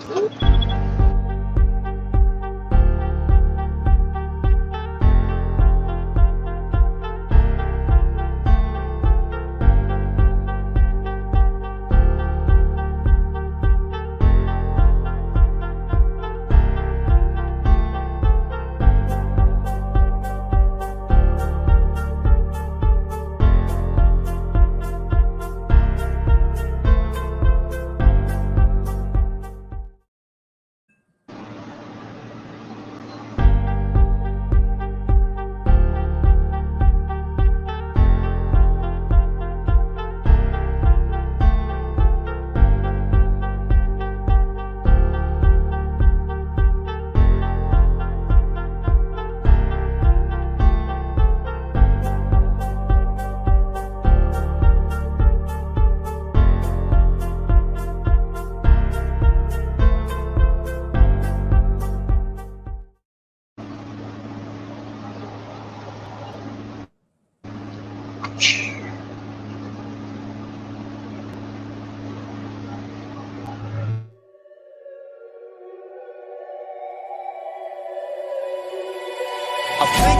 Wake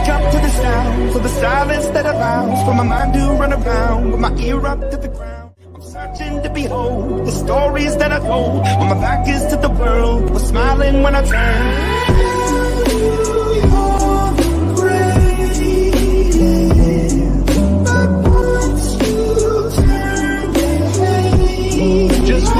up to the sounds of the silence that allows for my mind to run around with my ear up to the ground. I'm searching to behold the stories that I told when my back is to the world, was smiling when I turned. Just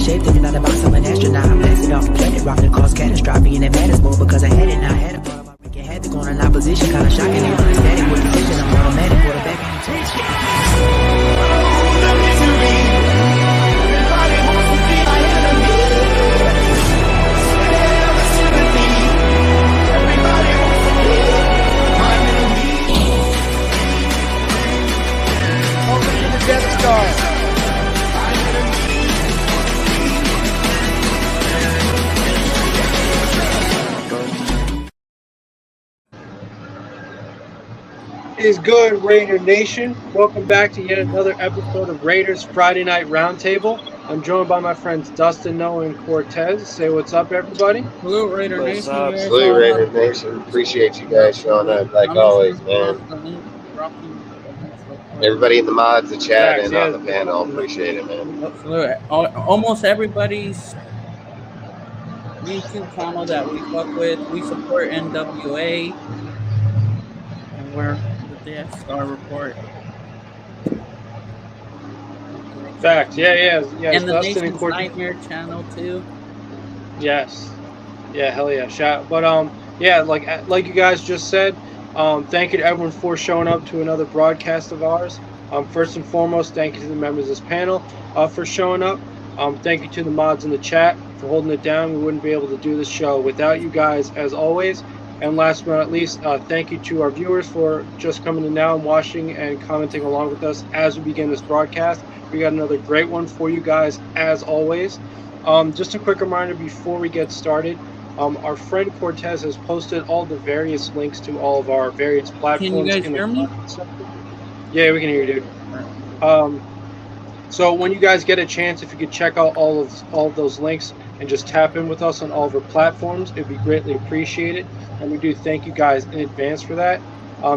shape, thinking out the box, I'm an astronaut. I'm blasting off a planet, rocking cause catastrophe, and it matters more because I had it now. I had a part of my freaking head to go in opposition, kind of shocking. They run static with precision. I'm automatic, quarterback. Opening the Death Star. Is good, Raider Nation. Welcome back to yet another episode of Raiders Friday Night Roundtable. I'm joined by my friends Dustin, Noah, and Cortez. Say what's up, everybody. Hello, Raider Nation. Salute, Raider Nation. Appreciate you guys showing up, like always, man. Everybody in the mods, the chat, and on the panel. Appreciate it, man. Absolutely. Almost everybody's YouTube channel that we fuck with, we support NWA, and we're the Death Star Report. Fact, yeah. And the Dustin Nation's Nightmare channel too. Yes, yeah, hell yeah, shout. But yeah, like you guys just said, thank you to everyone for showing up to another broadcast of ours. First and foremost, thank you to the members of this panel for showing up. Thank you to the mods in the chat for holding it down. We wouldn't be able to do this show without you guys, as always. And last but not least, thank you to our viewers for just coming in now and watching and commenting along with us as we begin this broadcast. We got another great one for you guys, as always. Just a quick reminder before we get started, our friend Cortez has posted all the various links to all of our various platforms. Can you guys hear me? Yeah, we can hear you, dude. So when you guys get a chance, if you could check out all of those links and just tap in with us on all of our platforms, it'd be greatly appreciated. And we do thank you guys in advance for that.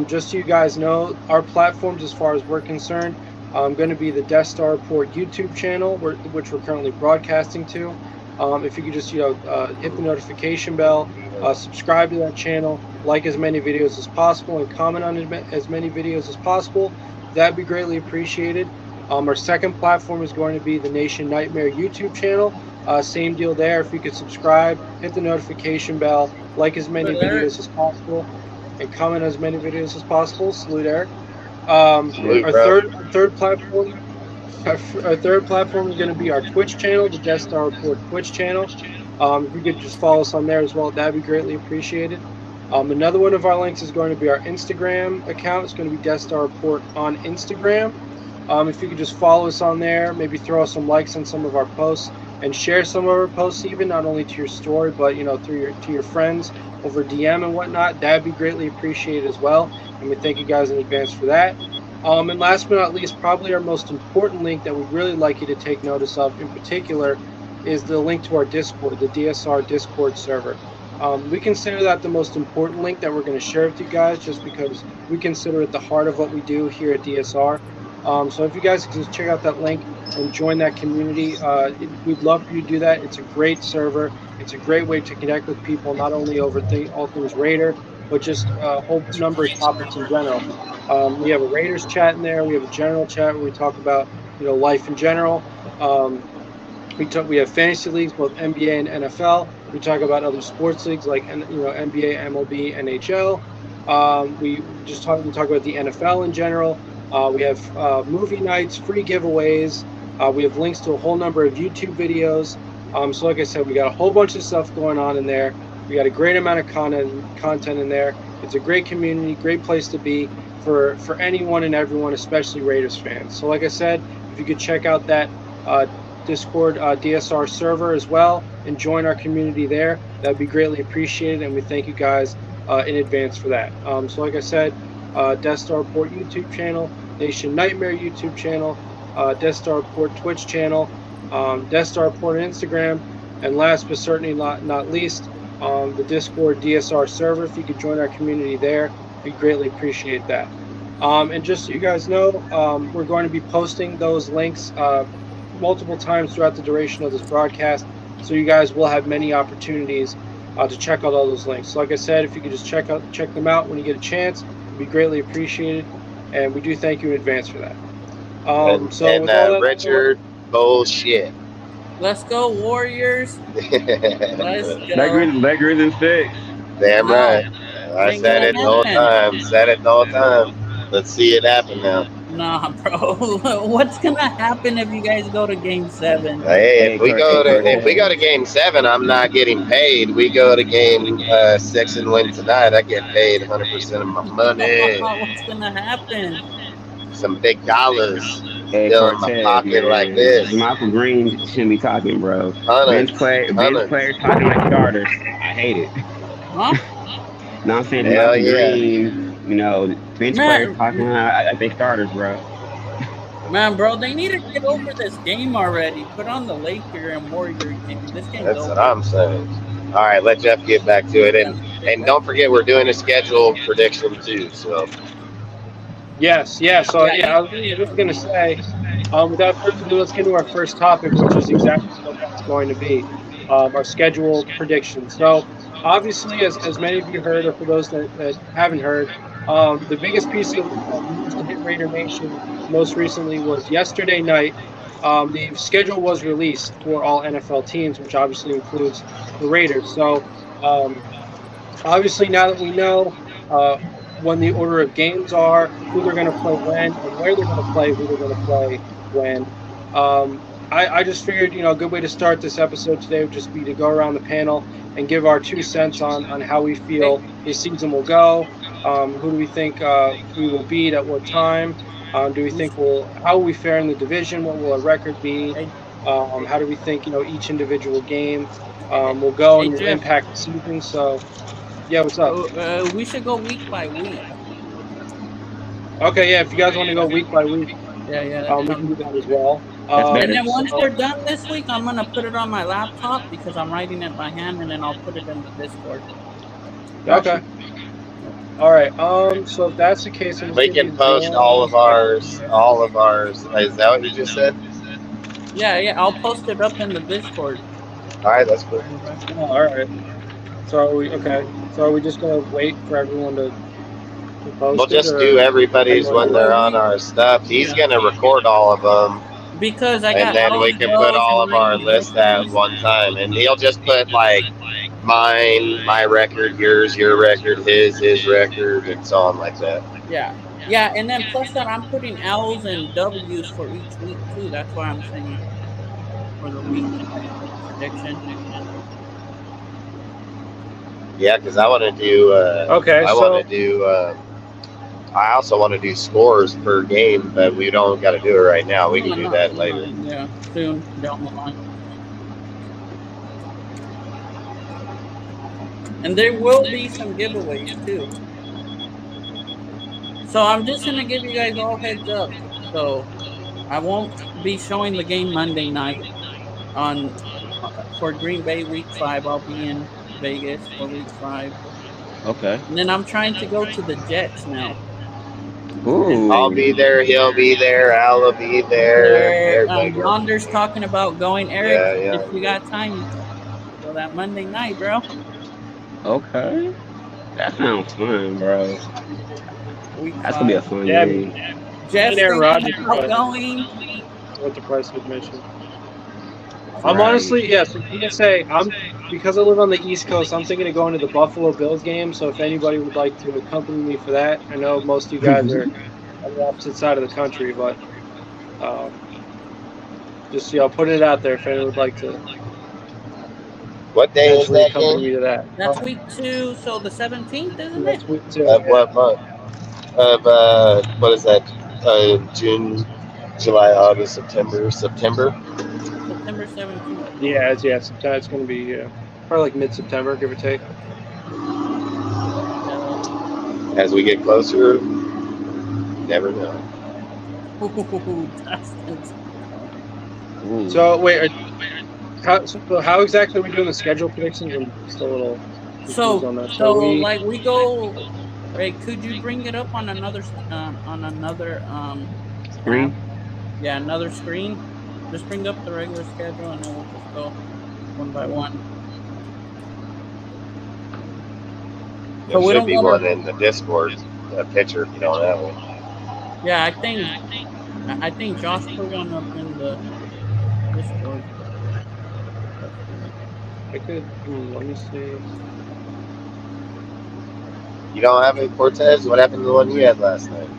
Just so you guys know, our platforms, as far as we're concerned, going to be the Death Star Report YouTube channel, which we're currently broadcasting to. If you could just hit the notification bell, subscribe to that channel, like as many videos as possible, and comment on as many videos as possible, that'd be greatly appreciated. Our second platform is going to be the Nation Nightmare YouTube channel. Same deal there. If you could subscribe, hit the notification bell, like as many videos as possible, and comment as many videos as possible. Salute, Eric. Our third platform is going to be our Twitch channel, the Death Star Report Twitch channel. If you could just follow us on there as well, that'd be greatly appreciated. Another one of our links is going to be our Instagram account. It's going to be Death Star Report on Instagram. If you could just follow us on there, maybe throw some likes on some of our posts and share some of our posts, even not only to your story, but through to your friends over DM and whatnot. That'd be greatly appreciated as well. And we thank you guys in advance for that. And last but not least, probably our most important link that we'd really like you to take notice of in particular is the link to our Discord, the DSR Discord server. We consider that the most important link that we're going to share with you guys, just because we consider it the heart of what we do here at DSR. So if you guys can just check out that link and join that community, we'd love for you to do that. It's a great server. It's a great way to connect with people, not only over all things Raider, but just a whole number of topics in general. We have a Raiders chat in there. We have a general chat where we talk about life in general. We have fantasy leagues, both NBA and NFL. We talk about other sports leagues like NBA, MLB, NHL. We talk about the NFL in general. We have movie nights, free giveaways. We have links to a whole number of YouTube videos. So like I said, we got a whole bunch of stuff going on in there. We got a great amount of content in there. It's a great community, great place to be for anyone and everyone, especially Raiders fans. So like I said, if you could check out that Discord DSR server as well and join our community there, that'd be greatly appreciated, and we thank you guys in advance for that. So like I said, Death Star Report YouTube channel, Nation Nightmare YouTube channel, Death Star Report Twitch channel, Death Star Report Instagram, and last but certainly not least, the Discord DSR server. If you could join our community there, we greatly appreciate that. And just so you guys know, we're going to be posting those links multiple times throughout the duration of this broadcast, so you guys will have many opportunities to check out all those links. So like I said, if you could just check them out when you get a chance, it'd be greatly appreciated, and we do thank you in advance for that. Richard, bullshit. Let's go, Warriors. Let's go. Lakers in 6. Damn right. I said it the whole time. Let's see it happen now. Nah, bro. What's gonna happen if you guys go to Game 7? Hey, if we go to Game 7, I'm not getting paid. We go to Game 6 and win tonight, I get paid 100% of my money. What's gonna happen? Some big dollars still in my pocket like this. Michael Green shouldn't be talking, bro. Bench players talking like starters. I hate it. Huh? No, I'm saying Michael Green. Bench players talking like they starters, bro. Man, bro, they need to get over this game already. Put on the Laker and Warrior game. This game's That's over. what I'm saying. All right, let Jeff get back to it, and don't forget we're doing a schedule prediction too. So. Yes. So I was just gonna say, without further ado, let's get to our first topic, which is exactly what that's going to be, our schedule predictions. So, obviously, as many of you heard, or for those that haven't heard, the biggest piece of news to hit Raider Nation most recently was yesterday night. The schedule was released for all NFL teams, which obviously includes the Raiders. So, obviously, now that we know when the order of games are, who they're going to play when, and where they're going to play, who they're going to play when. I just figured, a good way to start this episode today would just be to go around the panel and give our 2 cents on how we feel this season will go. Who do we think we will beat at what time? Do we think how will we fare in the division? What will our record be? How do we think, each individual game will go and will impact the season? So, yeah, what's up? We should go week by week. Okay, yeah, if you guys want to go week by week, yeah, we can do that as well. And then once they're done this week, I'm going to put it on my laptop because I'm writing it by hand, and then I'll put it in the Discord. Okay. All right. So if that's the case, we can post all of ours. Is that what you just said? Yeah. I'll post it up in the Discord. All right, that's cool. All right. So are we just gonna wait for everyone to post? We'll just do everybody's when they're on our stuff. He's gonna record all of them. Because and then we can put all of our list at one time, and he'll just put like mine, my record, yours, your record, his record, and so on like that. Yeah, and then plus that I'm putting L's and W's for each week too. That's why I'm saying for the week prediction. Yeah, because I want to do. Okay, I want to do. I also want to do scores per game, but we don't got to do it right now. We can do that later. Yeah, soon down the line. And there will be some giveaways too. So I'm just gonna give you guys all heads up. So I won't be showing the game Monday night on for Green Bay Week 5. I'll be in Vegas for Week 5, Okay. and then I'm trying to go to the Jets now. Ooh. I'll be there. He'll be there. Al will be there. Everybody will. Yonder's talking about going. Eric, Yeah. if you got time, you go that Monday night, bro. Okay. That sounds fun, bro. Week That's gonna be a 5. fun Yeah, game. Jeff's Aaron Rodgers, thinking about but- going. With the price of admission. Right. I'm honestly, yes, I'm gonna say because I live on the East Coast. I'm thinking of going to the Buffalo Bills game. So if anybody would like to accompany me for that, I know most of you guys are on the opposite side of the country, but just put it out there if anyone would like to What day is eventually that accompany game? me to that. That's week 2, so the 17th, isn't That's it? week 2. Of what month? Of what is that? June, July, August, September. September 17th. Yeah, it's going to be probably like mid-September, give or take. As we get closer, never know. Ooh. So wait, how exactly are we doing the schedule predictions? I'm just a little confused on that. We go. Right, could you bring it up on another Screen? app? Yeah, another screen. Just bring up the regular schedule and then we'll just go one by one. There So we should don't be wanna- one in the Discord, a picture if you don't have one. Yeah, I think Josh put one up in the Discord. I could. Let me see. You don't have it, Cortez? What happened to the one you had last night?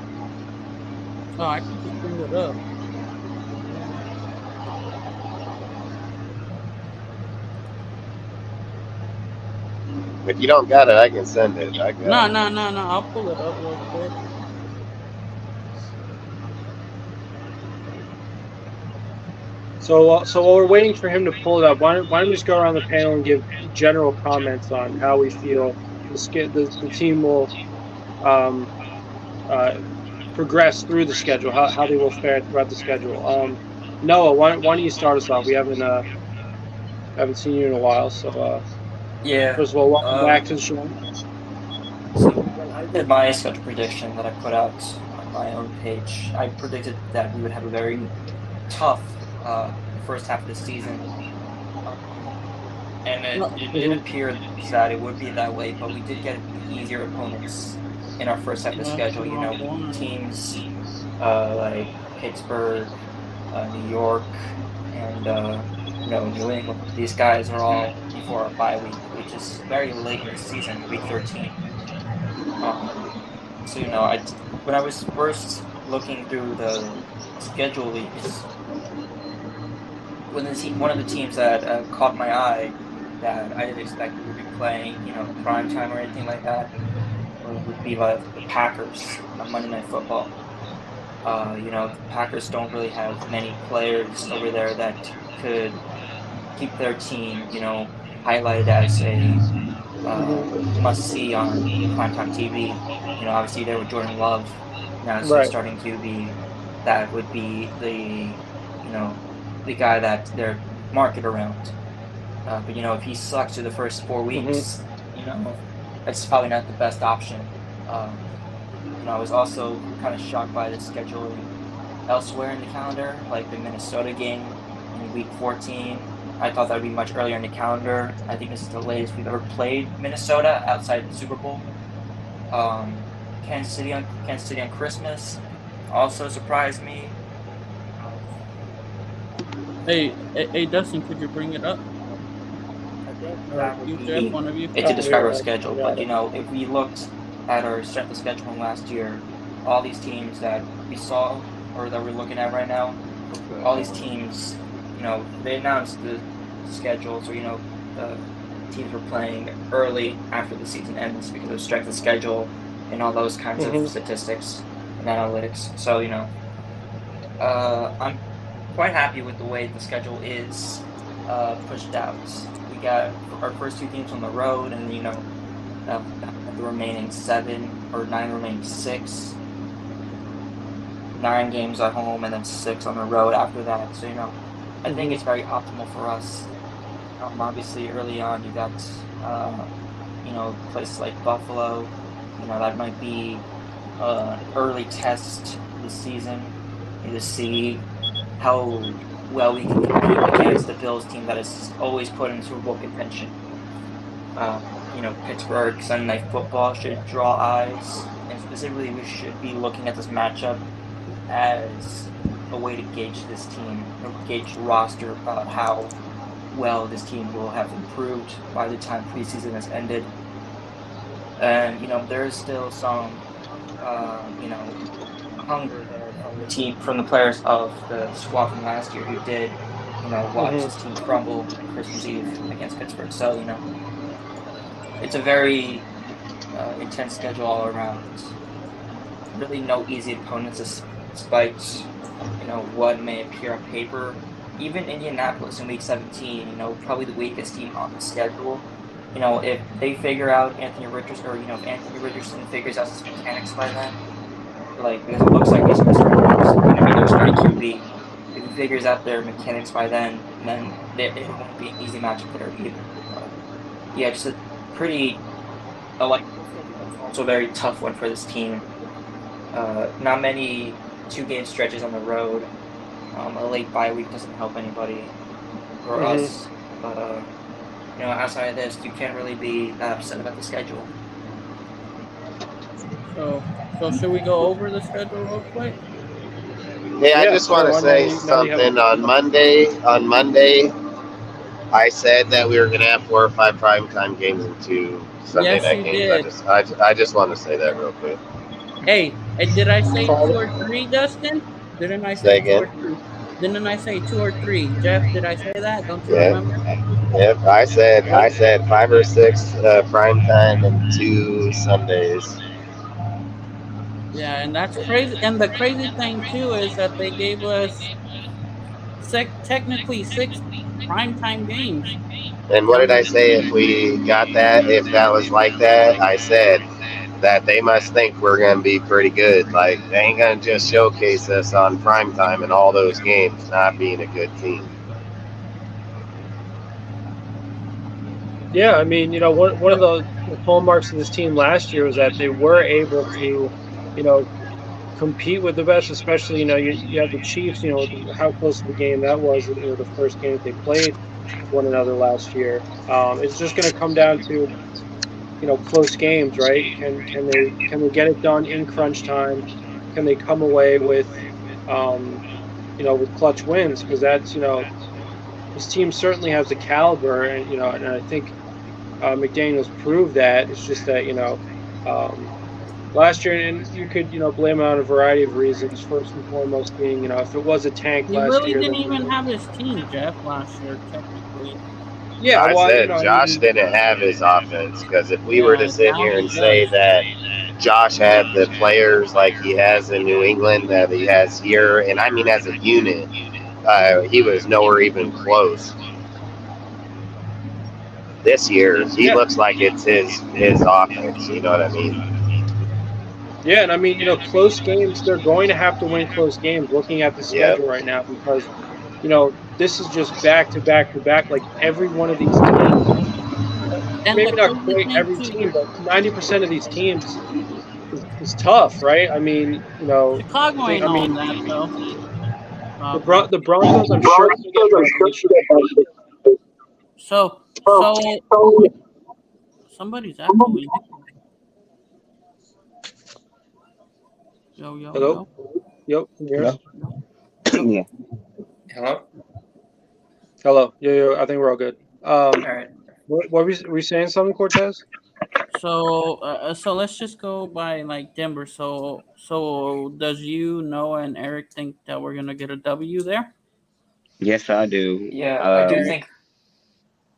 Oh, I can just bring it up. If you don't got it, I can send it. I got it. No. I'll pull it up real quick. So while we're waiting for him to pull it up, why don't we just go around the panel and give general comments on how we feel the team will progress through the schedule, how they will fare throughout the schedule. Noah, why don't you start us off? We haven't seen you in a while, so yeah. First of all, welcome back to the show. So when I did my schedule prediction that I put out on my own page, I predicted that we would have a very tough first half of the season, and it did appear that it would be that way. But we did get easier opponents in our first half of the schedule. You know, teams like Pittsburgh, New York, and New England. These guys are all before our bye week, which is very late in the season, week 13. So when I was first looking through the schedule weeks, one of the teams that caught my eye that I didn't expect we would be playing, prime time or anything like that, would be the Packers on Monday Night Football. The Packers don't really have many players over there that could keep their team, highlighted as a must-see on primetime TV. Obviously there with Jordan Love. Now it's Right. starting to be that would be the guy that they're market around. But if he sucks through the first 4 weeks, that's probably not the best option. I was also kind of shocked by the scheduling elsewhere in the calendar, like the Minnesota game in week 14. I thought that would be much earlier in the calendar. I think this is the latest we've ever played Minnesota outside the Super Bowl. Kansas City on Christmas also surprised me. Hey, Dustin, could you bring it up? That would You, be Jeff, one of you. it to describe our schedule, but if we looked at our strength of schedule from last year, all these teams that we saw or that we're looking at right now, all these teams, they announced the schedules or teams were playing early after the season ends because of strength of schedule and all those kinds of statistics and analytics. So, I'm quite happy with the way the schedule is pushed out. We got our first 2 games on the road, and the remaining 7 or 9 remaining 6. 9 games at home and then 6 on the road after that. So I think it's very optimal for us. Obviously, early on you got places like Buffalo. That might be an early test this season to see how well we can compete against the Bills team that is always put in Super Bowl contention. Pittsburgh Sunday Night Football should draw eyes, and specifically we should be looking at this matchup as a way to gauge this team, gauge the roster about how well this team will have improved by the time preseason has ended. And there is still some hunger there from the players of the squad from last year who did watch this team crumble on Christmas Eve against Pittsburgh. So it's a very intense schedule all around. Really no easy opponents, despite what may appear on paper. Even Indianapolis in Week 17, probably the weakest team on the schedule. If they figure out Anthony Richardson, or if Anthony Richardson figures out his mechanics by then, because it looks like he's going to start their starting QB. If he figures out their mechanics by then it won't be an easy matchup there either. Just a pretty, also a very tough one for this team. Not many 2-game stretches on the road. A late bye week doesn't help anybody or us. But outside of this, you can't really be that upset about the schedule. So should we go over the schedule real quick? Hey, I just want to say something. On Monday, I said that we were going to have 4 or 5 primetime games and 2 Sunday night games. I just want to say that real quick. Hey, did I say 2 or 3, Dustin? Didn't I say 2 or 3? Didn't I say 2 or 3? Jeff, did I say that? Don't you remember? Yep, I said 5 or 6 primetime and 2 Sundays. Yeah, and that's crazy. And the crazy thing too is that they gave us technically 6 primetime games. And what did I say if that was like that? I said that they must think we're going to be pretty good. They ain't going to just showcase us on primetime and all those games not being a good team. Yeah, I mean, one of the hallmarks of this team last year was that they were able to, compete with the best, especially, you have the Chiefs, how close to the game that was, the first game that they played one another last year. It's just going to come down to, close games, right? Can they get it done in crunch time? Can they come away with, with clutch wins? Because that's, this team certainly has the caliber, and and I think McDaniel's proved that. It's just that last year, and you could blame it on a variety of reasons. First and foremost, being if it was a tank last year, he really didn't even have his team, Jeff, last year technically. Yeah, I said Josh didn't have his offense, because if we were to sit here and say that Josh had the players like he has in New England, that he has here, and I mean as a unit, he was nowhere even close. This year, he looks like it's his offense. You know what I mean? Yeah, and I mean, close games, they're going to have to win close games looking at the schedule right now, because, this is just back to back to back, like every one of these teams. And maybe not quite every team, but 90% of these teams is tough, right? I mean, Chicago ain't on that, though. The Broncos, I'm sure. So somebody's echoing. Yo. Hello? Yo, can you hear us? Yeah. Hello. Yo, I think we're all good. All right. What were we saying something, Cortez? So let's just go by Denver. So does Noah and Eric think that we're gonna get a W there? Yes, I do. Yeah, I do think.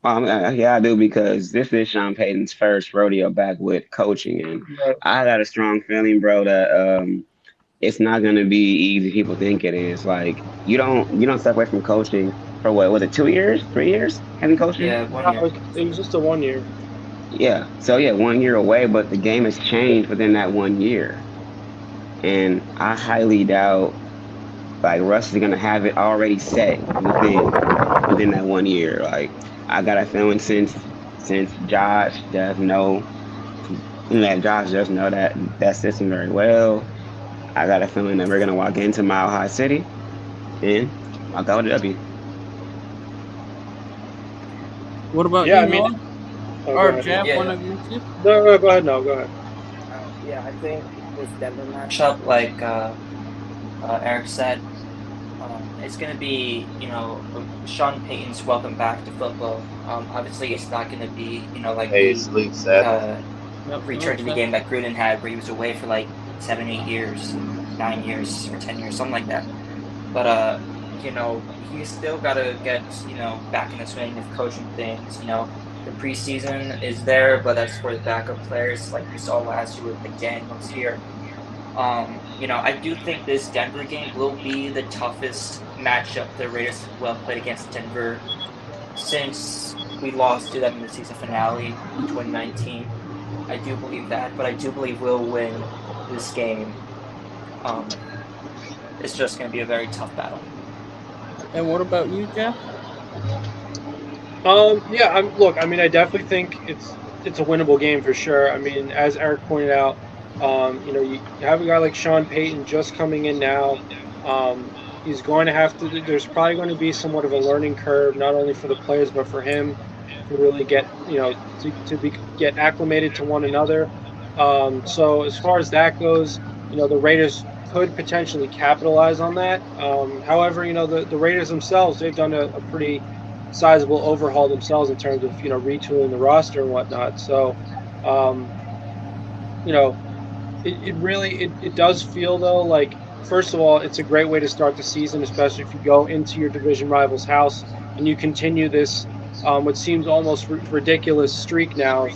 Yeah, I do because this is Sean Payton's first rodeo back with coaching, and Right. I got a strong feeling, bro, that it's not gonna be easy. People think it is. Like you don't step away from coaching for what was it, 2 years, 3 years? Having coaching? Yeah, 1 year. No, it was just a 1 year. Yeah. So yeah, 1 year away, but the game has changed within that 1 year, and I highly doubt like Russ is gonna have it already set within that 1 year. Like I got a feeling since Josh does know that system very well. I got a feeling that we're gonna walk into Mile High City and walk out with a W. What about Yeah, you, I mean, Noah? oh, go Or ahead. Jeff, Yeah. one of you two? No, go ahead. No, go ahead. Yeah, I think this Denver matchup, like Eric said, it's going to be, Sean Payton's welcome back to football. Obviously, it's not going to be, like Hey, the sleep set. return to the game that Gruden had, where he was away for like 7, 8 years, 9 years, or 10 years, something like that. But he's still got to get back in the swing of coaching things. The preseason is there, but that's for the backup players, like we saw last year with McDaniels here. I do think this Denver game will be the toughest matchup the Raiders will play against Denver since we lost to them in the season finale in 2019. I do believe that, but I do believe we'll win this game. It's just going to be a very tough battle. And what about you, Jeff? Yeah, look, I mean, I definitely think it's a winnable game for sure. I mean, as Eric pointed out, you have a guy like Sean Payton just coming in now. He's going to have to. There's probably going to be somewhat of a learning curve, not only for the players but for him to really get get acclimated to one another. So as far as that goes, the Raiders could potentially capitalize on that. However, the Raiders themselves, they've done a pretty sizable overhaul themselves in terms of retooling the roster and whatnot. So, it really does feel though like, first of all, it's a great way to start the season, especially if you go into your division rival's house and you continue this what seems almost ridiculous streak now.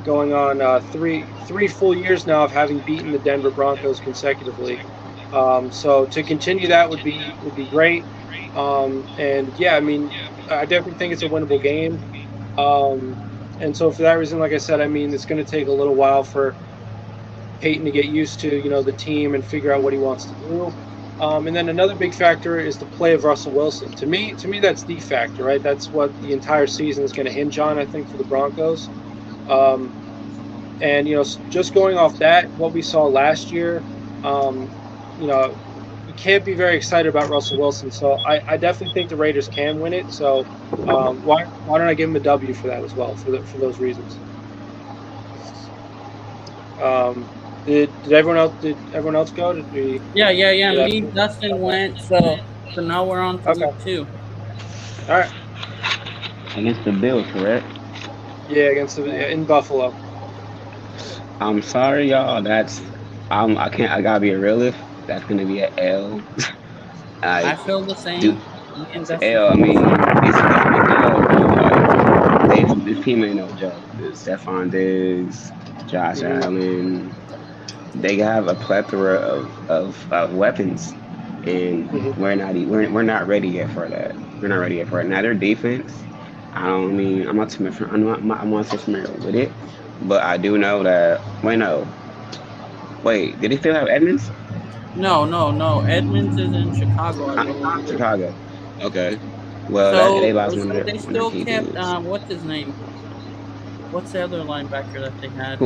Going on three full years now of having beaten the Denver Broncos consecutively. So to continue that would be great. And yeah, I mean, I definitely think it's a winnable game. And so for that reason, like I said, I mean, it's going to take a little while for Peyton to get used to, the team and figure out what he wants to do. And then another big factor is the play of Russell Wilson. To me, that's the factor, right? That's what the entire season is going to hinge on, I think, for the Broncos. And, just going off that, what we saw last year, you can't be very excited about Russell Wilson. So I definitely think the Raiders can win it. So why don't I give him a W for that as well, for those reasons? Did everyone else go? Did we? Yeah. Me, Dustin went. So now we're on to week 2. All right. Against the Bills, correct? Yeah, in Buffalo. I'm sorry, y'all. I can't. I gotta be a realist. That's gonna be an L. I feel the same. Dude, it's an L. I mean, it's gonna be L. Like, this team ain't no joke. Stephon Diggs, Josh Allen. They have a plethora of weapons, and we're not ready yet for that. We're not ready yet for it. Now their defense, I'm not familiar with it, but I do know that. Wait, did he still have Edmonds? No. Edmonds is in Chicago. Chicago. Okay. Well, they lost one of their. They still kept. What's his name? What's the other linebacker that they had?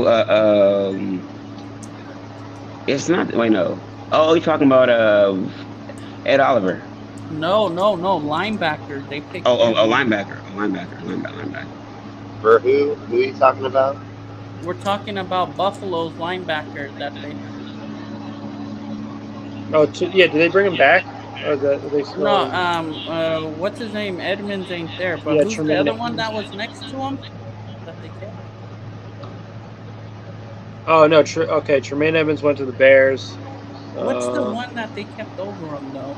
It's not. Wait, no. Oh, you're talking about Ed Oliver. No. Linebacker. They picked. Linebacker. For who? Who are you talking about? We're talking about Buffalo's linebacker that they. Oh, did they bring him back? Or they still... No. What's his name? Edmonds ain't there, but who's the other one that was next to him that they kept? Oh no! Tremaine Edmonds went to the Bears. What's the one that they kept over him though?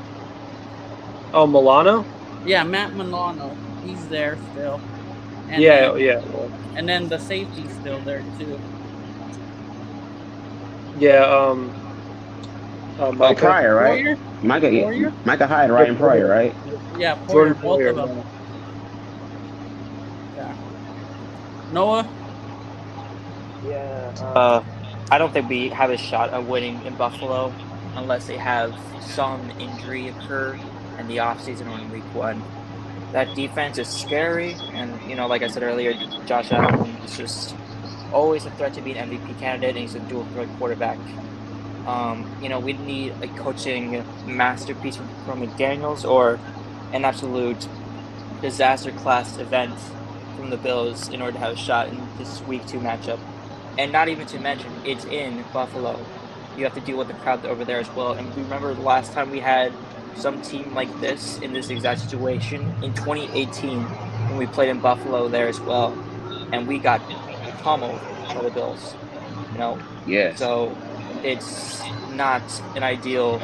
Oh, Milano? Yeah, Matt Milano. He's there still. And Yeah, then, yeah. And then the safety's still there too. Yeah, Micah. Pryor, right? Poyer? Micah Hyde, right? And Pryor, right? Yeah, Jordan both Poyer, of them. Yeah. Noah? Yeah. I don't think we have a shot at winning in Buffalo unless they have some injury occur in the offseason or in week 1. That defense is scary, and like I said earlier, Josh Allen is just always a threat to be an MVP candidate, and he's a dual threat quarterback. We need a coaching masterpiece from McDaniels or an absolute disaster class event from the Bills in order to have a shot in this week 2 matchup. And not even to mention, it's in Buffalo. You have to deal with the crowd over there as well. And we remember the last time we had some team like this in this exact situation in 2018 when we played in Buffalo there as well. And we got pummeled by the Bills. Yes. So it's not an ideal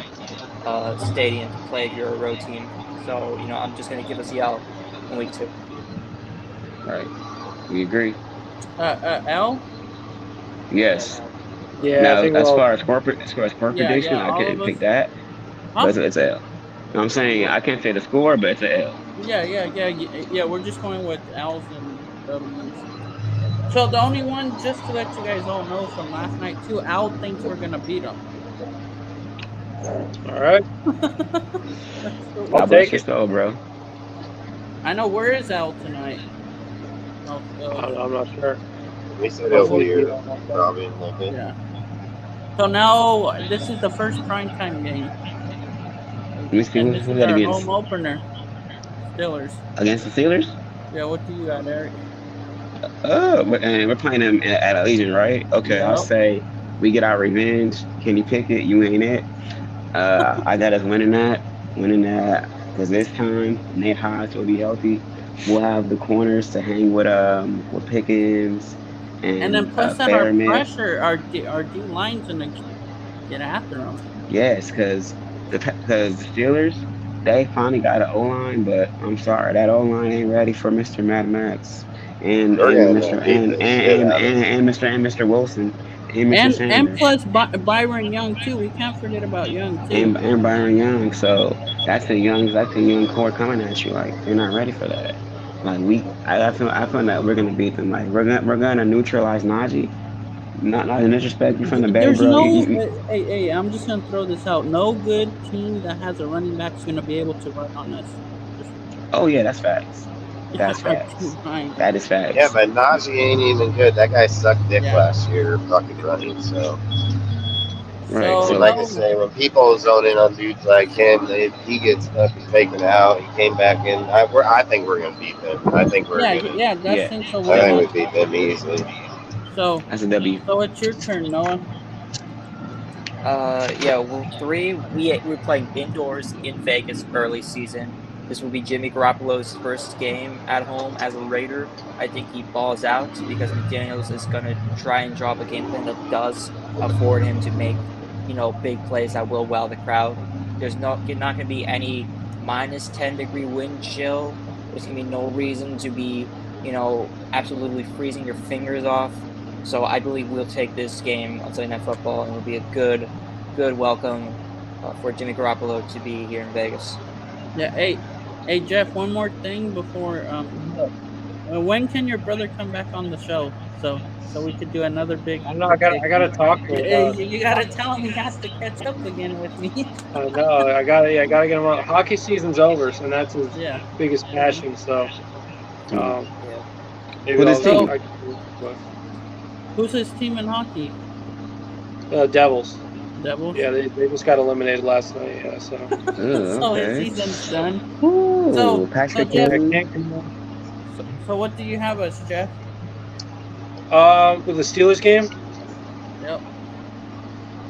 stadium to play if you're a road team. So, I'm just going to give us the L in week 2. Right. We agree. L? Yes. Yeah, Now, I think as far as score prediction, I all can't of pick us. that. Huh? But it's L. I'm saying I can't say the score, but it's an L. Yeah. We're just going with L's and W's. So the only one, just to let you guys all know from last night too, Al thinks we're gonna beat them. All right. God bless your soul, bro. I know. Where is Al tonight? I'm not sure. We said he'll be here, probably. Yeah. So now this is the first primetime game. Let me see And who this is that our against. home opener. Steelers. Against the Steelers? Yeah, what do you got, Eric? And we're playing them at Allegiant, right? Okay, Yep. I'll say we get our revenge. Kenny Pickett, you ain't it. I got us winning that because this time Nate Hodge will be healthy. We'll have the corners to hang with Pickens And then plus that our pressure, our D line's gonna get after them. Yes, because the Steelers, they finally got an O-line, but I'm sorry, that O-line ain't ready for Mr. Mad Max and Mr. Wilson and Mr. Sanders. And plus Byron Young too. We can't forget about Young too. And Byron Young. So that's a young core coming at you. Like they're not ready for that. Like I feel that we're gonna beat them. Like we're gonna neutralize Najee. Not in disrespect, you from the Bay, There's bro. Hey, I'm just gonna throw this out. No good team that has a running back is gonna be able to run on us. Oh yeah, that's facts. That's facts. That is facts. Yeah, but Najee ain't even good. That guy sucked dick last year, fucking running. So, right. So like I say, when people zone in on dudes like him, he gets fucking taken out. He came back in. I think we're gonna beat them. I think we're gonna. Yeah, I think so. I think we beat them easily. So that's a W. So it's your turn, Noah. Week 3, we're playing indoors in Vegas early season. This will be Jimmy Garoppolo's first game at home as a Raider. I think he balls out because McDaniels is going to try and drop a game plan that does afford him to make, big plays that will wow the crowd. There's not going to be any minus 10-degree wind chill. There's going to be no reason to be, absolutely freezing your fingers off. So I believe we'll take this game on Sunday Night Football, and it'll be a good welcome for Jimmy Garoppolo to be here in Vegas. Yeah. Hey, Jeff. One more thing before. When can your brother come back on the show? So we could do another big. I know. I gotta talk to him. You gotta tell him he has to catch up again with me. I know. I gotta get him on. Hockey season's over, and that's his biggest passion. So. Maybe Who's his team in hockey? Devils. Devils? Yeah, they just got eliminated last night. Yeah, so. So his season's done. Ooh, so what do you have us, Jeff? With the Steelers game? Yep.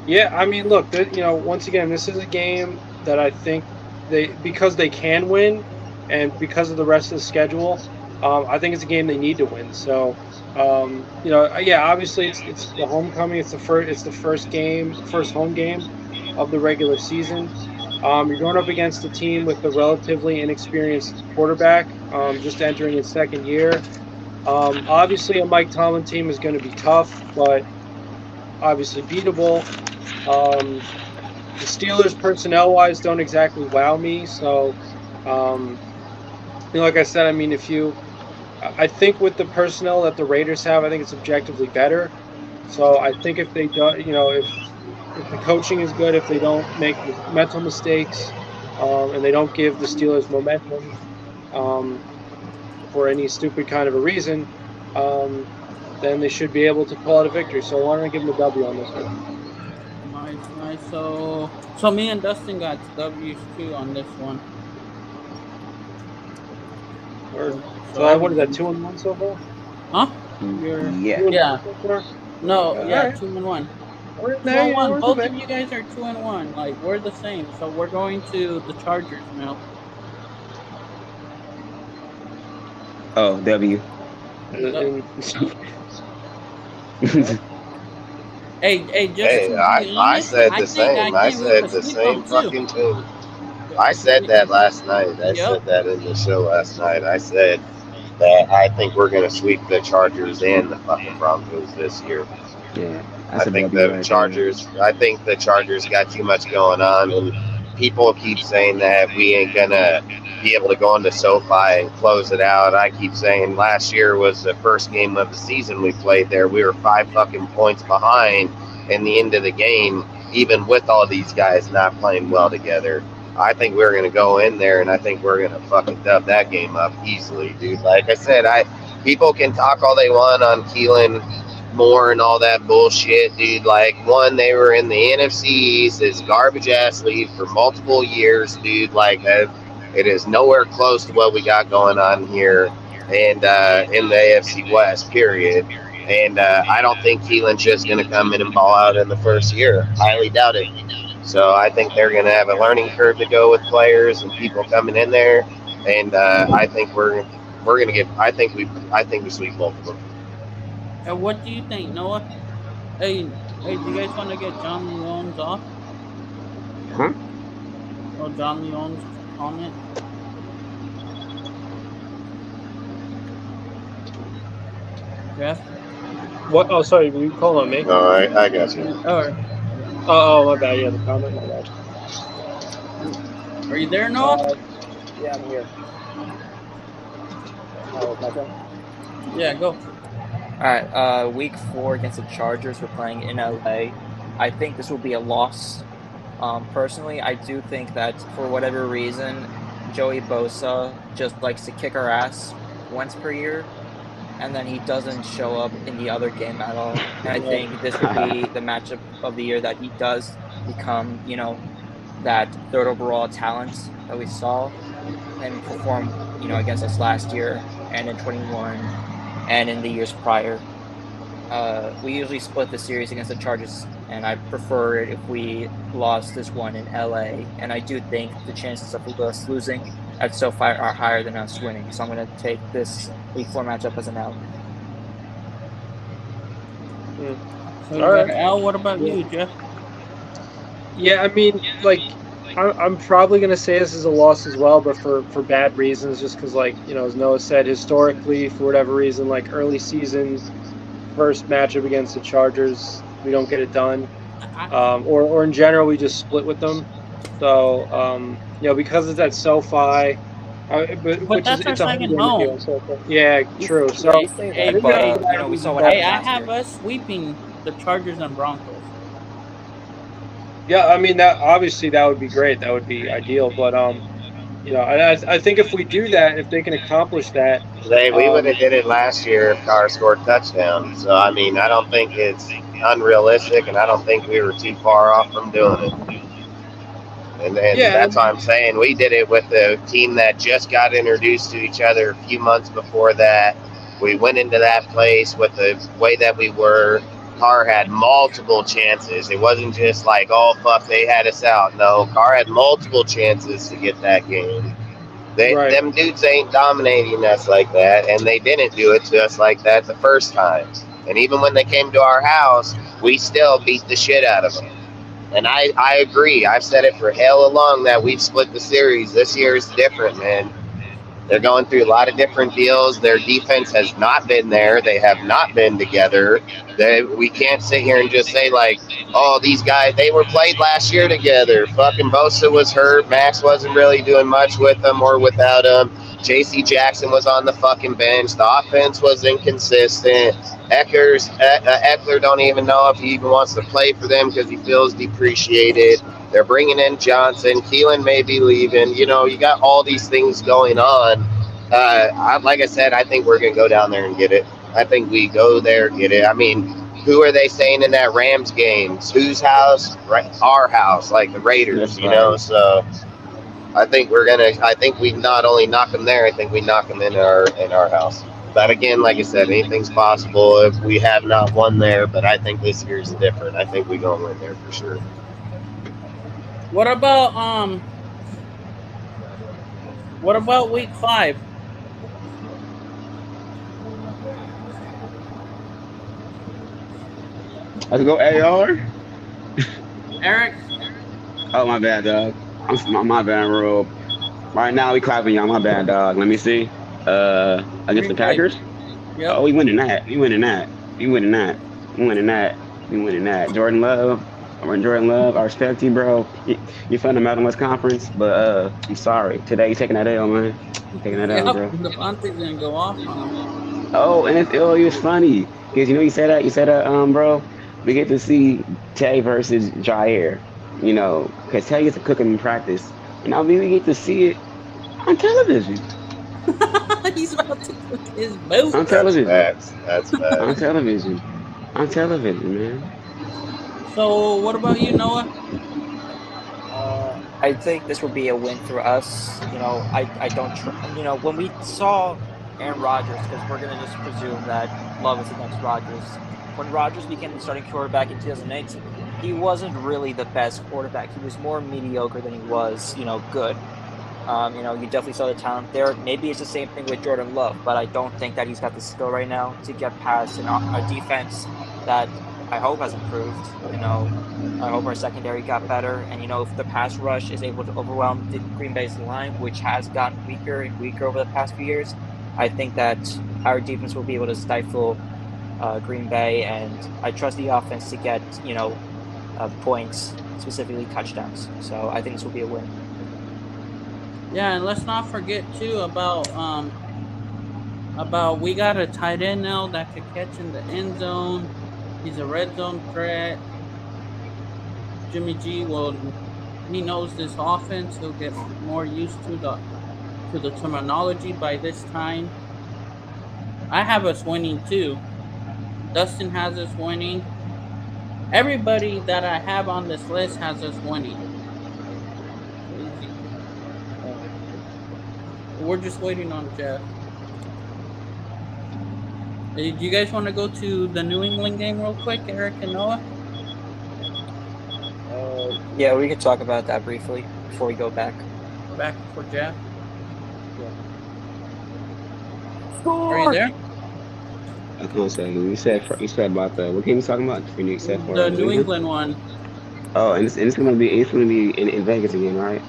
Yeah, I mean, look, once again, this is a game that I think because they can win, and because of the rest of the schedule, I think it's a game they need to win. So. Obviously it's the homecoming. It's the first home game of the regular season. You're going up against a team with a relatively inexperienced quarterback just entering its second year. Obviously, a Mike Tomlin team is going to be tough, but obviously beatable. The Steelers, personnel-wise, don't exactly wow me. So, like I said, I mean, I think with the personnel that the Raiders have, I think it's objectively better. So I think if they do, if the coaching is good, if they don't make mental mistakes, and they don't give the Steelers momentum for any stupid kind of a reason, then they should be able to pull out a victory. So why don't I give them a W on this one? Nice. So me and Dustin got W's too on this one. So what is that, 2-1 so far? Huh? Yeah. No, right. 2-1. We're 2-1. Both of you guys are 2-1. Like, we're the same. So we're going to the Chargers now. Oh, W. I said the same. I said the same fucking thing. I said that last night. I said that in the show last night. I said that I think we're going to sweep the Chargers and the fucking Broncos this year. Yeah. I think the Chargers got too much going on, and people keep saying that we ain't going to be able to go into SoFi and close it out. I keep saying last year was the first game of the season we played there. We were 5 fucking points behind in the end of the game, even with all these guys not playing well together. I think we're going to go in there, and I think we're going to fucking dub that game up easily, dude. Like I said, people can talk all they want on Keelan Moore and all that bullshit, dude. Like, one, they were in the NFC East, this garbage ass lead for multiple years, dude. Like, it is nowhere close to what we got going on here and in the AFC West, period. And I don't think Keelan's just going to come in and ball out in the first year. Highly doubt it. So I think they're going to have a learning curve to go with players and people coming in there. And I think we're going to get. I think we sweep both of them. And what do you think, Noah? Hey, do you guys want to get John Leone's off? Huh? Or John Leone's comment? Jeff? What? Oh, sorry. Were you calling on me? No, I got you. Oh, my bad. Yeah, the comment. My bad. Are you there, Noah? Yeah, I'm here. Yeah, go. All right, week 4 against the Chargers. We're playing in LA. I think this will be a loss. Personally, I do think that for whatever reason, Joey Bosa just likes to kick our ass once per year, and then he doesn't show up in the other game at all. And I think this would be the matchup of the year that he does become, that third overall talent that we saw and perform, against us last year and in 21 and in the years prior. We usually split the series against the Chargers, and I prefer it if we lost this one in LA. And I do think the chances of us losing at SoFi are higher than us winning. So I'm going to take this week 4 matchup as an L. So all right. Al, what about you, Jeff? Yeah, I mean, like, I'm probably going to say this is a loss as well, but for bad reasons, just because, like, as Noah said, historically, for whatever reason, like, early season, first matchup against the Chargers, we don't get it done. Or in general, we just split with them. So, because it's at SoFi, but that's our second home. Yeah, true. So, we saw what happened. I have us sweeping the Chargers and Broncos. Yeah, I mean, that would be great. That would be ideal. But I think if we do that, if they can accomplish that, we would have did it last year if Carr scored touchdown. So I mean, I don't think it's unrealistic, and I don't think we were too far off from doing it. And that's why I'm saying we did it with the team that just got introduced to each other a few months before that. We went into that place with the way that we were. Carr had multiple chances. It wasn't just like, oh, fuck, they had us out. No, Carr had multiple chances to get that game. Them dudes ain't dominating us like that, and they didn't do it to us like that the first time. And even when they came to our house, we still beat the shit out of them. And I agree. I've said it for hell long that we've split the series. This year is different, man. They're going through a lot of different deals. Their defense has not been there. They have not been together. We can't sit here and just say like, oh, these guys, they were played last year together. Fucking Bosa was hurt. Max wasn't really doing much with them or without him. J.C. Jackson was on the fucking bench. The offense was inconsistent. Eckler don't even know if he even wants to play for them because he feels depreciated. They're bringing in Johnson. Keelan may be leaving. You know, you got all these things going on. Like I said, I think we're going to go down there and get it. I think we go there, get it. I mean, who are they saying in that Rams game? Whose house? Right, our house, like the Raiders, you know? So I think I think we not only knock them there, I think we knock them in our house. But again, like I said, anything's possible if we have not won there. But I think this year's different. I think we go and win there for sure. What about week 5? Let's go AR. Eric? Oh, my bad, dog. My bad, Rob. Right now, we clapping y'all. My bad, dog. Let me see. Against the Packers? Yep. Oh, we winning that. Jordan Love, I respect you, bro. You found the Mountain West Conference, but I'm sorry. Today, you taking that L, man. Taking that L, bro. The Ponti's gonna go off on him. Oh, and it's funny. Because you said that, bro. We get to see Tay versus Jair, you know, because Tay gets to cook him in practice. And I mean, we get to see it on television. He's about to cook his boat. On television. That's bad. On television, man. So, what about you, Noah? I think this will be a win for us. You know, I don't, you know, when we saw Aaron Rodgers, because we're going to just presume that Love is the next Rodgers. When Rodgers became the starting quarterback in 2008, he wasn't really the best quarterback. He was more mediocre than he was, you know, good. You know, you definitely saw the talent there. Maybe it's the same thing with Jordan Love, but I don't think that he's got the skill right now to get past a defense that I hope has improved. You know, I hope our secondary got better. And, you know, if the pass rush is able to overwhelm the Green Bay's line, which has gotten weaker and weaker over the past few years, I think that our defense will be able to stifle Green Bay, and I trust the offense to get, you know, points, specifically touchdowns. So I think this will be a win. Yeah, and let's not forget too about we got a tight end now that could catch in the end zone. He's a red zone threat. Jimmy G, well, he knows this offense. He'll get more used to the terminology by this time. I have us winning too. Dustin has us winning. Everybody that I have on this list has us winning. We're just waiting on Jeff. Do you guys want to go to the New England game real quick, Eric and Noah? Yeah, we could talk about that briefly before we go back. Back for Jeff. Yeah. Are you there? I can't say. You said about the what game you talking about? You said for the New England one. Oh, and it's gonna be in Vegas again, right?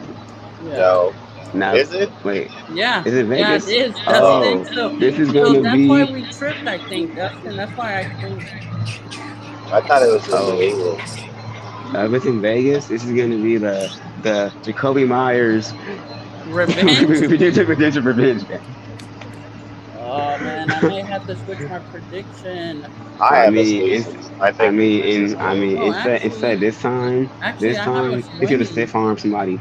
Yeah. No. Now, is it? Wait. Yeah. Is it Vegas? Yeah, it is. This is gonna that's be. why we tripped, I think, Dustin. That's why I think. I thought it was in New England. If it's in Vegas, this is gonna be the Jacoby Myers Revenge. revenge game. Oh man, I may have to switch my prediction. It's that this time it's gonna stiff arm somebody.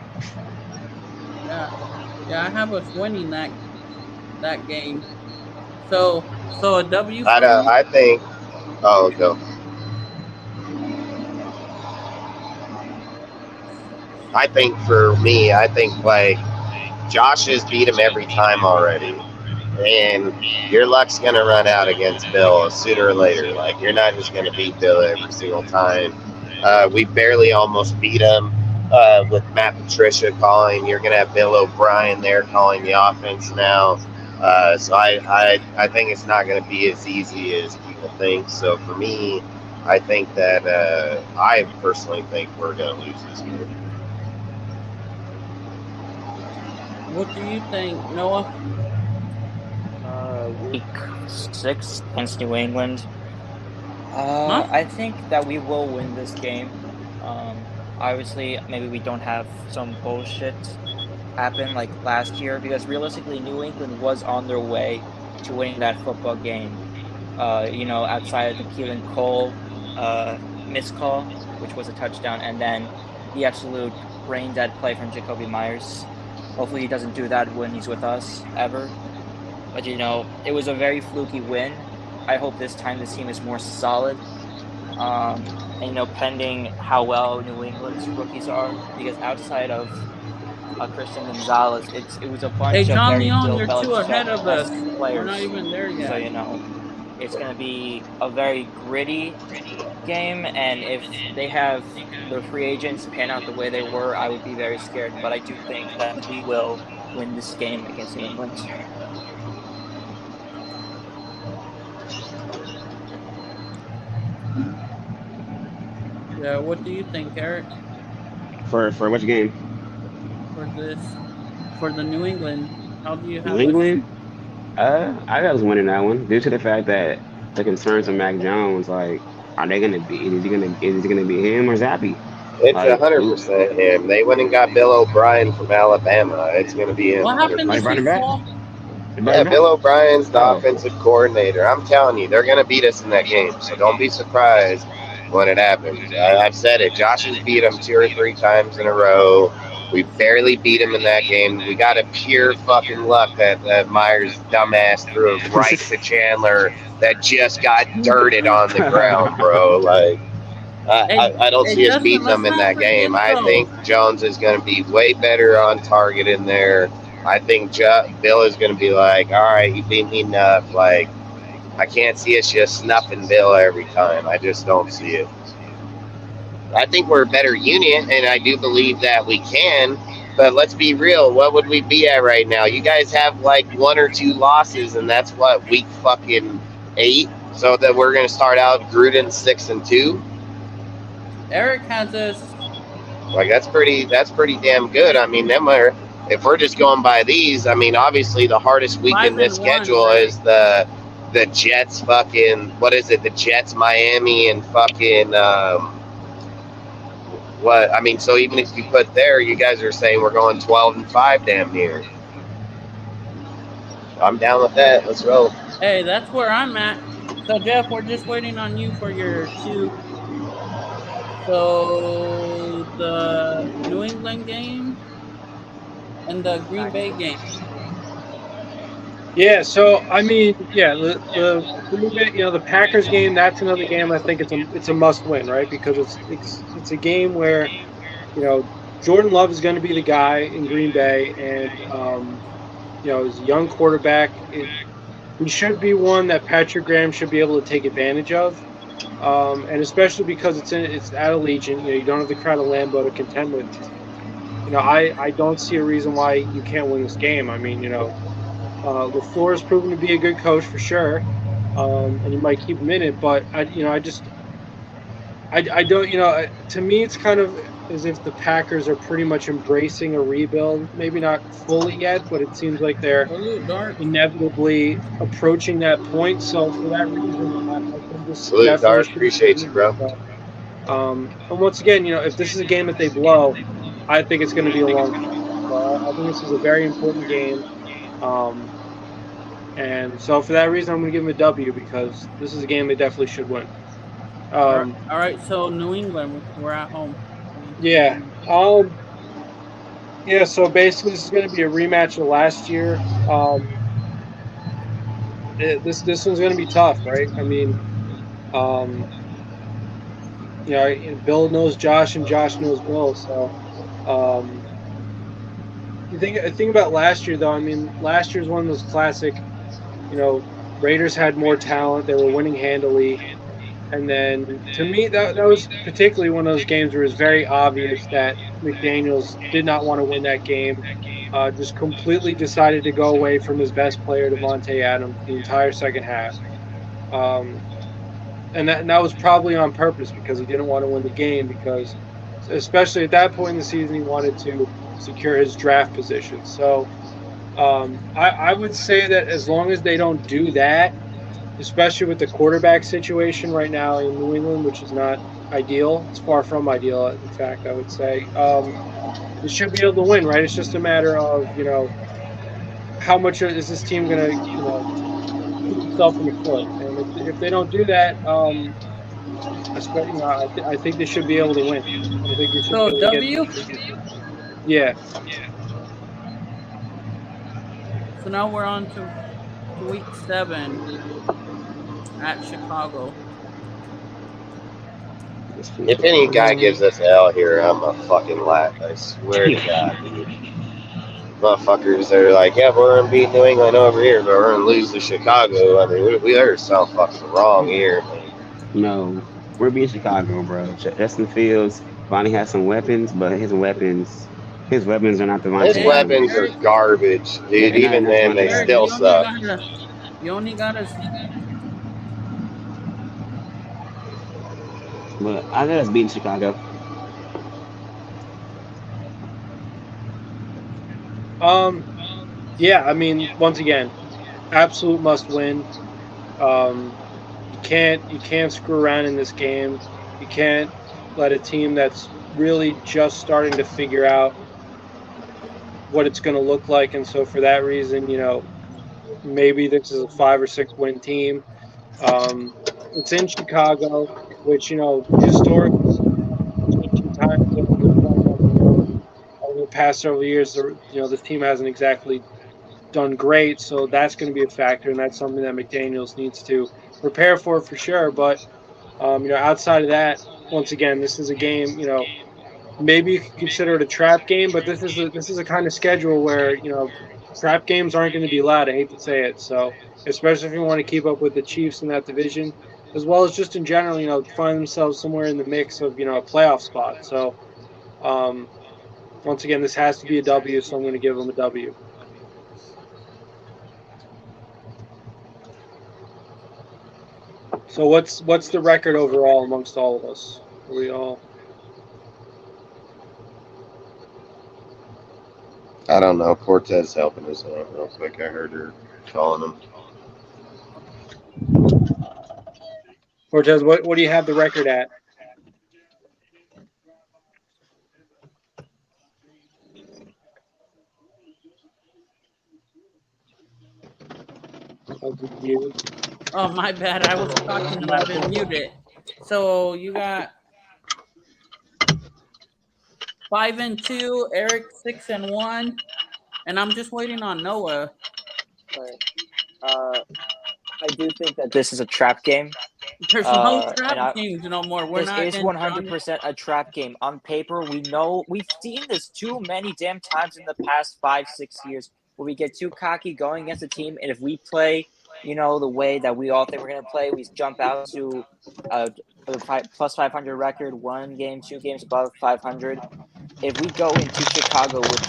Yeah, I have us winning that game. So a W. I think. Oh, go. I think for me, like Josh has beat him every time already. And your luck's going to run out against Bill sooner or later. Like, you're not just going to beat Bill every single time. We barely almost beat him with Matt Patricia calling. You're going to have Bill O'Brien there calling the offense now. So I think it's not going to be as easy as people think. So for me, I think that I personally think we're going to lose this game. What do you think, Noah? week 6 against New England. I think that we will win this game. Obviously, maybe we don't have some bullshit happen like last year, because realistically, New England was on their way to winning that football game. Outside of the Keelan Cole missed call, which was a touchdown, and then the absolute brain dead play from Jacoby Myers. Hopefully, he doesn't do that when he's with us ever. But it was a very fluky win. I hope this time this team is more solid. Pending how well New England's rookies are, because outside of Christian Gonzalez, it was a bunch Hey, of John very Leon, Bill you're too ahead of us. Belichick We're players. not even there yet. So it's going to be a very gritty game, and if they have the free agents pan out the way they were, I would be very scared. But I do think that we will win this game against New England. Yeah, what do you think, Eric? For which game? For the New England, how do you have New England? I got us winning that one due to the fact that the concerns of Mac Jones, like, are they gonna be? Is it gonna be him or Zappy? It's Like, 100% him. They went and got Bill O'Brien from Alabama. It's going to be him. What happened? Like, Does brought he him back? fall? Yeah, Bill O'Brien's the Oh. offensive coordinator. I'm telling you, they're going to beat us in that game. So don't be surprised when it happens. I've said it. Josh has beat them 2 or 3 times in a row. We barely beat him in that game. We got a pure fucking luck that Myers' dumbass threw it right to Chandler that just got dirted on the ground, bro. Like, I don't see us beating them in that game. I think Jones is going to be way better on target in there. I think Bill is going to be like, all right, you beat me enough. Like, I can't see us just snuffing Bill every time. I just don't see it. I think we're a better unit, and I do believe that we can. But let's be real. What would we be at right now? You guys have like 1 or 2 losses, and that's what, week fucking 8. So that we're going to start out Gruden 6-2. Eric has us. Like, that's pretty damn good. I mean, if we're just going by these, I mean, obviously the hardest week in this schedule is the Jets fucking, what is it? The Jets, Miami, and fucking what? I mean, so even if you put there, you guys are saying we're going 12-5 damn near. I'm down with that. Let's go. Hey, that's where I'm at. So Jeff, we're just waiting on you for your 2. So the New England game and the Green Bay game. Yeah, so I mean, yeah, the Green Bay, the Packers game. That's another game. I think it's a must win, right? Because it's a game where Jordan Love is going to be the guy in Green Bay, and he's a young quarterback. He should be one that Patrick Graham should be able to take advantage of. And especially because it's at Allegiant, you don't have the crowd of Lambeau to contend with. I don't see a reason why you can't win this game. I mean, LaFleur has proven to be a good coach for sure, and you might keep him in it. But I don't. To me, it's kind of as if the Packers are pretty much embracing a rebuild. Maybe not fully yet, but it seems like they're inevitably approaching that point. So for that reason, I think this definitely appreciate you, bro. And once again, if this is a game that they blow, I think it's going to be a long game. I think this is a very important game. And so for that reason, I'm going to give them a W, because this is a game they definitely should win. All right, so New England, we're at home. Yeah. Yeah, so basically this is going to be a rematch of last year. This one's going to be tough, right? I mean, Bill knows Josh and Josh knows Bill. So you think about last year, though. I mean, last year's one of those classic, Raiders had more talent. They were winning handily. And then, to me, that was particularly one of those games where it was very obvious that McDaniels did not want to win that game. Just completely decided to go away from his best player, Devontae Adams, the entire second half. And that was probably on purpose, because he didn't want to win the game, because especially at that point in the season, he wanted to secure his draft position. So I would say that as long as they don't do that, especially with the quarterback situation right now in New England, which is not ideal. It's far from ideal, in fact, I would say. They should be able to win, right? It's just a matter of, how much is this team going to, shoot itself in the foot? And if they don't do that, I think they should be able to win. I think they should be So able to get. W. Yeah. So now we're on to week 7 at Chicago. If any guy gives us L here, I'm a fucking laugh. I swear to God, dude. Motherfuckers are like, yeah, we're gonna beat New England over here, but we're gonna lose to Chicago. I mean, we are so fucking wrong here. No, we're beating Chicago, bro. Justin Fields finally has some weapons, but his weapons are not His Devontae weapons are Adams. Eric, garbage, dude. They're Even not then, they Devontae Eric, still Adams. suck. you only gotta. But I got us beating Chicago. Yeah. I mean, once again, absolute must win. You can't screw around in this game. You can't let a team that's really just starting to figure out what it's going to look like, and so for that reason, maybe this is a 5 or 6 win team. It's in Chicago, which historically changing time zones and playing on the road over the past several years. This team hasn't exactly done great, so that's going to be a factor, and that's something that McDaniels needs to prepare for sure. But outside of that, once again, this is a game. Maybe you could consider it a trap game, but this is a kind of schedule where trap games aren't going to be allowed. I hate to say it, so especially if you want to keep up with the Chiefs in that division, as well as just in general, find themselves somewhere in the mix of a playoff spot. So um, once again, this has to be a W, so I'm going to give them a W. So what's the record overall amongst all of us? Are we all? I don't know. Cortez helping us out real quick. I heard her calling him. Cortez, what do you have the record at? Oh, my bad. I was talking and I didn't mute it. So you got 5-2, Eric 6-1, and I'm just waiting on Noah. I do think that this is a trap game. There's no trap games no more. This is 100% a trap game. On paper, we know we've seen this too many damn times in the past 5-6 years, where we get too cocky going against a team, and if we play, the way that we all think we're gonna play, we jump out to a plus 500 record, 1 game, 2 games above 500. If we go into Chicago with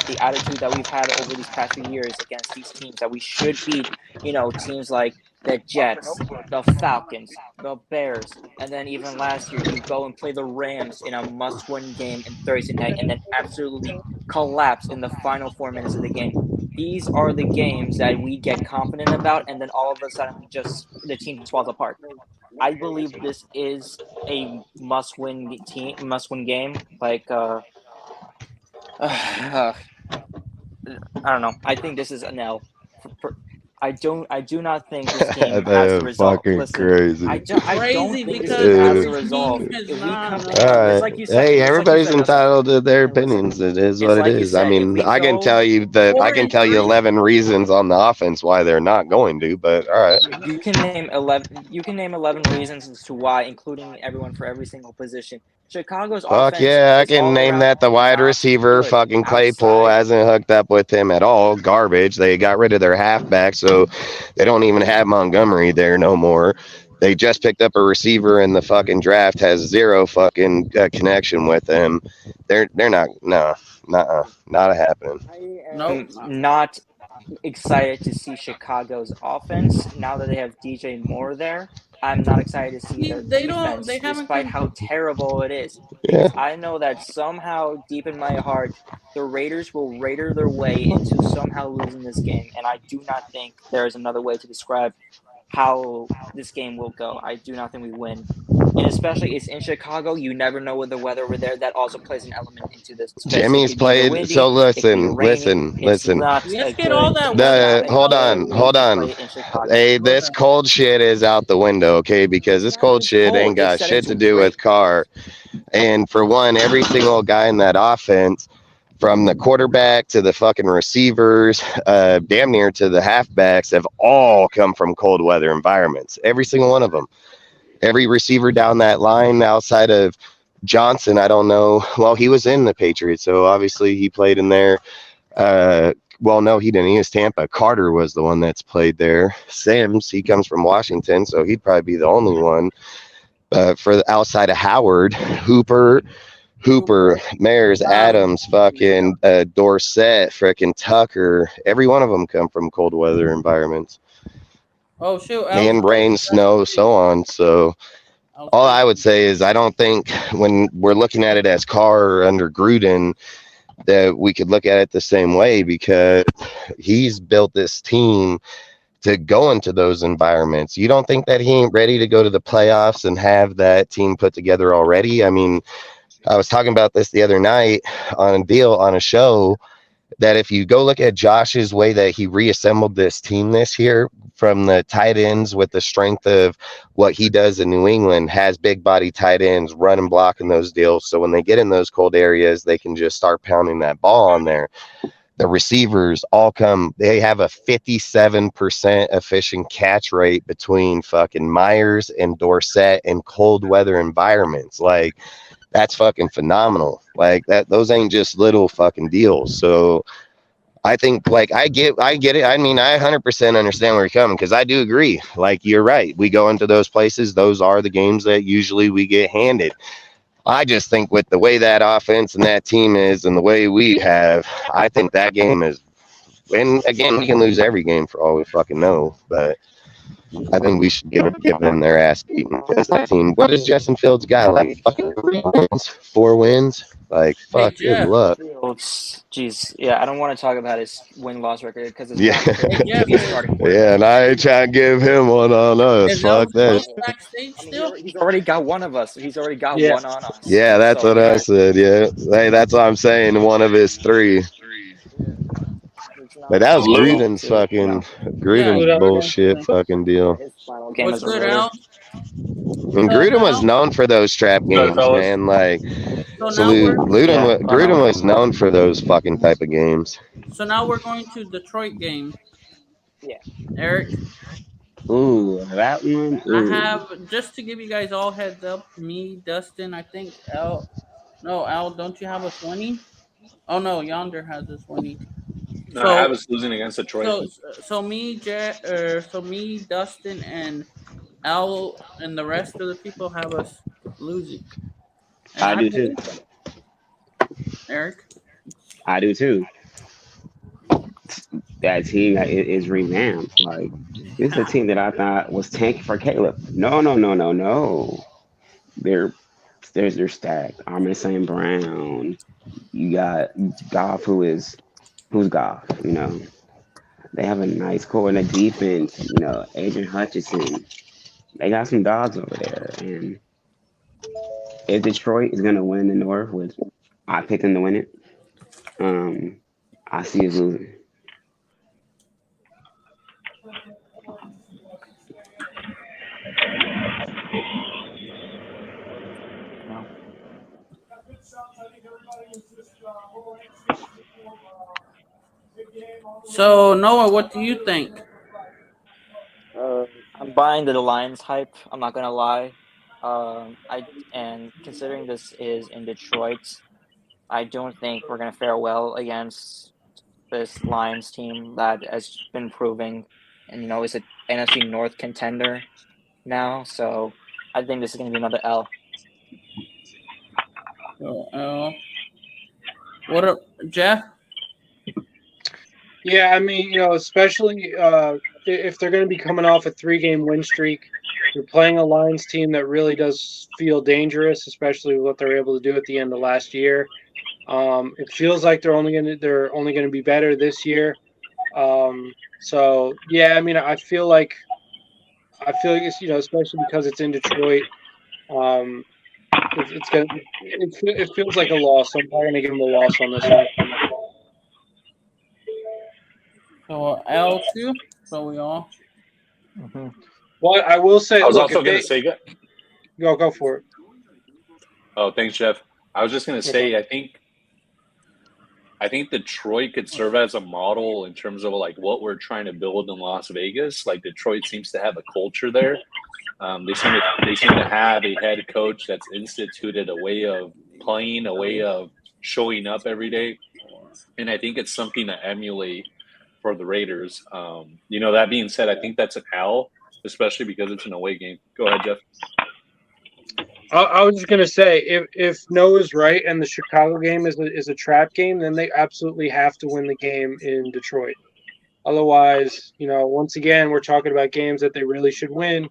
the attitude that we've had over these past few years against these teams, that we should beat, teams like the Jets, the Falcons, the Bears, and then even last year you go and play the Rams in a must-win game in Thursday night, and then absolutely collapse in the final 4 minutes of the game. These are the games that we get confident about, and then all of a sudden the team just falls apart. I believe this is a must-win game. Like, I don't know. I think this is an L. I do not think this game has a result. Crazy. I don't think because this has a result. Hey, everybody's entitled to their opinions. It is what it is. I mean, I can tell you 11 reasons on the offense why they're not going to, but all right. You can name 11. You can name 11 reasons as to why, including everyone for every single position. Chicago's offense. Yeah, I can name that. The wide receiver, fucking Claypool, hasn't hooked up with him at all. Garbage. They got rid of their halfback, so they don't even have Montgomery there no more. They just picked up a receiver in the fucking draft, has zero fucking connection with them. They're not not happening. Nope. Not excited to see Chicago's offense now that they have DJ Moore there. I'm not excited to see their They defense, haven't despite come. how terrible it is. Yeah. Because I know that somehow, deep in my heart, the Raiders will Raider their way into somehow losing this game, and I do not think there is another way to describe how this game will go. I do not think we win. And especially it's in Chicago, you never know with the weather over there. That also plays an element into this because it Jimmy's could be either played. So windy, it could be rainy. It's listen. not Let's a get all good that weather The out. environment All that hold to on. play in Chicago. Hey, hold this on. cold shit is out the window, okay? Because It's this not cold just shit cold; ain't it's got that shit it's to do with rain. Carr. And for one, every single guy in that offense, from the quarterback to the fucking receivers, damn near to the halfbacks, have all come from cold weather environments. Every single one of them. Every receiver down that line outside of Johnson, I don't know. Well, he was in the Patriots, so obviously he played in there. Well, no, he didn't. He was Tampa. Carter was the one that's played there. Sims, he comes from Washington, so he'd probably be the only one. For the outside of Howard, Hooper, Mares, Adams, fucking Dorsett, freaking Tucker. Every one of them come from cold weather environments Oh shoot! and rain, snow, so on. So all I would say is I don't think when we're looking at it as Carr under Gruden that we could look at it the same way because he's built this team to go into those environments. You don't think that he ain't ready to go to the playoffs and have that team put together already? I mean, I was talking about this the other night on a show that if you go look at Josh's way that he reassembled this team this year from the tight ends with the strength of what he does in New England, has big body tight ends running blocking those deals. So when they get in those cold areas, they can just start pounding that ball on there. The receivers all come, they have a 57% efficient catch rate between fucking Myers and Dorsett in cold weather environments. Like, that's fucking phenomenal. Like that, those ain't just little fucking deals. So I think like I get it. I mean, I 100% understand where you're coming because I do agree. Like you're right. We go into those places. Those are the games that usually we get handed. I just think with the way that offense and that team is and the way we have, I think that game is. And again, we can lose every game for all we fucking know. But I think we should give them their ass beaten. Because that team, what does Justin Fields got? Like fucking 3 wins, 4 wins? Like, Hey fuck, good Jeff. luck. Fields, jeez, yeah, I don't want to talk about his win-loss record because it's Yeah. not fair Hey to Jeff. be a starting Yeah, quarterback. and I ain't trying to give him one on us. Is Fuck Elf that. backstage I mean, still? he's already got one of us. He's already got Yeah. one on us. Yeah, that's So what I said. Yeah. Hey, that's what I'm saying. One of his three. it's But not that was Salute. fair Gruden's to fucking Yeah. Gruden's bullshit fucking deal. his final game What's as a good, Raider. Al? And Gruden was known for those trap Good, games, fellas. man. Like, So now salute. Yeah, I Gruden know. was known for those fucking type of games. we're going to Detroit game. Yeah. Eric, Ooh, that one. I Ooh, have just to give you guys all heads up. Me, Dustin, I think Al. No, Al, don't you have a 20? Oh no, Yonder has a 20. No, I have So us losing against Detroit. so me, Dustin, and Al, and the rest of the people have us losing, and I I do too. believe that. Eric. I do too. That team is revamped. Like this is a team that I thought was tanking for Caleb. No, no, no, no, no. They're they're stacked. Armin St. Brown. You got Goff, who's Goff. You know they have a nice core in the defense. You know Adrian Hutchinson. They got some dogs over there. And if Detroit is gonna win the North, which I picked them to win it, um, I see us losing. No. So Noah, what do you think? I'm buying the Lions hype. I'm not gonna lie. Considering this is in Detroit, I don't think we're gonna fare well against this Lions team that has been proving, and is an NFC North contender now. So I think this is gonna be another L. So, what up, Jeff? Yeah, I mean, especially if they're going to be coming off a 3-game win streak, You're playing a Lions team that really does feel dangerous, especially with what they're able to do at the end of last year. It feels like they're only gonna be better this year. So yeah, I mean, I feel like it's especially because it's in Detroit. It feels like a loss. So I'm probably gonna give them a loss on this one. So L2. So we all. Mm-hmm. Well, I will say, I was look, also going to say, go for it. oh, thanks, Jeff. I was just going to say, Okay. I think Detroit could serve as a model in terms of like what we're trying to build in Las Vegas. Like Detroit seems to have a culture there. They seem to have a head coach that's instituted a way of playing, a way of showing up every day, and I think it's something to emulate for the Raiders. That being said, I think that's an L, especially because it's an away game. Go ahead, Jeff. I was just gonna say, if Noah's right and the Chicago game is a trap game, then they absolutely have to win the game in Detroit. Otherwise, once again, we're talking about games that they really should win.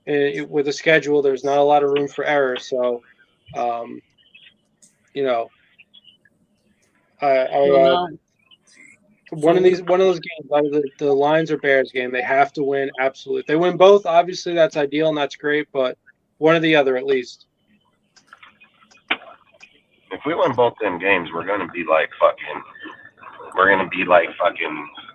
With a schedule, there's not a lot of room for error. So, you know, So now, one of those games, either the Lions or Bears game, they have to win absolutely. If they win both, obviously that's ideal and that's great. But one or the other, at least. If we win both them games, we're gonna be like fucking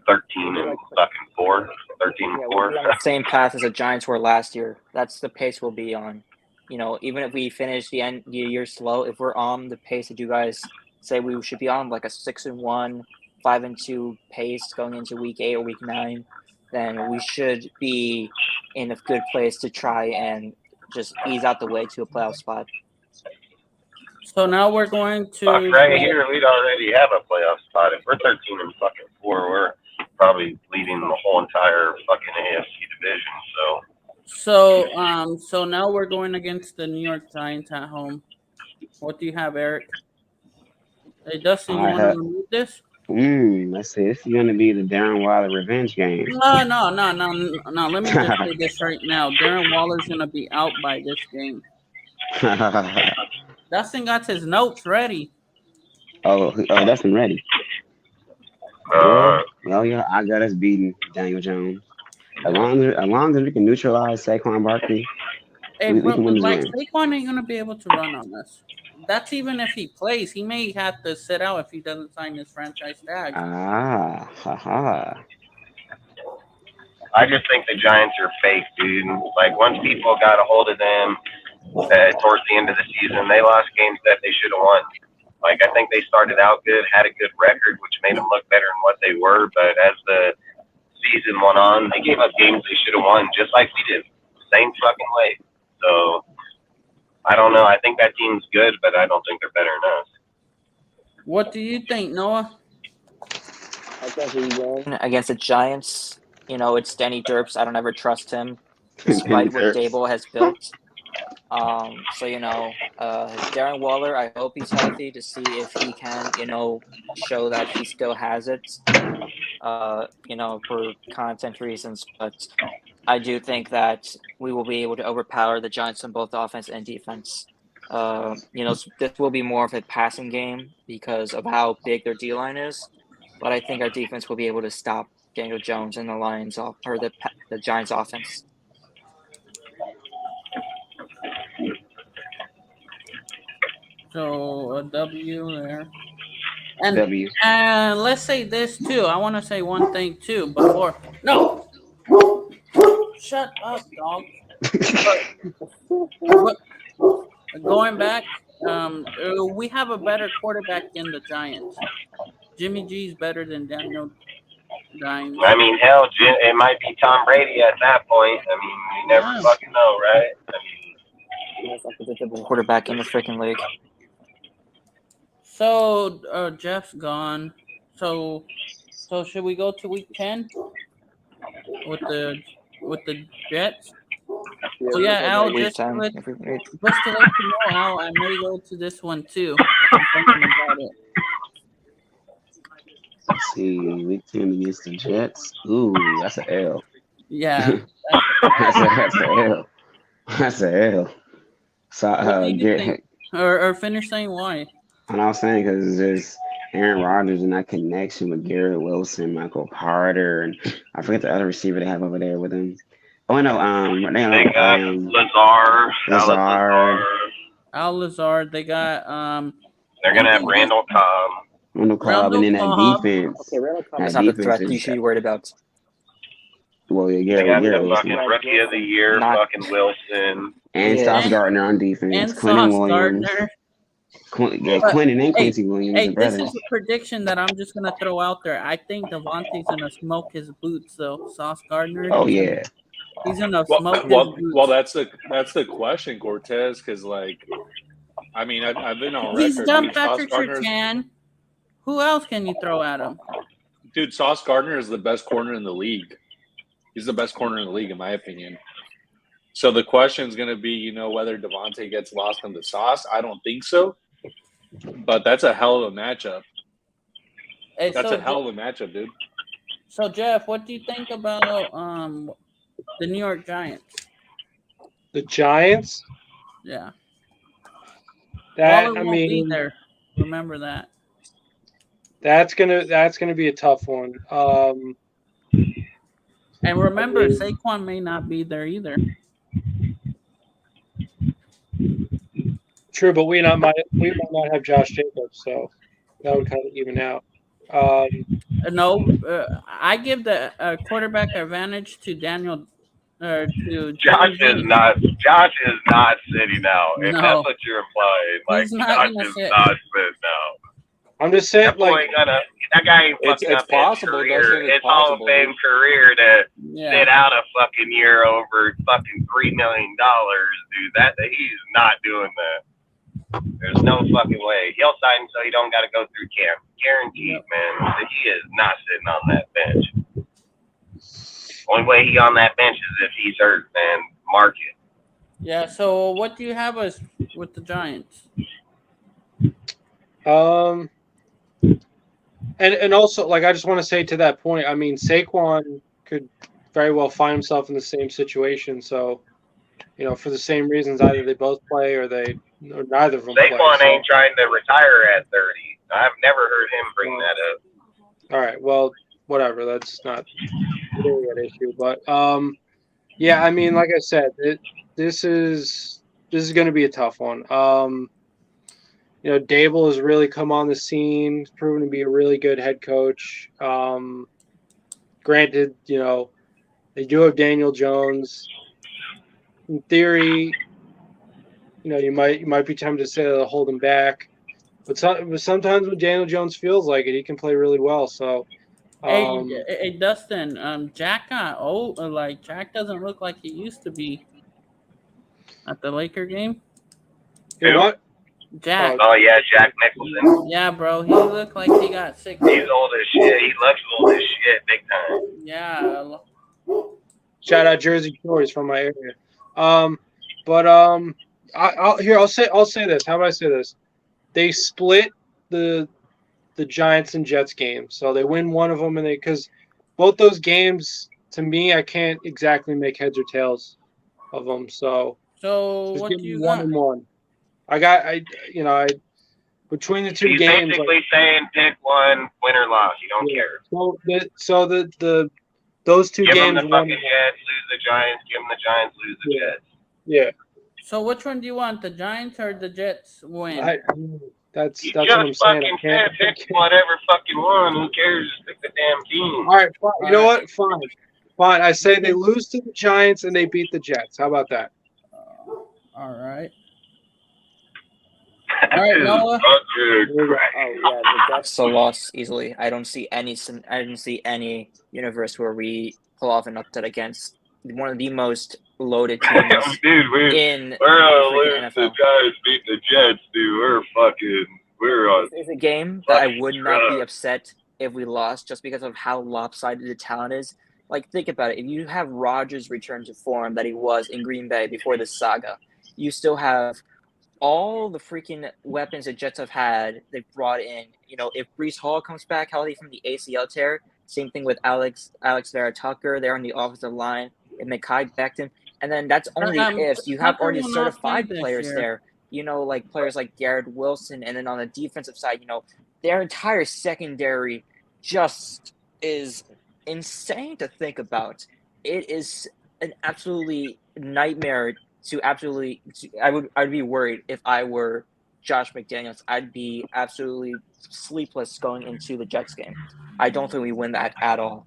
13 and fucking 4, 13 and 4. On the same path as the Giants were last year. That's the pace we'll be on. Even if we finish the year slow, if we're on the pace that you guys say we should be on, like a 6-1, 5-2 pace going into week 8 or week 9, then we should be in a good place to try and just ease out the way to a playoff spot. So now we're going to. Right here, we'd already have a playoff spot. If we're 13 and fucking 4, we're probably leading the whole entire fucking AFC division. So now we're going against the New York Giants at home. What do you have, Eric? Hey, Dustin, you want to remove this? Let's see. This is going to be the Darren Waller revenge game. No. Let me just say this right now. Darren Waller's going to be out by this game. Dustin got his notes ready. Oh, Dustin ready. Yeah, I got us beating Daniel Jones. As long as we can neutralize Saquon Barkley, we can win this game. Saquon ain't gonna be able to run on us. That's even if he plays. He may have to sit out if he doesn't sign his franchise tag. I just think the Giants are fake, dude. Like once people got a hold of them towards the end of the season, they lost games that they should have won. Like I think they started out good, had a good record, which made them look better than what they were. But as the season went on, they gave up games they should have won, just like we did, same fucking way. So I don't know. I think that team's good, but I don't think they're better than us. What do you think, Noah? I think we win against the Giants. It's Danny Derps. I don't ever trust him, despite what Dable has built. Darren Waller, I hope he's healthy to see if he can, show that he still has it, for content reasons. But I do think that we will be able to overpower the Giants on both offense and defense. This will be more of a passing game because of how big their D-line is. But I think our defense will be able to stop Daniel Jones and the Lions or the Giants offense. So a W there. And let's say this too. I want to say one thing too before. No. Shut up, dog. But going back, we have a better quarterback than the Giants. Jimmy G's better than Daniel Dimes. I mean, hell, it might be Tom Brady at that point. I mean, you never fucking know, right? Quarterback in the freaking league. So Jeff's gone. So should we go to week 10 with the Jets? So yeah, Al, just to let you know, Al, I may go to this one too. I'm thinking about it. Let's see, week 10 against the Jets. Ooh, that's an L. Yeah, that's an L. That's a hell. So, What do you think? Or finish saying why? and I was saying because it's just Aaron Rodgers and that connection with Garrett Wilson, Michael Carter, and I forget the other receiver they have over there with him. Oh no, They got Lazard, Alex Lazard. Al Lazard. They got They're gonna have Randall Cobb. Randall Cobb, and Randall then that Cobb. defense. Okay, Randall Cobb That is not the defense threat you is should be worried about. well, yeah, They got Garrett the Wilson. fucking rookie of the year, Not- fucking Wilson. And Yeah. Sauce Gardner on defense. And Quentin Sauce Williams. Gardner. Quentin and Quincy Williams, Hey, the this brothers. is a prediction that I'm just gonna throw out there. I think Devontae's gonna smoke his boots. So Sauce Gardner. Oh yeah. He's gonna Well, smoke his well, boots. well, that's the question, Cortez. Because like, I mean, I've been on record. He's done dude, Sauce Patrick Gardner's- Surtain. Who else can you throw at him? Dude, Sauce Gardner is the best corner in the league. He's the best corner in the league, in my opinion. So the question is going to be, whether Devontae gets lost in the sauce. I don't think so. But that's a hell of a matchup. Hey, That's so, a hell of a matchup, dude. So Jeff, what do you think about the New York Giants? The Giants? Yeah. That Waller I won't be mean, there. Remember that. that's gonna be a tough one. And remember, Saquon may not be there either. True, but we might not have Josh Jacobs, so that would kind of even out. No, I give the quarterback advantage to Daniel. To Josh is not sitting out. If No. that's what you're implying, like He's not Josh gonna is sit. not sitting out. I'm just saying, That boy like, that guy ain't It's fucking up possible, his Dustin, career. it's His Hall of possible, Fame dude. career to Yeah. sit out a fucking year over fucking $3 million, dude. That he's not doing that. There's no fucking way. He'll sign so he don't got to go through camp. Guaranteed, man. That he is not sitting on that bench. Only way he on that bench is if he's hurt, man. Mark it. Yeah. So what do you have us with the Giants? and also, like, I just want to say to that point, I mean, Saquon could very well find himself in the same situation. So, for the same reasons, either they both play or neither of them play. Saquon ain't trying to retire at 30. I've never heard him bring that up. All right, well, whatever. That's not really an issue, but yeah, I mean, like I said, this is going to be a tough one. Dable has really come on the scene. He's proven to be a really good head coach. Granted, they do have Daniel Jones. In theory, you might be tempted to say that they'll hold him back, but sometimes when Daniel Jones feels like it, he can play really well. So, Hey, Dustin, Jack got old. Like Jack doesn't look like he used to be at the Laker game. you know what? Jack. Oh yeah, Jack Nicholson. Yeah, bro. He looked like he got sick. He's old as shit. He looks old as shit, big time. Yeah. Shout out Jersey Shore, he's from my area. I'll say this. How about I say this? They split the Giants and Jets game, so they win one of them, and because both those games, to me, I can't exactly make heads or tails of them. So what give do me you one got? and one. Between the two He's games, basically saying pick one, win or loss. You don't care. So those two Give games. them the fucking Jets, lose the Giants. Give them the Giants, lose the Jets. Yeah. So which one do you want, the Giants or the Jets win? That's You what just I'm saying. fucking said pick whatever fucking one. Who cares? Just pick the damn team. All right, fine. You know what? Fine. I say they lose to the Giants and they beat the Jets. How about that? All right. All right, Noah. The Jets so lost easily. I don't see any universe where we pull off an upset against one of the most loaded teams Dude, we're gonna lose. NFL. The Giants beat the Jets, dude. We're on. It's a game that I would not be upset if we lost just because of how lopsided the talent is. Like, think about it. If you have Rodgers return to form that he was in Green Bay before this saga, you still have all the freaking weapons the Jets have had, they've brought in. If Breece Hall comes back healthy from the ACL tear, same thing with Alex Vera-Tucker there on the offensive line. and Mekhi Becton. And then that's only ifs. You have already certified players there. Like players like Garrett Wilson. And then on the defensive side, their entire secondary just is insane to think about. It is an absolutely nightmare I'd be worried if I were Josh McDaniels. I'd be absolutely sleepless going into the Jets game. I don't think we win that at all.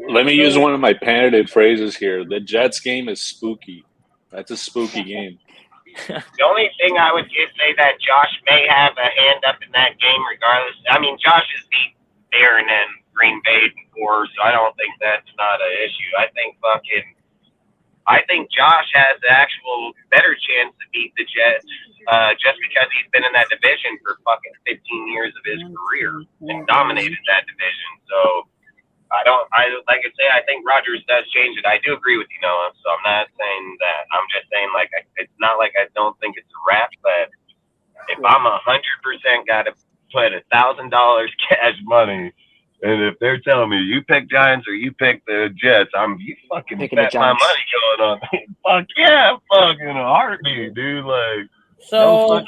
Let me use one of my patented phrases here. The Jets game is spooky. That's a spooky game. The only thing I would say that Josh may have a hand up in that game regardless. I mean, Josh has beat Aaron and Green Bay before, so I don't think that's not an issue. I think Josh has the actual better chance to beat the Jets just because he's been in that division for fucking 15 years of his career and dominated that division. So I think Rodgers does change it. I do agree with you, Noah. So I'm not saying that. I'm just saying it's not like I don't think it's a wrap, but if I'm 100% got to put $1,000 cash money, and if they're telling me you pick Giants or you pick the Jets, you fucking bet my money going on. Fuck yeah, I'm fucking a heartbeat, dude. So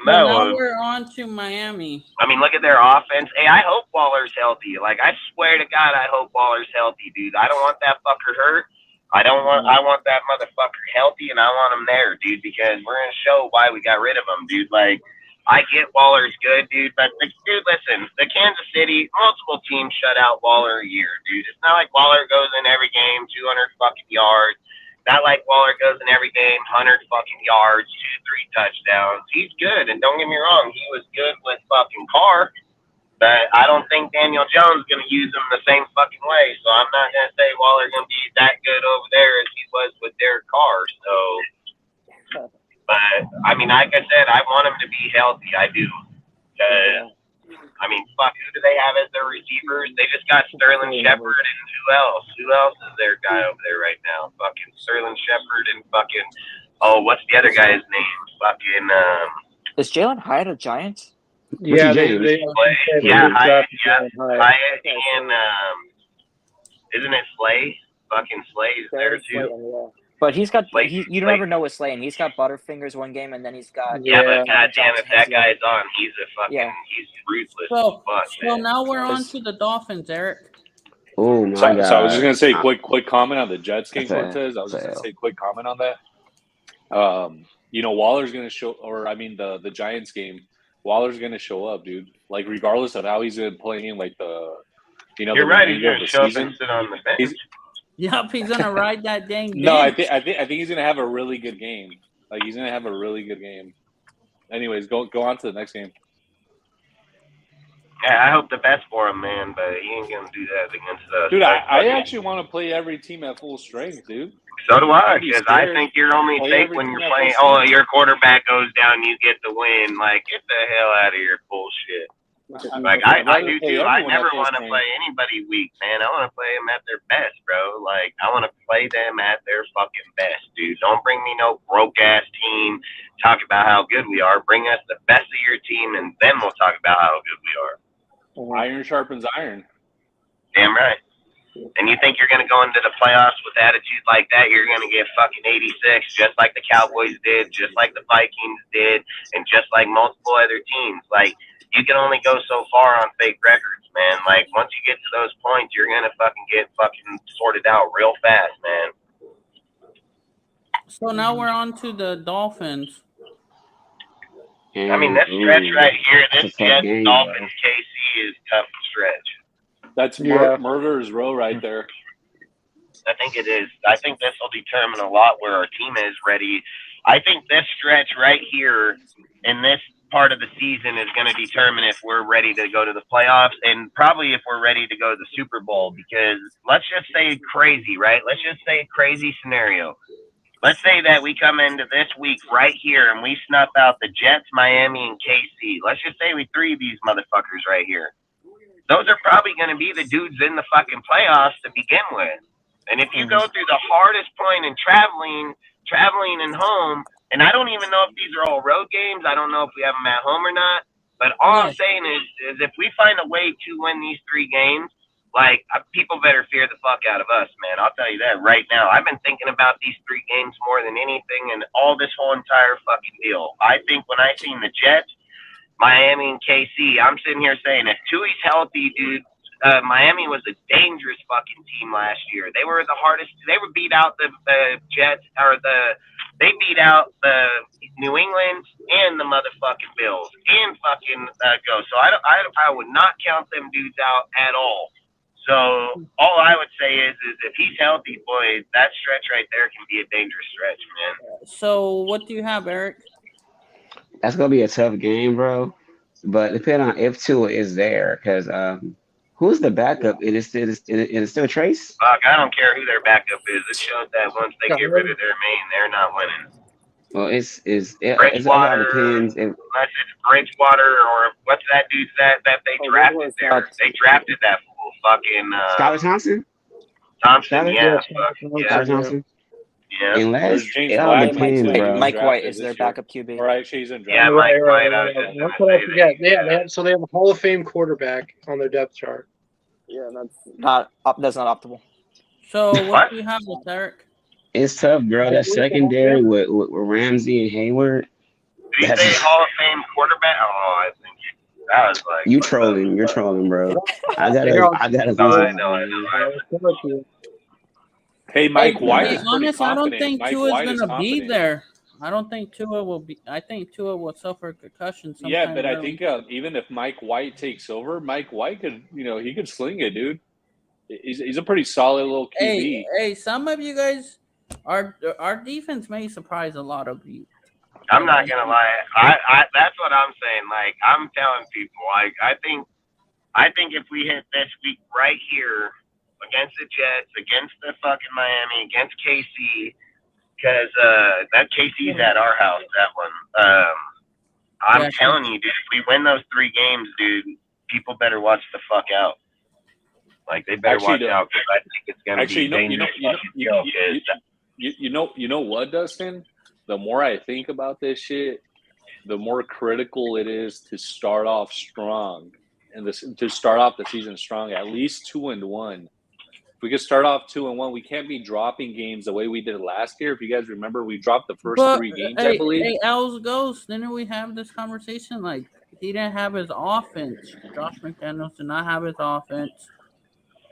now we're on to Miami. I mean, look at their offense. Hey, I hope Waller's healthy. I swear to God, I hope Waller's healthy, dude. I don't want that fucker hurt. I want that motherfucker healthy, and I want him there, dude, because we're going to show why we got rid of him, dude. I get Waller's good, dude, but, dude, listen, the Kansas City, multiple teams shut out Waller a year, dude. It's not like Waller goes in every game, 200 fucking yards. Not like Waller goes in every game, 100 fucking yards, 2-3 touchdowns. He's good, and don't get me wrong, he was good with fucking Carr, but I don't think Daniel Jones is going to use him the same fucking way, so I'm not going to say Waller's going to be that good over there as he was with Derek Carr, so... But, I mean, like I said, I want him to be healthy. I do. I mean, fuck, who do they have as their receivers? They just got Sterling Shepard and who else? Who else is their guy over there right now? Fucking Sterling Shepard and fucking, what's the other guy's name? Fucking, Is Jalen Hyatt a Giant? Yeah, Hyatt, and, isn't it Slay? Fucking Slay is there too. But he's got you don't ever know with Slay, and he's got Butterfingers one game, and then he's got but goddamn, if that guy's on, he's a fucking he's ruthless. So now we're on to the Dolphins, Eric. Oh my God! So I was just gonna say quick comment on the Jets game, Cortez. I was just gonna say quick comment on that. Waller's gonna show, or I mean the Giants game. Waller's gonna show up, dude. Regardless of how he's gonna play in you're right. He's gonna show up and sit on the bench. Yep, he's gonna ride that dang. No, I think he's gonna have a really good game. He's gonna have a really good game. Anyways, go on to the next game. Yeah, I hope the best for him, man, but he ain't gonna do that against us. Dude, I actually want to play every team at full strength, dude. So do I, because I think you're only safe when you're playing. Oh, your quarterback goes down, you get the win. Get the hell out of here, bullshit. I do too. I never want to play anybody weak, man. I want to play them at their best, bro. I want to play them at their fucking best, dude. Don't bring me no broke ass team. Talk about how good we are. Bring us the best of your team, and then we'll talk about how good we are. Iron sharpens iron. Damn right. And you think you're going to go into the playoffs with attitude like that, you're going to get fucking 86, just like the Cowboys did, just like the Vikings did, and just like multiple other teams. You can only go so far on fake records, man. Once you get to those points, you're going to fucking get fucking sorted out real fast, man. So now we're on to the Dolphins. I mean, this stretch right here, this Jets Dolphins KC is tough to stretch. That's murderer's row right there. I think it is. I think this will determine a lot where our team is ready. I think this stretch right here in this part of the season is going to determine if we're ready to go to the playoffs and probably if we're ready to go to the Super Bowl, because let's just say crazy, right? Let's just say crazy scenario. Let's say that we come into this week right here and we snuff out the Jets, Miami, and KC. Let's just say we three these motherfuckers right here. Those are probably going to be the dudes in the fucking playoffs to begin with. And if you go through the hardest point in traveling and home, and I don't even know if these are all road games. I don't know if we have them at home or not. But all I'm saying is if we find a way to win these 3 games, Like, people better fear the fuck out of us, man. I'll tell you that right now. I've been thinking about these 3 games more than anything and all this whole entire fucking deal. I think when I seen the Jets, Miami, and KC, I'm sitting here saying if Tui's healthy, dude, Miami was a dangerous fucking team last year. They were the hardest. They would beat out the Jets They beat out the New England and the motherfucking Bills and fucking go. So I would not count them dudes out at all. So all I would say is if he's healthy, boy, that stretch right there can be a dangerous stretch, man. So what do you have, Eric? That's gonna be a tough game, bro. But depending on if Tua is there, because who's the backup? It is still Trace. Fuck, I don't care who their backup is. It shows that once they get rid of their main, they're not winning. Well, it Bridgewater, depends. unless it's Bridgewater or what's that dude that they drafted there? They drafted that fool, fucking Skylar Thompson. Skylar Thompson. Yeah. Unless it all depends, bro. Mike White is their backup QB. Or actually, he's in draft. Yeah, Mike White. That's what I forget. So they have a Hall of Fame quarterback on their depth chart. Yeah, that's not optimal. So what do you have with Eric? It's tough, bro. That secondary with Ramsey and Hayward. Did you say Hall of Fame quarterback? Oh, I think that was like you trolling. You're trolling, bro. I gotta. No, Hey, Mike White. To be honest, I don't think Tua is gonna be there. I don't think Tua will be. I think Tua will suffer concussion. Yeah, but I think even if Mike White takes over, Mike White could, he could sling it, dude. He's a pretty solid little QB. Hey, some of you guys, our defense may surprise a lot of you. I'm not gonna lie. I that's what I'm saying. Like, I'm telling people, like, I think if we hit this week right here against the Jets, against the fucking Miami, against KC, because that KC's at our house, that one. I'm telling you, dude, if we win those 3 games, dude, people better watch the fuck out. Like, they better watch out, because I think it's gonna be dangerous. You know what, Dustin? The more I think about this shit, the more critical it is to start off strong and to start off the season strong, at least 2-1. We could start off 2-1. We can't be dropping games the way we did last year. If you guys remember, we dropped the first 3 games, I believe. Hey, L's Ghost, didn't we have this conversation? Like, he didn't have his offense. Josh McDaniels did not have his offense.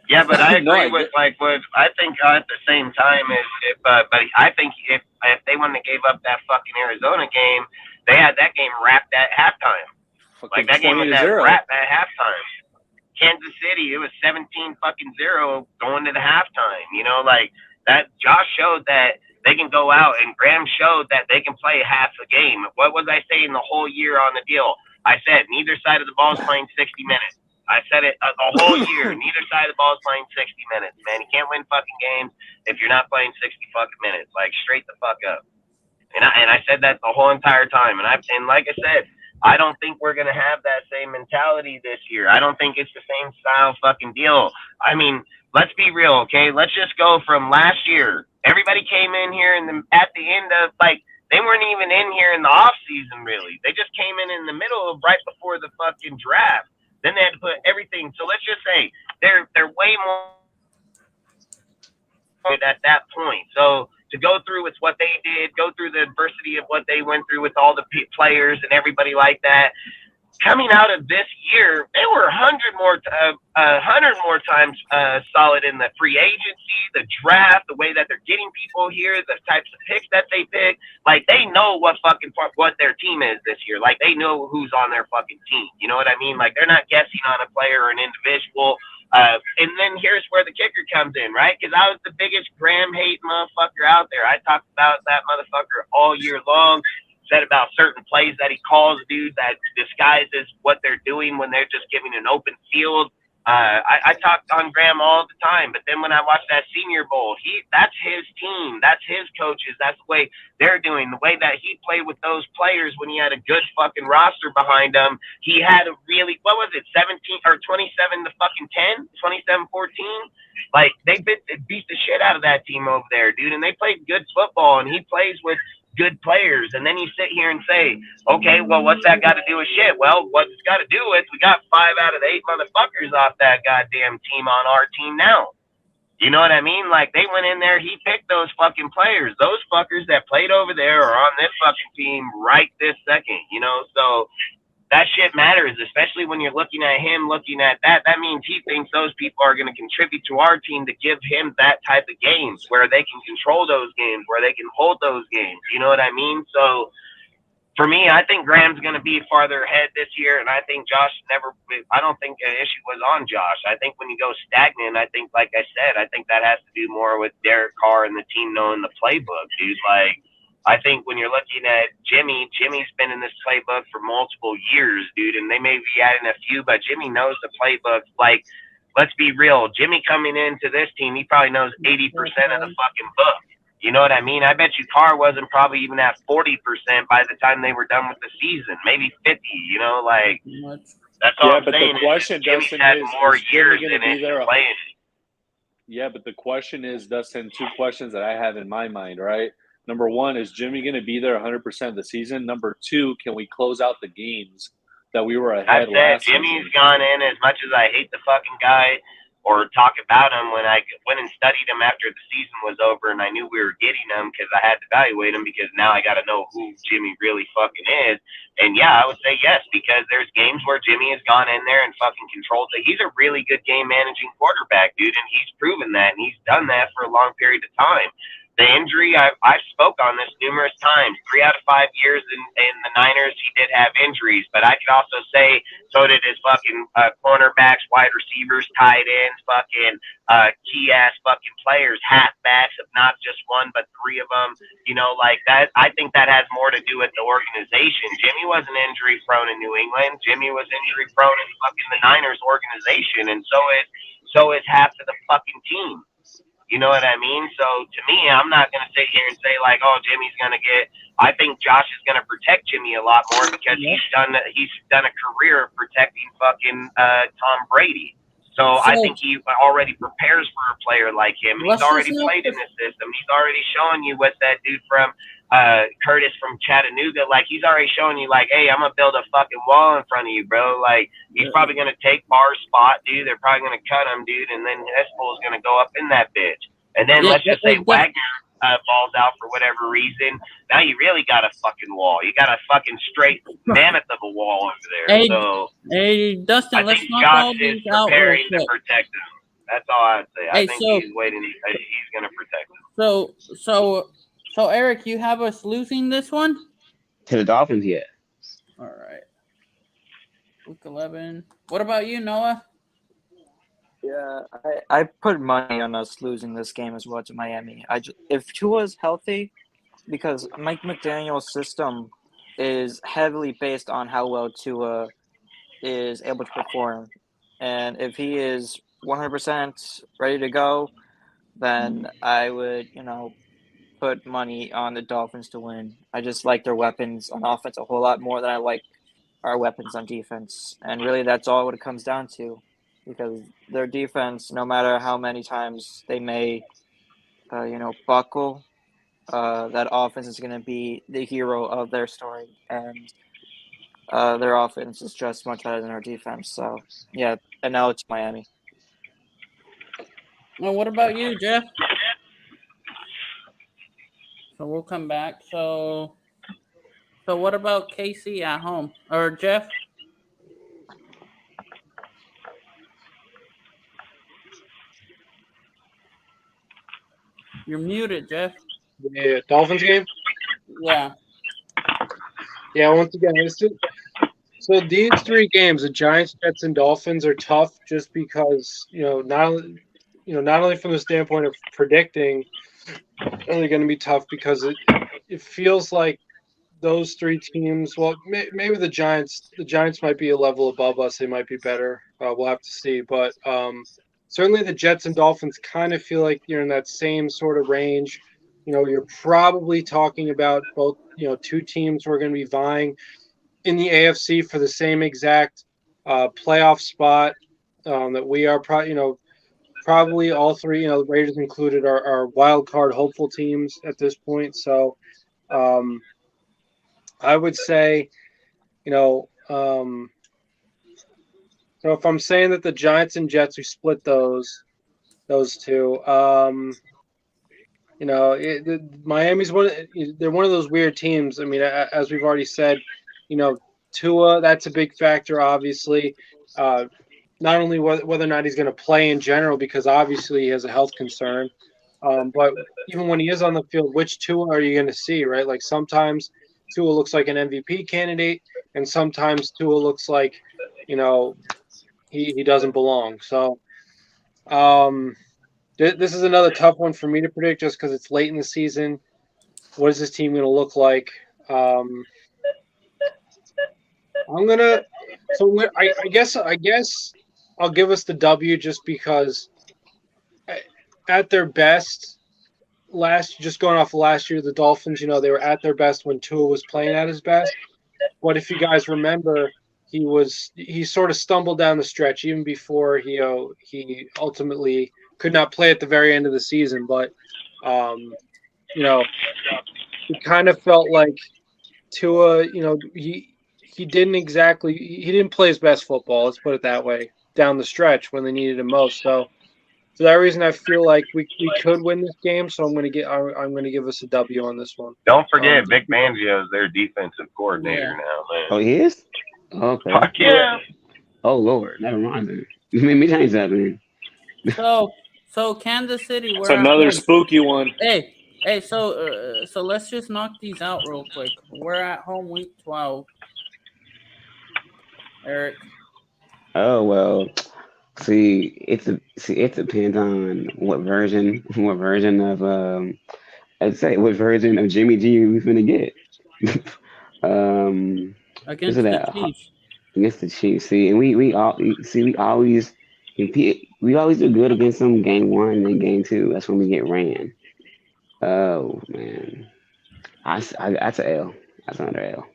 Yeah, but I agree with what I think at the same time is but I think if they wouldn't have gave up that fucking Arizona game, they had that game wrapped at halftime. Like, that game was wrapped at halftime. Kansas City, it was 17-0 going to the halftime. Like that. Josh showed that they can go out, and Graham showed that they can play half a game. What was I saying the whole year on the deal? I said neither side of the ball is playing 60 minutes. I said it the whole year. Neither side of the ball is playing 60 minutes, man. You can't win fucking games if you're not playing 60 fucking minutes. Like, straight the fuck up. And I said that the whole entire time. And like I said, I don't think we're gonna have that same mentality this year. I don't think it's the same style fucking deal. I mean, let's be real, okay? Let's just go from last year. Everybody came in here at the end of, like, they weren't even in here in the off season, really. They just came in the middle of right before the fucking draft. Then they had to put everything. So let's just say they're way more at that point. So to go through with what they did, go through the adversity of what they went through with all the players and everybody like that, coming out of this year, they were 100 more times solid in the free agency, the draft, the way that they're getting people here, the types of picks that they pick. Like, they know what their team is this year. Like, they know who's on their fucking team. You know what I mean? Like, they're not guessing on a player or an individual. And then here's where the kicker comes in, right? Because I was the biggest Graham hate motherfucker out there. I talked about that motherfucker all year long. Said about certain plays that he calls, dude, that disguises what they're doing when they're just giving an open field. I talked on Graham all the time, but then when I watched that Senior Bowl, that's his team, that's his coaches, that's the way they're doing, the way that he played with those players when he had a good fucking roster behind him. He had a really, 17 or 27 to fucking 10, 27-14. Like, they beat the shit out of that team over there, dude, and they played good football, and he plays with good players. And then you sit here and say, okay, well, what's that got to do with shit? Well, what it's got to do with, we got 5 out of the 8 motherfuckers off that goddamn team on our team now. You know what I mean? Like, they went in there, he picked those fucking players. Those fuckers that played over there are on this fucking team right this second, you know? So that shit matters, especially when you're looking at him, looking at that. That means he thinks those people are going to contribute to our team to give him that type of games where they can control those games, where they can hold those games. You know what I mean? So for me, I think Graham's going to be farther ahead this year, and I think Josh never. I don't think an issue was on Josh. I think when you go stagnant, I think, like I said, I think that has to do more with Derek Carr and the team knowing the playbook, dude. Like, I think when you're looking at Jimmy's been in this playbook for multiple years, dude, and they may be adding a few, but Jimmy knows the playbook. Like, let's be real, Jimmy coming into this team, he probably knows 80% of the fucking book. You know what I mean? I bet you Carr wasn't probably even at 40% by the time they were done with the season, maybe 50. You know, like that's all I'm saying. The question, Jimmy's had more years in it playing. Yeah, but the question is, Dustin, 2 questions that I have in my mind, right? Number 1, is Jimmy going to be there 100% of the season? Number 2, can we close out the games that we were ahead last season? Jimmy's gone in, as much as I hate the fucking guy or talk about him, when I went and studied him after the season was over and I knew we were getting him, because I had to evaluate him, because now I got to know who Jimmy really fucking is. And yeah, I would say yes, because there's games where Jimmy has gone in there and fucking controlled it. He's a really good game managing quarterback, dude, and he's proven that, and he's done that for a long period of time. The injury, I've spoke on this numerous times. 3 out of 5 years in the Niners, he did have injuries. But I could also say so did his fucking cornerbacks, wide receivers, tight ends, fucking key-ass fucking players, halfbacks, if not just one, but 3 of them. You know, like that. I think that has more to do with the organization. Jimmy wasn't injury-prone in New England. Jimmy was injury-prone in fucking the Niners organization. And so is half of the fucking team. You know what I mean? So to me, I'm not going to sit here and say like, oh, Jimmy's going to get. I think Josh is going to protect Jimmy a lot more, because he's done a career of protecting fucking Tom Brady. So I think he already prepares for a player like him. He's already played in this system. He's already showing you what that dude from Curtis from Chattanooga, like he's already showing you like, hey, I'm gonna build a fucking wall in front of you, bro. Like he's probably gonna take Barr's spot, dude. They're probably gonna cut him, dude, and then this fool's gonna go up in that bitch. And then let's just say Wagner falls out for whatever reason. Now you really got a fucking wall. You got a fucking straight mammoth of a wall over there. Hey, Dustin, I think Josh is preparing to protect him. That's all I'd say. I think he's waiting. He's gonna protect him. So, Eric, you have us losing this one? To the Dolphins, yeah. All right. Week 11. What about you, Noah? Yeah, I put money on us losing this game as well to Miami. If Tua's healthy, because Mike McDaniel's system is heavily based on how well Tua is able to perform. And if he is 100% ready to go, then I would, put money on the Dolphins to win. I just like their weapons on offense a whole lot more than I like our weapons on defense. And really that's all what it comes down to, because their defense, no matter how many times they may, buckle, that offense is going to be the hero of their story. And their offense is just much better than our defense. So, yeah, and now it's Miami. Well, what about you, Jeff? So we'll come back. So what about KC at home? Or Jeff? You're muted, Jeff. Yeah, Dolphins game? Yeah. Yeah, once again, so these 3 games, the Giants, Jets, and Dolphins, are tough just because, not only from the standpoint of predicting, they're going to be tough because it feels like those 3 teams, well, maybe the Giants might be a level above us. They might be better. We'll have to see. But certainly the Jets and Dolphins kind of feel like you're in that same sort of range. You're probably talking about both, 2 teams who are going to be vying in the AFC for the same exact playoff spot that we are. Probably all 3, the Raiders included, are wild card hopeful teams at this point. So I would say, so if I'm saying that the Giants and Jets, we split those two. Miami's they're one of those weird teams. I mean, as we've already said, Tua, that's a big factor, obviously. Not only whether or not he's going to play in general, because obviously he has a health concern, but even when he is on the field, which Tua are you going to see, right? Like sometimes Tua looks like an MVP candidate, and sometimes Tua looks like, he doesn't belong. So this is another tough one for me to predict just because it's late in the season. What is this team going to look like? I'm gonna. So I guess I'll give us the W just because at their best just going off of last year, the Dolphins, they were at their best when Tua was playing at his best. But if you guys remember, he sort of stumbled down the stretch even before he ultimately could not play at the very end of the season. But it kind of felt like Tua, he didn't play his best football. Let's put it that way down the stretch when they needed him most. So for that reason, I feel like we could win this game. So I'm gonna give us a W on this one. Don't forget, Vic Fangio is their defensive coordinator now, man. Oh, he is? Okay. Fuck yeah. Oh Lord, never mind then. Let me change that, man. So Kansas City, It's another spooky one. Hey, so let's just knock these out real quick. We're at home week 12. Eric. Oh well. See, it depends on what version of I'd say what version of Jimmy G we finna get. Against the Chiefs. Against the Chiefs. See, and we always compete. We always do good against them game one and then game two. That's when we get ran. Oh man, that's an L. That's another L.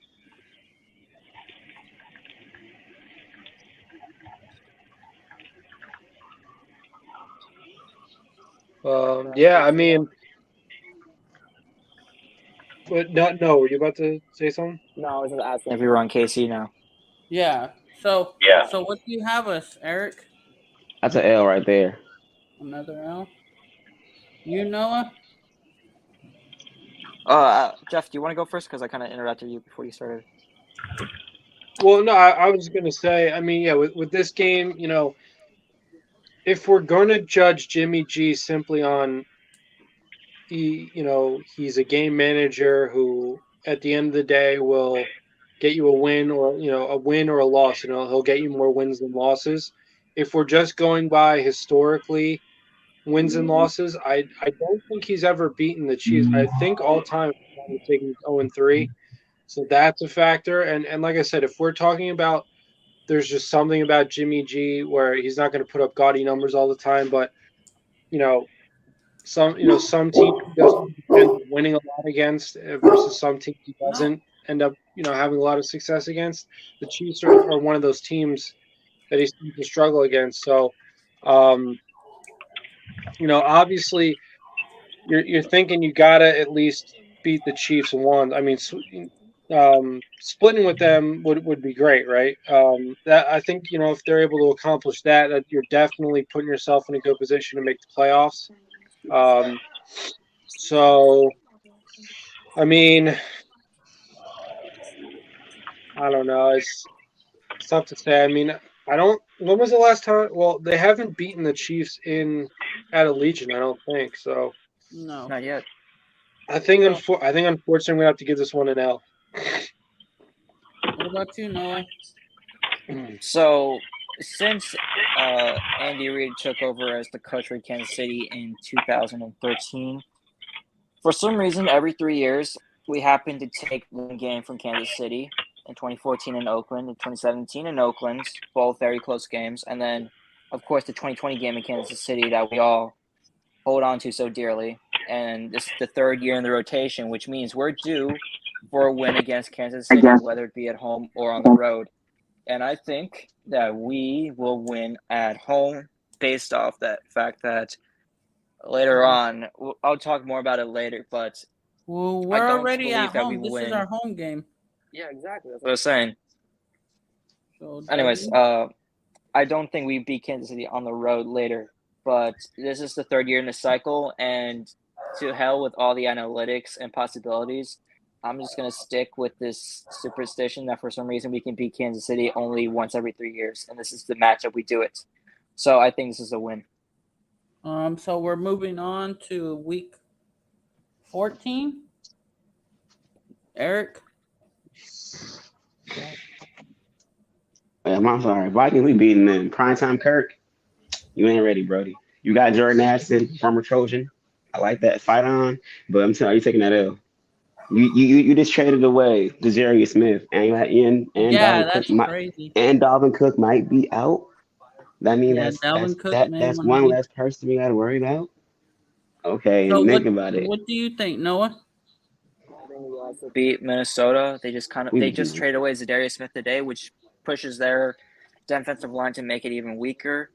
Yeah, I mean, but no, were you about to say something? No, I was just asking if we were on KC now. Yeah. So what do you have us, Eric? That's an L right there. Another L. You, Noah? Jeff, do you want to go first? Because I kind of interrupted you before you started. Well, no, I was going to say, I mean, yeah, with this game, if we're going to judge Jimmy G simply on he's a game manager who at the end of the day will get you a win or a loss, he'll get you more wins than losses. If we're just going by historically wins and losses, I don't think he's ever beaten the Chiefs. I think all time he's taking 0-3. So that's a factor. And like I said, if we're talking about there's just something about Jimmy G where he's not going to put up gaudy numbers all the time, but some teams he doesn't end up winning a lot against versus some teams he doesn't end up having a lot of success against. The Chiefs are one of those teams that he seems to struggle against. So, obviously you're thinking you gotta at least beat the Chiefs once. I mean, splitting with them would be great, right? That I think if they're able to accomplish that, you're definitely putting yourself in a good position to make the playoffs. So, I mean, I don't know. It's tough to say. I mean, I don't. When was the last time? Well, they haven't beaten the Chiefs at Allegiant. I don't think so. No, not yet. I think unfortunately we have to give this one an L. What about you, Noah? So, since Andy Reid took over as the coach for Kansas City in 2013, for some reason, every 3 years, we happen to take one game from Kansas City. In 2014 in Oakland, in 2017 in Oakland, both very close games. And then, of course, the 2020 game in Kansas City that we all hold on to so dearly. And this is the third year in the rotation, which means we're due for a win against Kansas City, whether it be at home or on the road. And I think that we will win at home based off that fact that later on, I'll talk more about it later, but Well, I we're don't already believe at that we home. This is win. our home game. Yeah, exactly. That's what I was saying. So, Anyways, W. I don't think we beat Kansas City on the road later, but this is the third year in the cycle, and to hell with all the analytics and possibilities. I'm just gonna stick with this superstition that for some reason we can beat Kansas City only once every 3 years, and this is the matchup we do it. So I think this is a win. So we're moving on to week 14. Eric. I'm sorry. Vikings, we beating them. Primetime Kirk, you ain't ready, Brody. You got Jordan Addison, former Trojan. I like that. Fight on. But I'm telling you, taking that L. You just traded away Darius Smith and Yeah, Dalvin Cook that's crazy. might be out. That means Yeah, Dalvin Cook may that's want to one be. less person we got to worry about. Okay, So and what? think about it. What do you think, Noah? I think we also beat Minnesota. We They would just do traded away Zadarius Smith today, which pushes their defensive line to make it even weaker.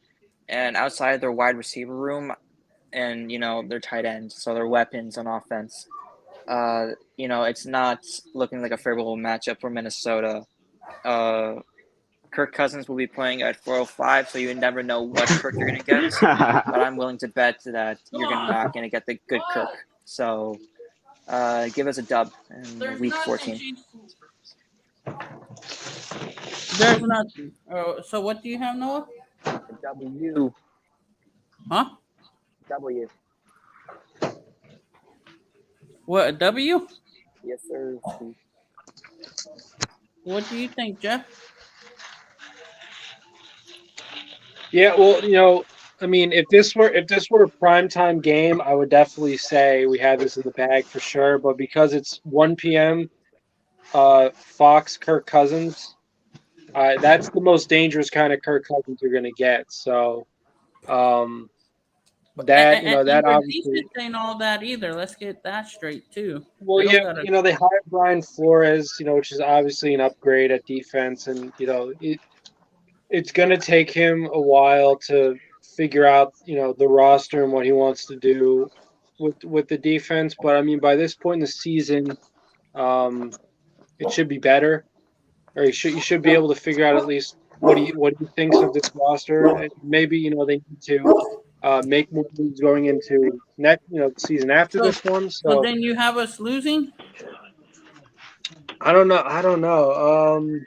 And outside of their wide receiver room and their tight end, so their weapons on offense, it's not looking like a favorable matchup for Minnesota. Kirk Cousins will be playing at 405, so you never know what Kirk you're going to get. But I'm willing to bet that you're not going to get the good Kirk. So give us a dub in week 14. There's nothing. So what do you have, Noah? W. Huh? W. What, a W? Yes, sir. What do you think, Jeff? Yeah, well, I mean, if this were a primetime game, I would definitely say we had this in the bag for sure. But because it's 1 p.m., Fox Kirk Cousins, that's the most dangerous kind of Kirk Cousins you're going to get. So, that And their obviously. defense ain't all that either. Let's get that straight too. Well, They don't yeah, gotta. they hired Brian Flores, which is obviously an upgrade at defense, and it's going to take him a while to figure out, the roster and what he wants to do with the defense. But I mean, by this point in the season, it should be better, or you should be able to figure out at least what he thinks of this roster. And maybe they need to make more moves going into next the season after this one. So then you have us losing. I don't know.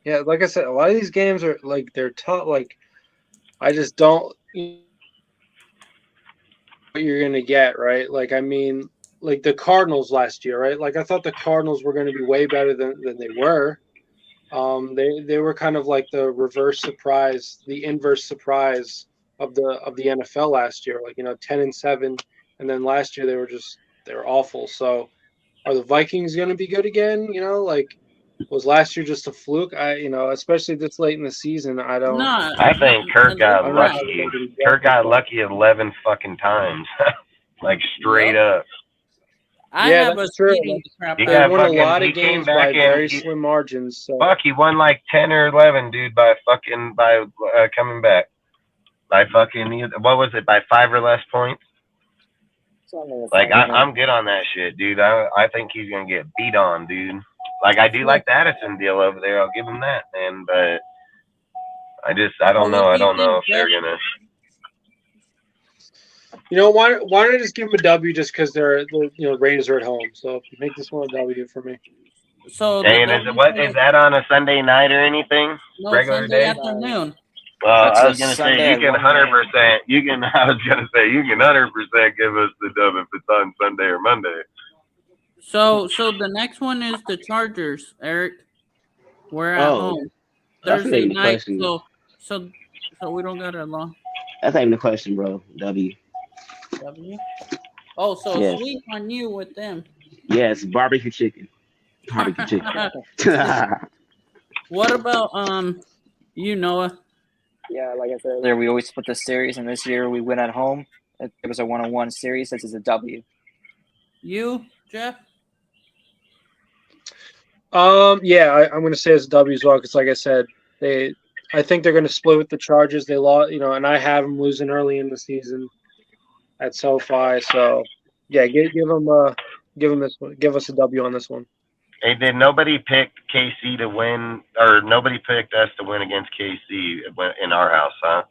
Yeah, like I said, a lot of these games are like they're tough. Like I just don't what you're gonna get, right? Like I mean, like the Cardinals last year, right? Like I thought the Cardinals were gonna be way better than they were. They were kind of like the reverse surprise, the inverse surprise of the NFL last year. Like 10-7, and then last year they were awful. So are the Vikings gonna be good again? Like was last year just a fluke? Especially this late in the season, I don't. No, I think Kirk got I don't know how lucky. to Kirk got lucky 11 fucking times, like straight up. I Yeah, have that's us true. beating the crap He out They got of won a them. fucking. lot He of came games by back very and slim margins. So fuck, he won like 10 or 11, dude, by coming back by fucking what was it, by 5 or less points. Like I'm good on that shit, dude. I think he's gonna get beat on, dude. Like I do like the Addison deal over there. I'll give him that, man. But I don't know. I don't know if they're gonna. why don't I just give them a W just because they're Raiders are at home. So make this one a W for me. So And is that on a Sunday night or anything? No, Regular Sunday day? afternoon. Well, That's I was a gonna Sunday say you at can 1 100%. I was gonna say you can 100% give us the dub if it's on Sunday or Monday. So the next one is the Chargers, Eric. We're at home That's not Thursday even the night. question. So we don't got a long That's not even the question, bro. W. W. Oh, so Yes. sweep on you with them. Yes, barbecue chicken. Barbecue chicken. What about Noah? Yeah, like I said earlier, we always split the series, and this year we win at home. It was a 1-1 series. This is a W. You, Jeff? Yeah, I'm going to say it's a W as well because, like I said, I think they're going to split with the Chargers. They lost, and I have them losing early in the season at SoFi. So Yeah, give him this one. Give us a W on this one. Hey, did nobody pick KC to win, or nobody picked us to win against KC in our house, huh?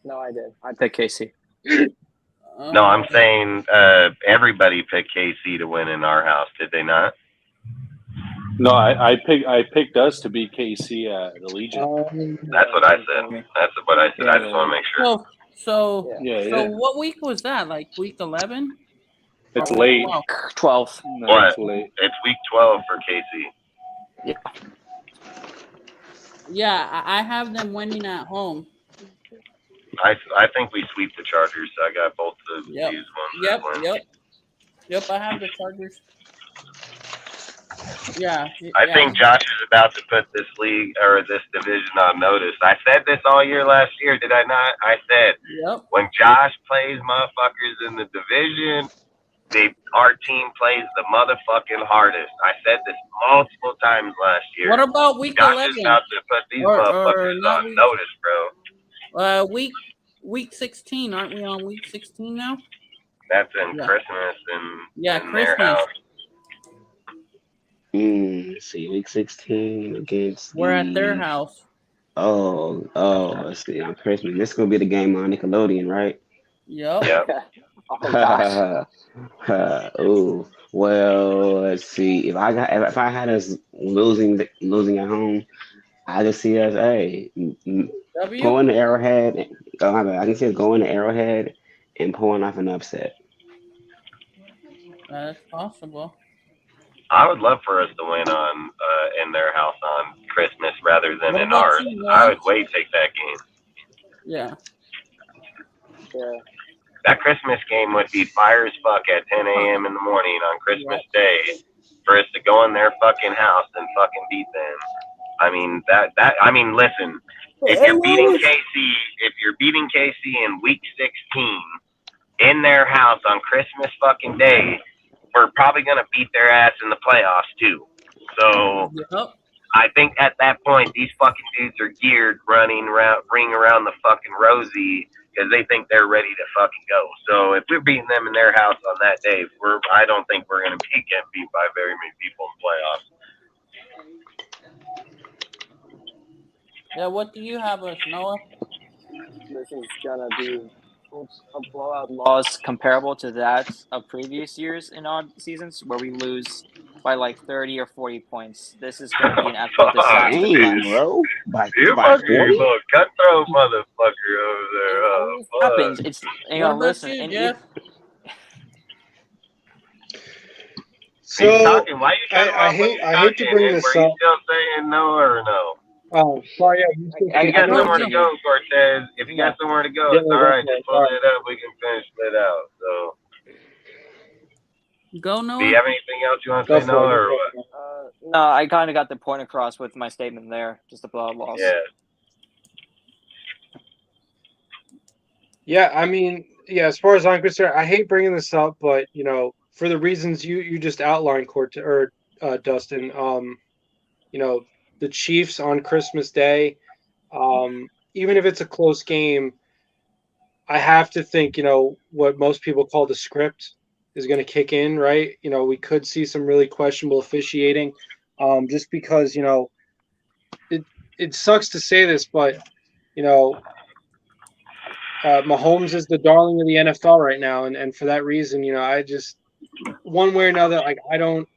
No, I did. I picked KC. No, I'm saying everybody picked KC to win in our house. Did they not? No, I picked us to beat KC at the Legion. That's what I said. That's what I said. I just want to make sure. So what week was that? Like week 11? It's late. 12. No, What? it's late. It's week 12 for KC. Yeah, I have them winning at home. I think we sweep the Chargers. I got both of these ones. Yep. I have the Chargers. Yeah. I think Josh is about to put this league or this division on notice. I said this all year last year, did I not? I said when Josh plays motherfuckers in the division, our team plays the motherfucking hardest. I said this multiple times last year. What about week Josh 11? Is about to put these motherfuckers on notice, bro. Week 16. Aren't we on week 16 now? That's in Christmas and Christmas. Their house. Let's see, week 16 against. We're at their house. Oh, let's see, on Christmas. This is gonna be the game on Nickelodeon, right? Yep. Oh, well, let's see. If I had us losing at home, I just see us going to Arrowhead. I can see us going to Arrowhead and pulling off an upset. That's possible. I would love for us to win on in their house on Christmas rather than in ours. I would way take that game. Yeah. That Christmas game would be fire as fuck at 10 a.m. in the morning on Christmas Day for us to go in their fucking house and fucking beat them. I mean, listen, if you're beating KC in week 16 in their house on Christmas fucking Day, we're probably going to beat their ass in the playoffs too. So I think at that point, these fucking dudes are geared ring around the fucking Rosie because they think they're ready to fucking go. So if we're beating them in their house on that day, I don't think we're going to get beat by very many people in the playoffs. Yeah, what do you have us, Noah? This is gonna be a blowout loss comparable to that of previous years in odd seasons where we lose by like 30 or 40 points. This is going to be an absolute disaster. Dang, bro. By fucking 40? little cutthroat motherfucker over there. It happens. It's, listen. So he's talking. Why you I hate to bring this up. Were you still saying no or no? Oh, sorry. You got somewhere to go, Cortez. If you got somewhere to go, it's all right. Just pull it up. We can finish it out. So. Go, Noah. Do you have anything else you want to say, Noah, or what? No, I kind of got the point across with my statement there. Just a blowout loss. Yeah, I mean, as far as I'm concerned, I hate bringing this up, but for the reasons you just outlined, Dustin, the Chiefs on Christmas Day, even if it's a close game, I have to think, what most people call the script is going to kick in, right? We could see some really questionable officiating, just because, it sucks to say this, but, Mahomes is the darling of the NFL right now. And for that reason, I just, one way or another, like, I don't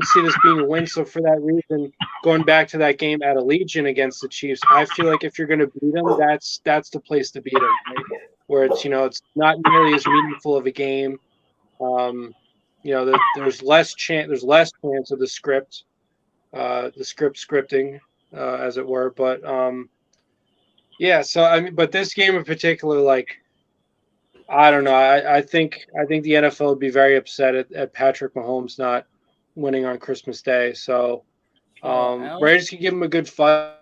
see this being a win. So for that reason, going back to that game at Allegiant against the Chiefs, I feel like if you're going to beat them, that's the place to beat them, right? Where it's, it's not nearly as meaningful of a game. There's less chance of the script, scripting, as it were. But so I mean, but this game in particular, like, I don't know. I think the NFL would be very upset at Patrick Mahomes not winning on Christmas Day. So Raiders can give him a good fight.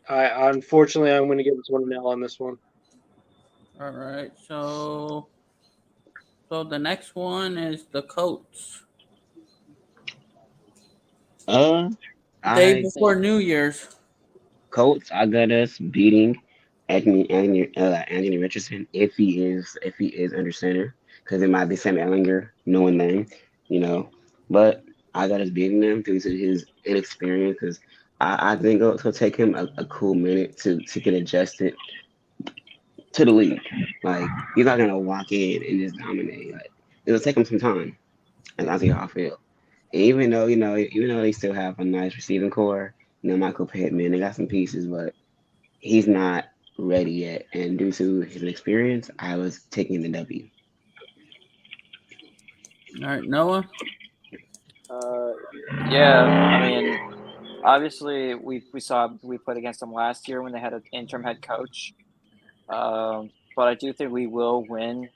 Unfortunately, I'm going to give this one an L on this one. All right, so the next one is the Colts. Day before New Year's. Colts, I got us beating Anthony Richardson, if he is under center, because it might be Sam Ellinger, knowing them, you know. But I got us beating them due to his inexperience. Because I think it'll take him a cool minute to get adjusted to the league. Like he's not gonna walk in and just dominate. Like it'll take him some time. And I see how I feel. And even though they still have a nice receiving core, Michael Pittman, they got some pieces, but he's not ready yet. And due to his experience, I was taking the W. All right, Noah. Yeah, I mean, obviously we played against them last year when they had an interim head coach. But I do think we will win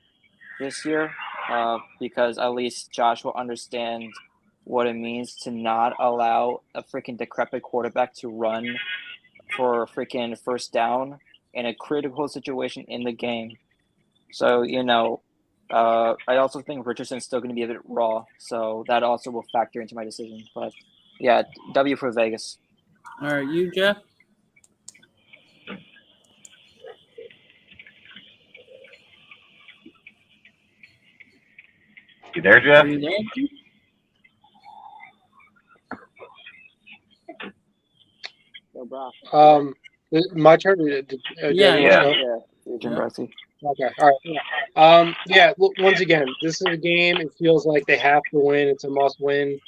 this year because at least Josh will understand what it means to not allow a freaking decrepit quarterback to run for a freaking first down in a critical situation in the game. So, I also think Richardson's still going to be a bit raw, so that also will factor into my decision. But yeah, W for Vegas. All right, you, Jeff. You there, Jeff? Are you there? My turn. Yeah. Jim Bressy. Okay. All right. Yeah. Once again, this is a game. It feels like they have to win. It's a must-win.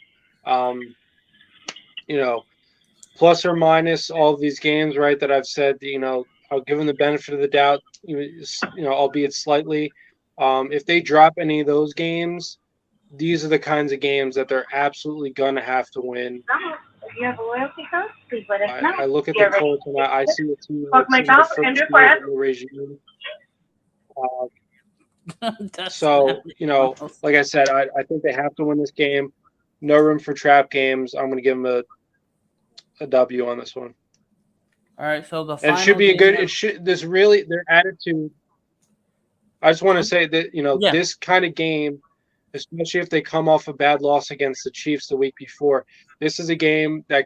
Plus or minus all of these games, right? That I've said. I'll give them the benefit of the doubt. Albeit slightly. If they drop any of those games, these are the kinds of games that they're absolutely gonna have to win. If you have a loyalty code, please let us know. I look at the Colts and I see a team that's in the first year of the regime. So, like I said, I think they have to win this game. No room for trap games. I'm going to give them a W on this one. All right, so the final it should be a good. It should. This really their attitude. I just want to say that this kind of game, especially if they come off a bad loss against the Chiefs the week before, this is a game that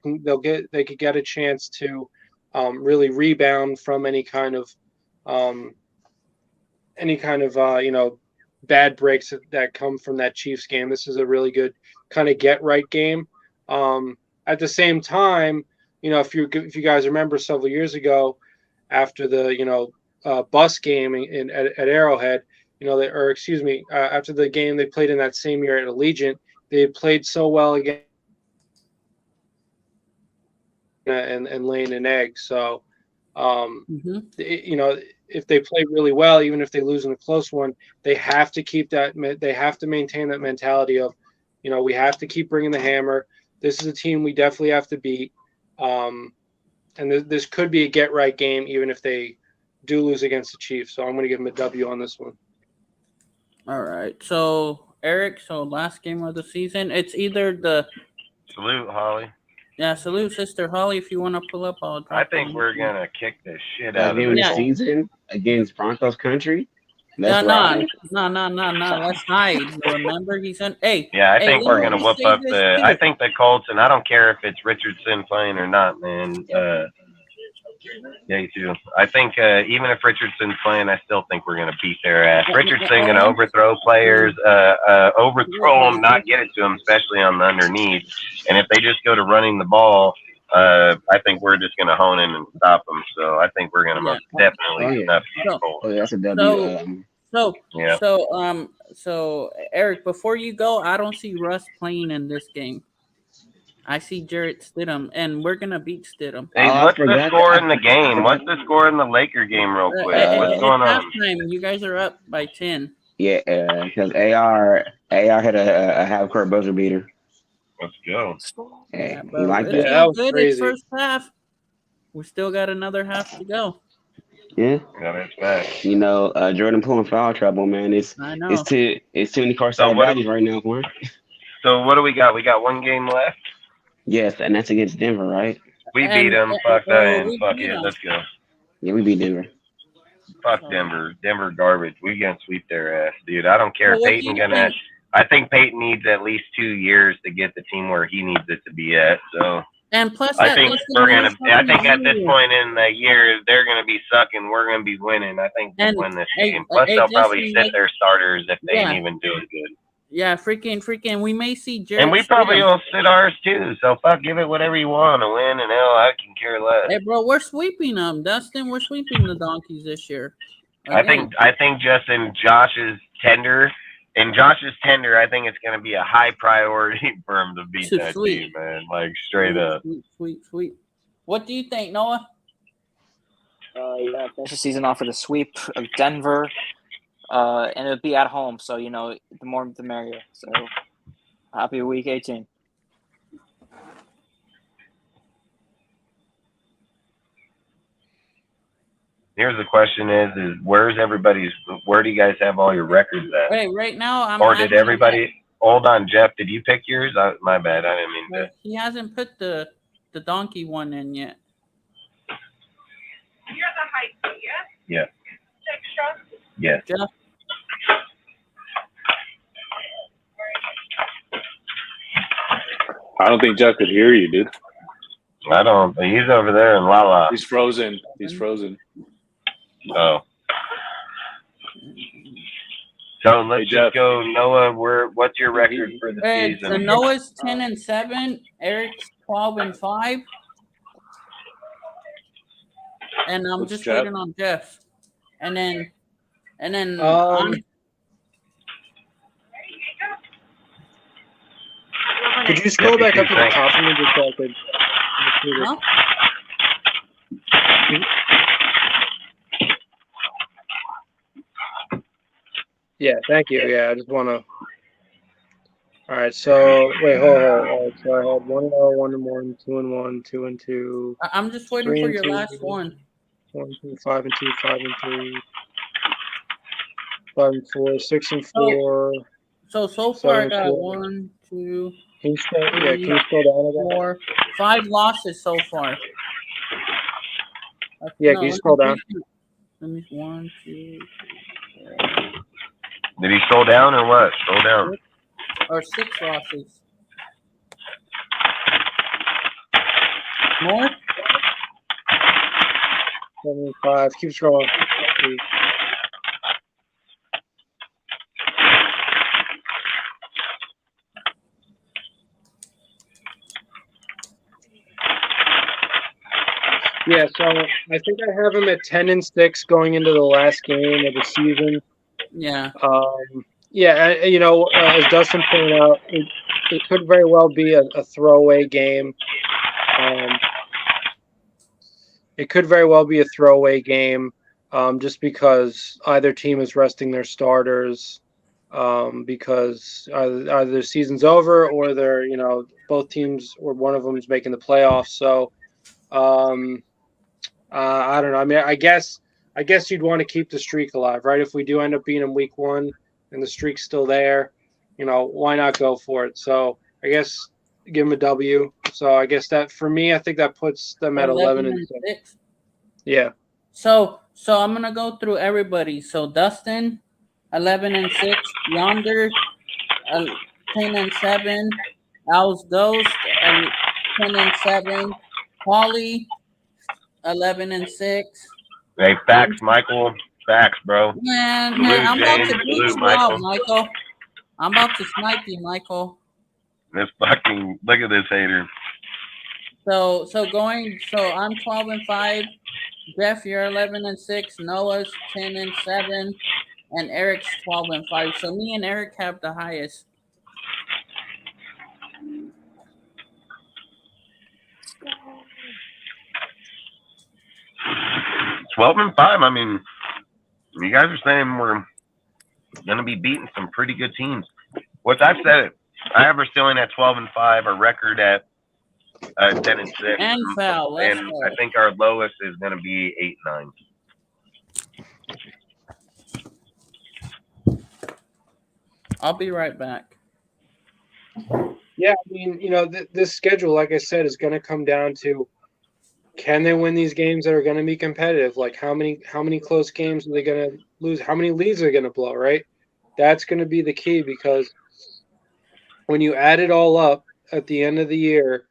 they could get a chance to really rebound from any kind of bad breaks that come from that Chiefs game. This is a really good kind of get right game. At the same time, if you guys remember several years ago, after the bus game at Arrowhead, after the game they played in that same year at Allegiant, they played so well again and laying an egg. So, if they play really well, even if they lose in a close one, they have to keep that. They have to maintain that mentality of, we have to keep bringing the hammer. This is a team we definitely have to beat. And this could be a get right game, even if they do lose against the Chiefs. So I'm going to give them a W on this one. All right. So Eric, last game of the season, it's either the salute Holly. Yeah, salute Sister Holly. If you want to pull up, I'll. I think we're gonna kick the shit out of the season against Broncos country. No. Let's hide. Remember, he said, "Hey." Yeah, I think we're gonna whoop up the. I think the Colts, and I don't care if it's Richardson playing or not, man. Yeah, you too. I think even if Richardson's playing, I still think we're gonna beat their ass. Richardson gonna overthrow players, overthrow them, not get it to them, especially on the underneath. And if they just go to running the ball, I think we're just gonna hone in and stop them. So I think we're gonna most definitely stop these Colts. That's a W. So Eric, before you go, I don't see Russ playing in this game. I see Jarrett Stidham, and we're gonna beat Stidham. Hey, what's the score in the game? What's the score in the Laker game, real quick? What's going on? Halftime. You guys are up by 10. Yeah, because AR had a half court buzzer beater. Let's go. Hey, you like that? Yeah, that was crazy. First half. We still got another half to go. Yeah. That's back. Jordan pulling foul trouble, man. It's too many courtside bodies right now, man. So what do we got? We got one game left. Yes, and that's against Denver, right? We beat them. Fuck that. Fuck it. Let's go. Yeah, we beat Denver. Fuck Denver. Denver garbage. We gonna sweep their ass, dude. I don't care. Peyton gonna. I think Peyton needs at least 2 years to get the team where he needs it to be at. So. And plus, I think at this point in the year, they're gonna be sucking. We're gonna be winning. I think we'll win this game. Plus, they'll probably sit their starters if they ain't even doing good. Yeah, freaking. We may see Jared. And we probably will sit ours too. So give it whatever you want to win, and hell, I can care less. Hey, bro, we're sweeping them, Dustin. We're sweeping the Donkeys this year. Again. I think just in Josh's tender, I think it's going to be a high priority for him to beat that team, man. Like straight up. Sweet. What do you think, Noah? Yeah, finish the season off with a sweep of Denver. And it'll be at home, so the more the merrier. So happy week 18. Here's the question: is where's everybody's? Where do you guys have all your records at? Wait, right now Or did everybody? Hold on, Jeff. Did you pick yours? My bad. I didn't mean to. He hasn't put the donkey one in yet. You're the height, yeah? Yeah. Extra? Yeah. Jeff? I don't think Jeff could hear you, dude. I don't. He's over there in La La. He's frozen. Oh. So let's just go, Noah. What's your record for the season? So Noah's 10-7, Eric's 12-5, and I'm just waiting on Jeff. And then. Could you scroll back up to the top of me just so I could? Huh? Yeah, thank you. Yeah, I just want to. All right, so wait, hold on. All right, so I had 1-0, 1-1, 2-1, 2-2. I'm just waiting for your last one. 1-2, 5-2, 5-3, 5-4, 6-4. So far I got 1, 2. Can you scroll down again? 4, 5 losses so far. Yeah, can you scroll down? Let me 1, 2, 3, 4. Did he scroll down or what? Scroll down. Or 6 losses. More? 75. Keep scrolling. Yeah, so I think I have him at 10-6 going into the last game of the season. Yeah. As Dustin pointed out, it could very well be a throwaway game. It could very well be a throwaway game, just because either team is resting their starters, because either the season's over or they're both teams or one of them is making the playoffs. So. I don't know. I mean, I guess you'd want to keep the streak alive, right? If we do end up being in week 1 and the streak's still there, why not go for it? So I guess give them a W. So I guess that for me, I think that puts them at 11-6. Yeah. So I'm gonna go through everybody. So Dustin, 11-6, Yonder, 10-7, Al's Ghost, 10-7, Paulie, 11-6. Hey, facts, Michael. Facts, bro. Man, I'm about to beat you out, Michael. I'm about to snipe you, Michael. Look at this hater. So I'm 12-5. Jeff, you're 11-6. Noah's 10-7, and Eric's 12-5. So me and Eric have the highest. 12-5. I mean, you guys are saying we're gonna be beating some pretty good teams. Which I've said it. I have our ceiling at 12-5, our record at 10-6, and foul. And I think our lowest is gonna be 8-9. I'll be right back. Yeah, I mean, this schedule, like I said, is going to come down to, can they win these games that are going to be competitive? Like how many close games are they going to lose? How many leads are they going to blow, right? That's going to be the key, because when you add it all up at the end of the year,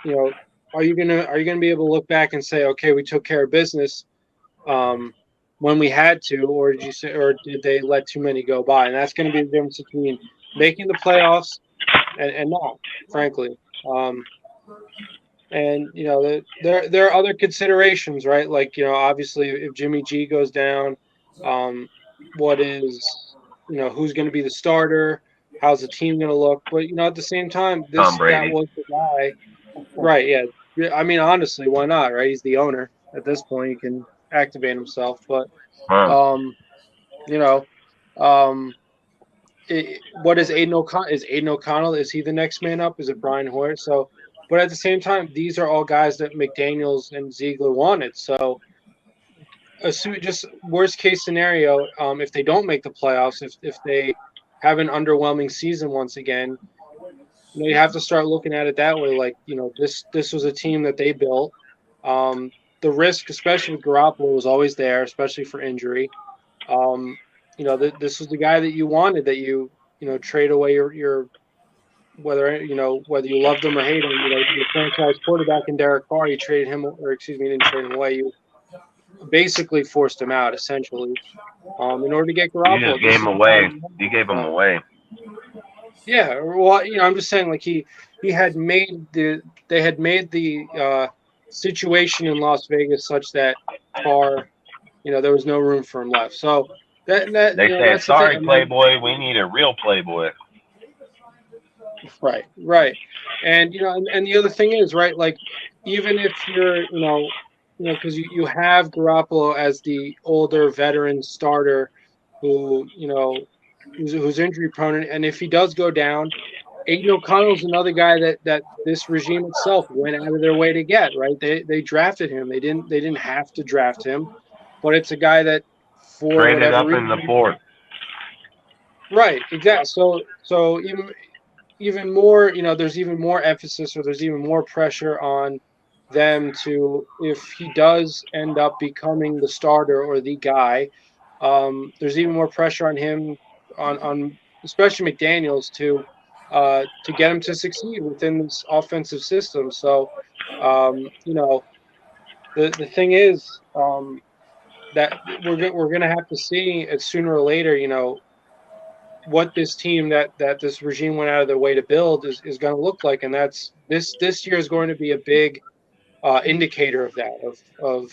are you gonna be able to look back and say, okay, we took care of business when we had to, or did they let too many go by? And that's going to be the difference between making the playoffs and not, frankly. And there are other considerations, right? Like obviously, if Jimmy G goes down, what is who's going to be the starter? How's the team going to look? But at the same time, Tom that Brady. was the guy, right? Yeah, I mean, honestly, why not? Right? He's the owner at this point. He can activate himself, but Huh. you know, um, what is Aiden O'Connell? Is Aiden O'Connell? Is he the next man up? Is it Brian Hoyer? So, but at the same time, these are all guys that McDaniels and Ziegler wanted. So, assume just worst case scenario, if they don't make the playoffs, if they have an underwhelming season once again, you have to start looking at it that way. Like this was a team that they built. The risk, especially with Garoppolo, was always there, especially for injury. This was the guy that you wanted, that trade away your whether you loved him or hate him, your franchise quarterback in Derek Carr, you traded him, or excuse me, you didn't trade him away. You basically forced him out, essentially, in order to get You Garoppolo. just gave him away. You gave him away. Yeah, well, I'm just saying, like he had made they had made the situation in Las Vegas such that Carr, there was no room for him left. So that They said, that's the sorry, thing. Playboy, we need a real Playboy. Right, and and the other thing is, right, like even if you're because you have Garoppolo as the older veteran starter who who's injury prone, and if he does go down, Aiden O'Connell's another guy that this regime itself went out of their way to get, right. They drafted him. They didn't have to draft him, but it's a guy that for Traded whatever up in reason, the fourth. right, exactly. So even more, there's even more emphasis, or there's even more pressure on them to, if he does end up becoming the starter or the guy, there's even more pressure on him, on especially McDaniels to get him to succeed within this offensive system. So, the thing is, that we're gonna have to see it sooner or later. What this team that this regime went out of their way to build is going to look like, and that's this year is going to be a big indicator of that, of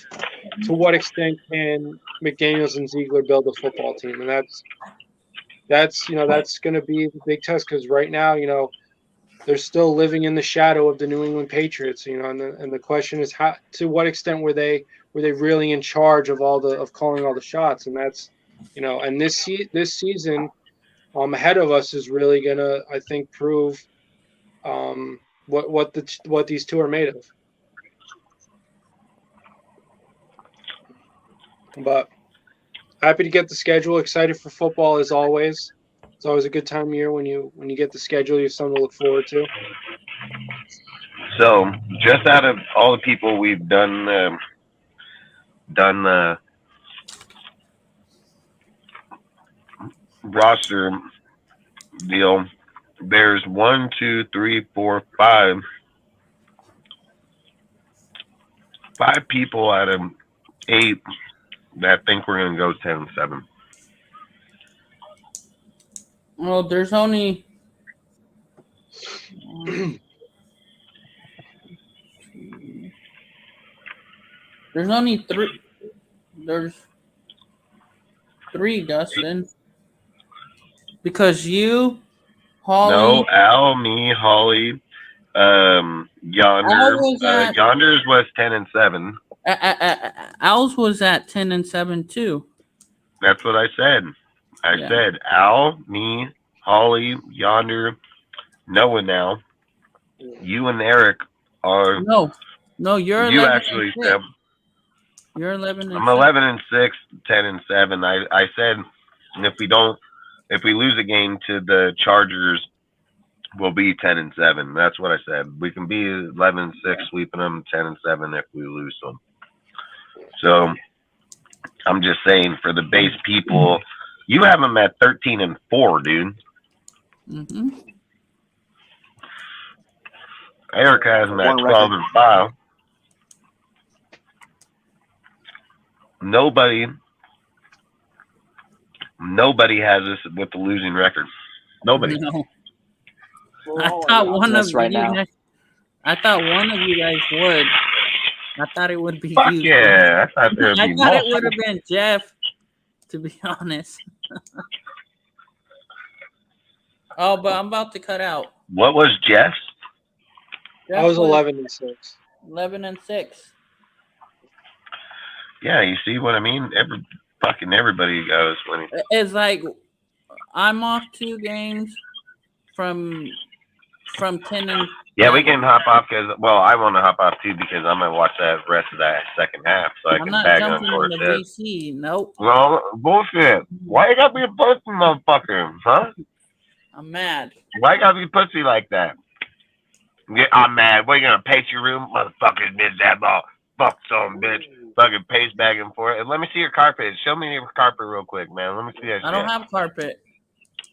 to what extent can McDaniels and Ziegler build a football team, and that's going to be the big test, because right now they're still living in the shadow of the New England Patriots, and the question is, how, to what extent were they really in charge of calling all the shots, and that's and this season ahead of us is really gonna, I think, prove what these two are made of. But happy to get the schedule. Excited for football as always. It's always a good time of year when you get the schedule. You have something to look forward to. So, just out of all the people we've done roster deal, there's 1, 2, 3, 4, 5 people out of 8 that think we're going to go 10-7. Well, there's only three. There's 3, Dustin. Because you, Holly. No, Al, me, Holly, Yonder. Yonder's was 10-7. Al's was at 10-7 too. That's what I said. I said Al, me, Holly, Yonder, Noah. Now, you and Eric are no. You're you 11 actually and 6. said You're 11 and I'm 11-6, 10-7. I said if we lose a game to the Chargers, we'll be 10-7. That's what I said. We can be 11-6, sweeping them, 10-7 if we lose them. So I'm just saying, for the base people, you have them at 13-4, dude. Mm-hmm. Eric has them at 12-5. Nobody has this with the losing record. Nobody. No. I thought one of right you now. guys. I thought one of you guys would. I thought it would be Fuck you. yeah! I thought there would be I thought it multiple. would have been Jeff. To be honest. Oh, but I'm about to cut out. What was Jeff's? I was 11-6. 11-6. Yeah, you see what I mean? Everybody goes winning. It's like I'm off 2 games from 10 and. Yeah, we can hop off because I want to hop off too because I'm gonna watch that rest of that second half so I I'm can not bag on jumping into Cortez. VC. Nope. Well, bullshit. Why you gotta be a pussy, motherfucker? Huh? I'm mad. Why you gotta be pussy like that? Yeah, I'm mad. What, you gonna pace your room? Motherfuckers miss that ball. Fuck some bitch. Fucking pace bagging for it. And let me see your carpet. Show me your carpet real quick, man. Let me see that I don't have carpet.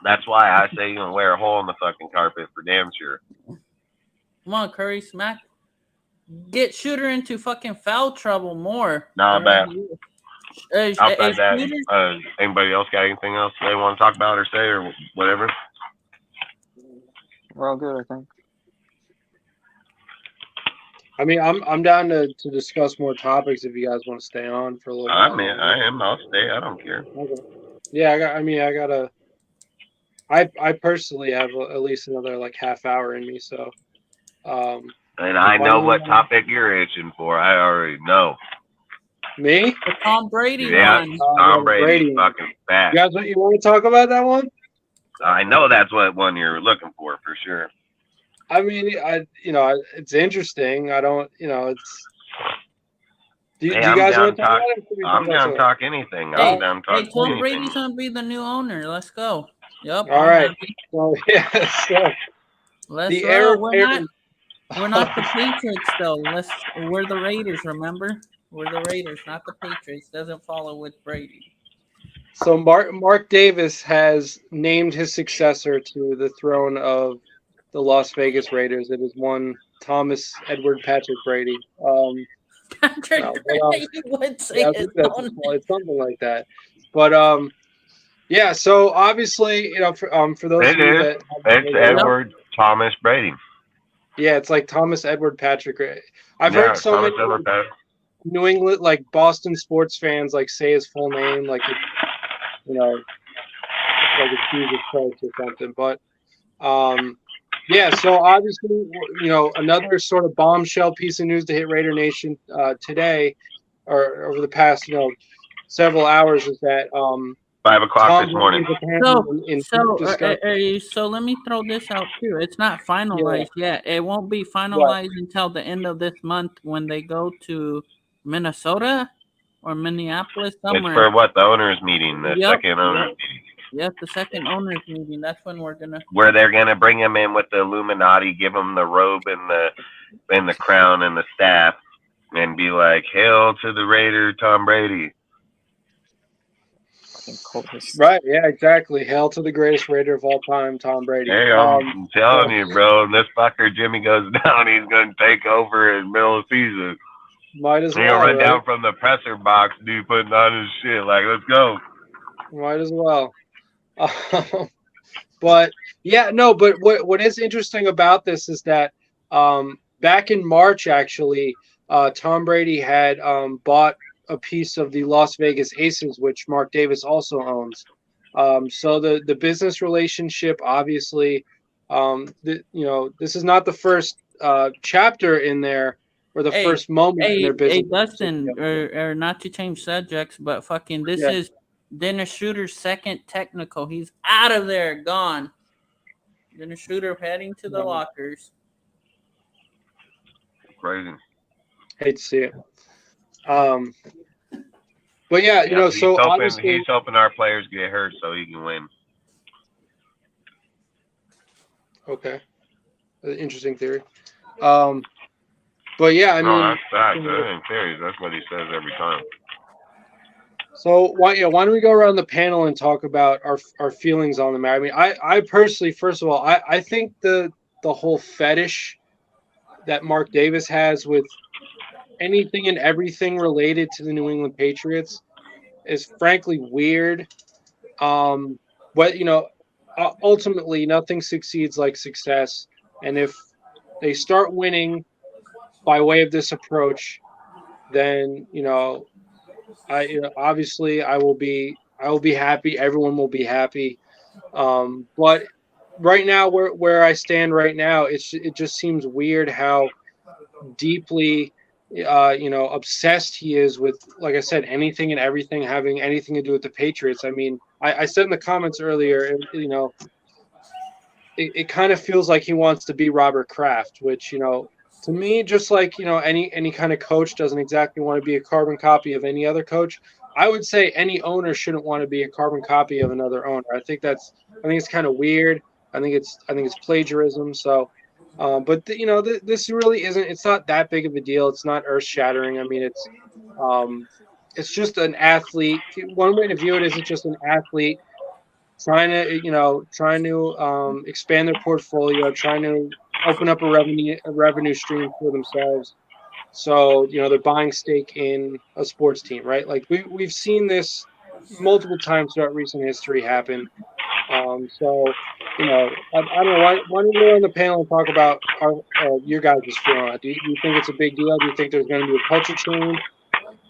That's why I say you're gonna wear a hole in the fucking carpet for damn sure. Come on, Curry, smack. Get Shooter into fucking foul trouble more. Not bad. Outside that, Shooter, anybody else got anything else they want to talk about or say or whatever? We're all good, I think. I mean, I'm down to discuss more topics if you guys want to stay on for a little I bit. mean, I am. I'll stay. I don't care. Okay. Yeah, I personally have at least another like half hour in me, so. And I know what topic you're itching for. I already know. Me? The Tom Brady Yeah, one. Tom Brady's fucking fat. You guys, you want to talk about that one? I know that's what one you're looking for sure. I mean, it's interesting. I don't, it's. Do you guys want to talk about it? I'm down to talk anything. I'm down to talk anything. Tom Brady's gonna be the new owner. Let's go. Yep. All right. So yeah. So let's go. We're not the Patriots though. We're the Raiders. Remember, we're the Raiders, not the Patriots. Doesn't follow with Brady. So Mark Davis has named his successor to the throne of the Las Vegas Raiders. It is one Thomas Edward Patrick Brady. Patrick Brady would say it's something like that. But yeah. So obviously, for those of you that it's Edward Thomas Brady. Yeah, it's like Thomas Edward Patrick. I've heard so many New England, like Boston sports fans, like say his full name, like it's, like it's Jesus Christ or something. But yeah, so obviously, another sort of bombshell piece of news to hit Raider Nation today, or over the past, several hours, is that 5 o'clock this morning. So let me throw this out too. It's not finalized yet. It won't be finalized until the end of this month when they go to Minnesota or Minneapolis somewhere. It's for what, the owners meeting, the second owners meeting. Yep, the second owners meeting. That's when we're gonna. Where they're gonna bring him in with the Illuminati, give him the robe and the crown and the staff, and be like, "Hail to the Raider, Tom Brady." Right, yeah, exactly. Hail to the greatest Raider of all time, Tom Brady. Hey, I'm telling you, bro, this fucker Jimmy goes down, he's going to take over in the middle of the season. Might as well. He'll run down from the presser box, dude, putting on his shit. Like, let's go. Might as well. But, yeah, no, but what is interesting about this is that back in March, actually, Tom Brady had bought a piece of the Las Vegas Aces, which Mark Davis also owns. So the business relationship, obviously, this is not the first chapter in there or the first moment in their business. Hey, Dustin, or not to change subjects, but fucking this is Dennis Schroeder's second technical. He's out of there, gone. Dennis Schroeder heading to the lockers. Crazy. Hate to see it. But yeah, so obviously he's helping our players get hurt so he can win. Okay, interesting theory. But yeah, I mean, that's fact. In theory, that's what he says every time. So why don't we go around the panel and talk about our feelings on the matter? I mean, I personally, first of all, I think the whole fetish that Mark Davis has with anything and everything related to the New England Patriots is frankly weird. But ultimately, nothing succeeds like success, and if they start winning by way of this approach, then obviously I will be happy. Everyone will be happy. But right now, where I stand right now, it just seems weird how deeply obsessed he is with, like I said, anything and everything having anything to do with the Patriots. I mean, I said in the comments earlier, it kind of feels like he wants to be Robert Kraft, which to me, just like any kind of coach doesn't exactly want to be a carbon copy of any other coach. I would say any owner shouldn't want to be a carbon copy of another owner. I think it's kind of weird. I think it's plagiarism. So, but this really isn't. It's not that big of a deal. It's not earth shattering. I mean, it's just an athlete. One way to view it is it's just an athlete trying to expand their portfolio, trying to open up a revenue stream for themselves. So they're buying stake in a sports team, right? Like we've seen this multiple times throughout recent history happen. So I don't know, why don't you go on the panel and talk about your guys' feeling on it? Do you think it's a big deal? Do you think there's going to be a culture change?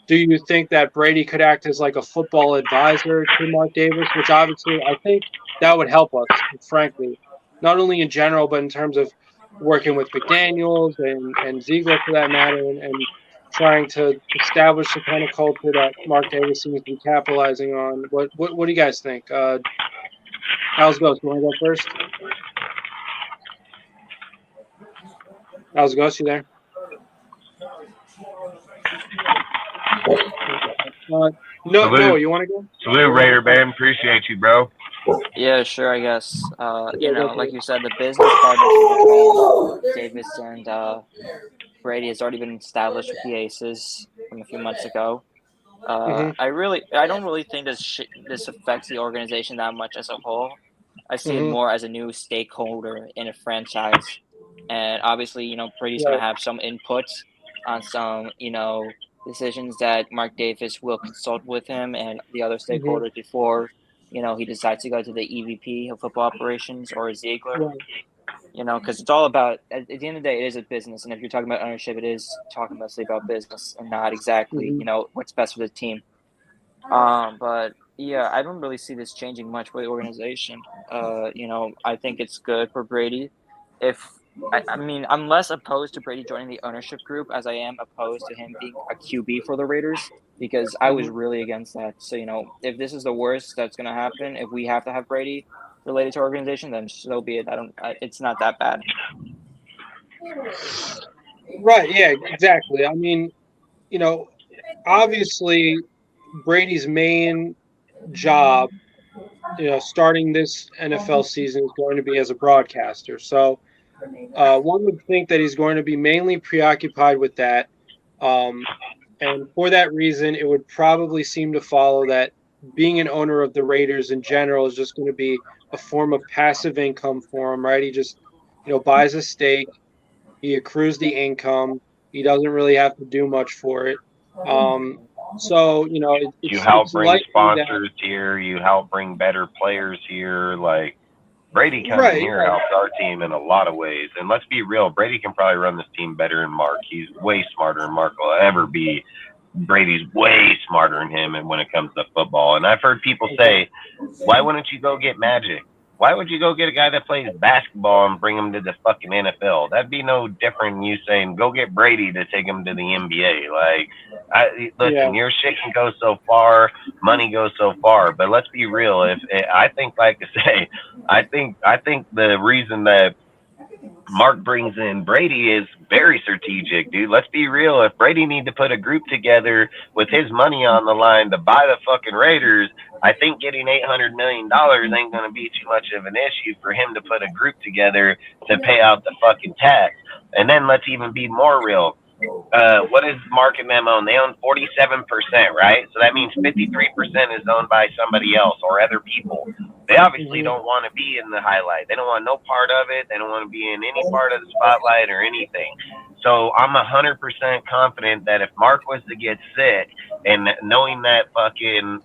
Do you think that Brady could act as like a football advisor to Mark Davis, which obviously I think that would help us, frankly, not only in general, but in terms of working with McDaniels and Ziegler for that matter, and trying to establish the kind of culture that Mark Davis seems to be capitalizing on. What do you guys think? How's it goes? You want to go first? How's it goes? You there? No, you want to go? Salute, Raider Band. Appreciate you, bro. Yeah, sure, I guess. Like you said, the business partnership between Davis and Brady has already been established with the Aces from a few months ago. I don't really think this affects the organization that much as a whole. I see it more as a new stakeholder in a franchise, and obviously, Brady's going to have some input on some, decisions that Mark Davis will consult with him and the other stakeholders before, he decides to go to the EVP of football operations or Ziegler. Right. Because it's all about, at the end of the day, it is a business, and if you're talking about ownership, it is talking mostly about business and not exactly, what's best for the team. But yeah, I don't really see this changing much for the organization. I think it's good for Brady. I mean, I'm less opposed to Brady joining the ownership group as I am opposed to him being a QB for the Raiders, because I was really against that. So, if this is the worst that's going to happen, if we have to have Brady related to our organization, then so be it. It's not that bad. Right. Yeah, exactly. I mean, obviously Brady's main job, starting this NFL season is going to be as a broadcaster. So one would think that he's going to be mainly preoccupied with that. And for that reason, it would probably seem to follow that being an owner of the Raiders in general is just going to be a form of passive income for him, right? He just, buys a stake. He accrues the income. He doesn't really have to do much for it. So, you help bring sponsors here. You help bring better players here. Like Brady coming here helps our team in a lot of ways. And let's be real, Brady can probably run this team better than Mark. He's way smarter than Mark will ever be. Brady's way smarter than him, and when it comes to football. And I've heard people say, why wouldn't you go get Magic? Why would you go get a guy that plays basketball and bring him to the fucking NFL? That'd be no different than you saying, go get Brady to take him to the NBA. Listen, your shit can go so far, money goes so far, but let's be real. I think the reason that Mark brings in Brady is very strategic, dude. Let's be real. If Brady need to put a group together with his money on the line to buy the fucking Raiders, I think getting $800 million ain't going to be too much of an issue for him to put a group together to pay out the fucking tax. And then let's even be more real. what does Mark and them own? They own 47%, right? So that means 53% is owned by somebody else or other people. They obviously don't want to be in the highlight. They don't want no part of it. They don't want to be in any part of the spotlight or anything. So I'm 100% confident that if Mark was to get sick, and knowing that fucking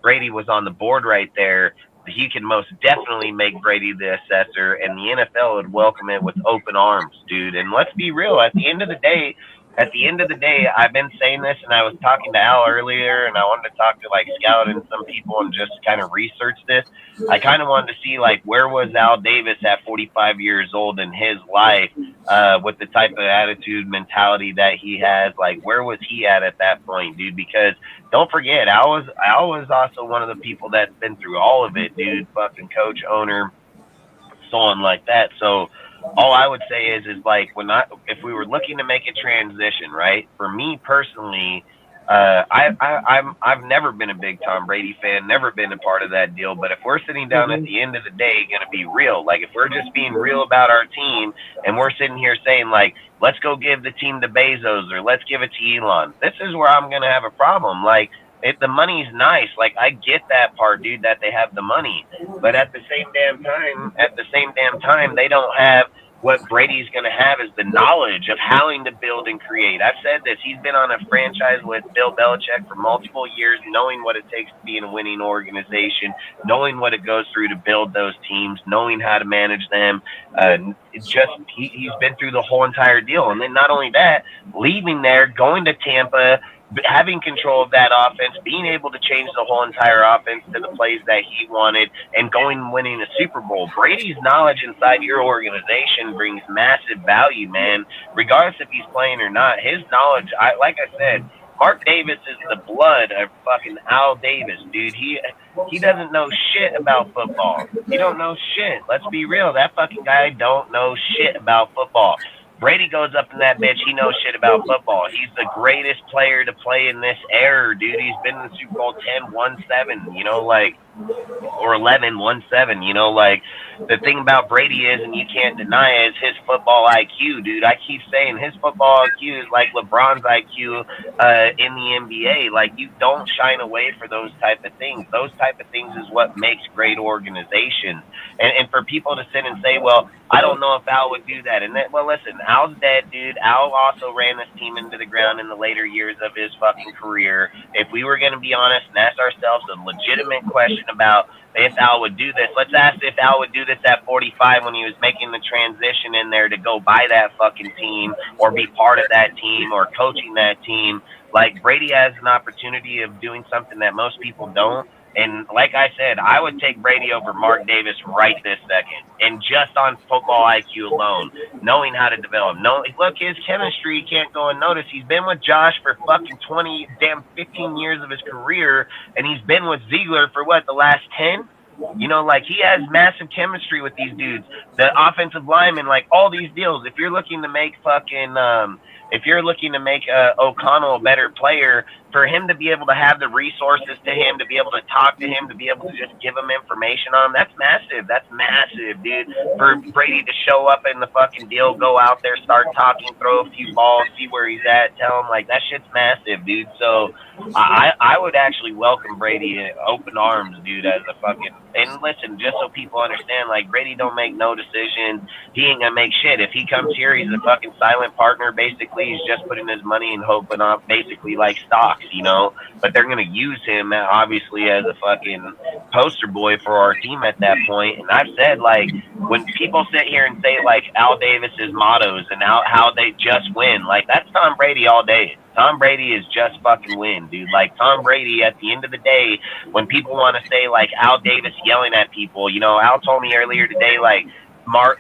Brady was on the board right there, he can most definitely make Brady the assessor, and the NFL would welcome it with open arms, dude. And let's be real, at the end of the day, I've been saying this, and I was talking to Al earlier, and I wanted to talk to like Scout and some people and just kind of research this. I kind of wanted to see like where was Al Davis at 45 years old in his life, with the type of attitude, mentality that he has. Like where was he at that point, dude? Because don't forget, Al was also one of the people that's been through all of it, dude. Fucking coach, owner, so on like that. So all I would say is like if we were looking to make a transition, right? For me personally, I've never been a big Tom Brady fan, never been a part of that deal. But if we're sitting down at the end of the day, going to be real, like if we're just being real about our team, and we're sitting here saying like, let's go give the team to Bezos or let's give it to Elon, this is where I'm going to have a problem. Like, the money's nice. Like I get that part, dude, that they have the money, but at the same damn time, they don't have what Brady's going to have is the knowledge of how to build and create. I've said this. He's been on a franchise with Bill Belichick for multiple years, knowing what it takes to be in a winning organization, knowing what it goes through to build those teams, knowing how to manage them. He's been through the whole entire deal. And then not only that, leaving there, going to Tampa, having control of that offense, being able to change the whole entire offense to the plays that he wanted, and going and winning a Super Bowl. Brady's knowledge inside your organization brings massive value, man. Regardless if he's playing or not, his knowledge, like I said, Mark Davis is the blood of fucking Al Davis, dude. He doesn't know shit about football. He don't know shit. Let's be real. That fucking guy don't know shit about football. Brady goes up in that bitch. He knows shit about football. He's the greatest player to play in this era, dude. He's been in the Super Bowl 10, won 7, you know, like, or 11, won 7, you know, like, the thing about Brady is, and you can't deny it, is his football IQ, dude. I keep saying his football IQ is like LeBron's IQ in the NBA. Like, you don't shine away for those type of things. Those type of things is what makes great organizations. And for people to sit and say, well, I don't know if Al would do that. And then, well, listen, Al's dead, dude. Al also ran this team into the ground in the later years of his fucking career. If we were going to be honest and ask ourselves a legitimate question about if Al would do this, let's ask if Al would do this at 45 when he was making the transition in there to go buy that fucking team or be part of that team or coaching that team. Like, Brady has an opportunity of doing something that most people don't. And like I said, I would take Brady over Mark Davis right this second. And just on football IQ alone, knowing how to develop. Look, his chemistry can't go unnoticed. He's been with Josh for fucking 15 years of his career. And he's been with Ziegler for what, the last 10? You know, like, he has massive chemistry with these dudes. The offensive linemen, like, all these deals. If you're looking to make O'Connell a better player, for him to be able to have the resources to him, to be able to talk to him, to be able to just give him information on him, that's massive. That's massive, dude. For Brady to show up in the fucking deal, go out there, start talking, throw a few balls, see where he's at, tell him, like, that shit's massive, dude. So I would actually welcome Brady in open arms, dude, as a fucking, and listen, just so people understand, like, Brady don't make no decisions. He ain't gonna make shit. If he comes here, he's a fucking silent partner. Basically, he's just putting his money and hoping up, basically like stocks, you know. But they're gonna use him obviously as a fucking poster boy for our team at that point. And I've said, like, when people sit here and say like Al Davis's mottos and how they just win, like, that's Tom Brady all day. Tom Brady is just fucking win, dude. Like, Tom Brady, at the end of the day, when people want to say like Al Davis yelling at people, you know, Al told me earlier today, like,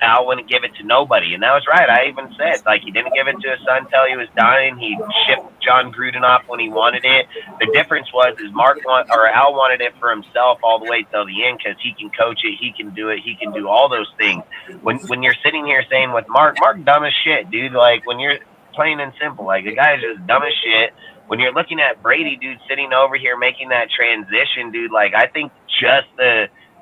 Al wouldn't give it to nobody, and that was right. I even said, like, he didn't give it to his son till he was dying. He shipped John Gruden off when he wanted it. The difference was Al wanted it for himself all the way till the end, because he can coach it, he can do it, he can do all those things. When you're sitting here saying with Mark dumb as shit, dude. Like, when you're plain and simple, like, the guy is just dumb as shit. When you're looking at Brady, dude, sitting over here making that transition, dude, like, I think just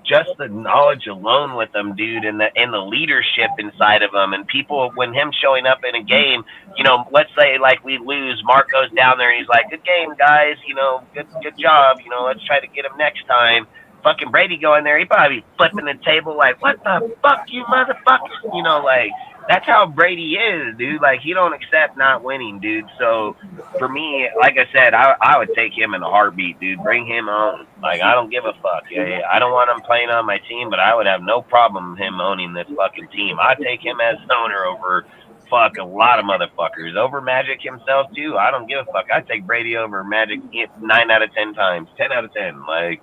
just the knowledge alone with him, dude, and the leadership inside of him, and people when him showing up in a game, you know, let's say like we lose, Mark goes down there and he's like, "Good game, guys, you know, good job, you know, let's try to get him next time." Fucking Brady go in there, he probably be flipping the table like, "What the fuck, you motherfuckers?" You know, like that's how Brady is, dude. Like he don't accept not winning, dude. So for me, like I said, I would take him in a heartbeat, dude. Bring him on. Like I don't give a fuck. Yeah, I don't want him playing on my team, but I would have no problem him owning this fucking team. I'd take him as an owner over fuck a lot of motherfuckers. Over Magic himself too. I don't give a fuck. I'd take Brady over Magic 9 out of 10 times. 10 out of 10. Like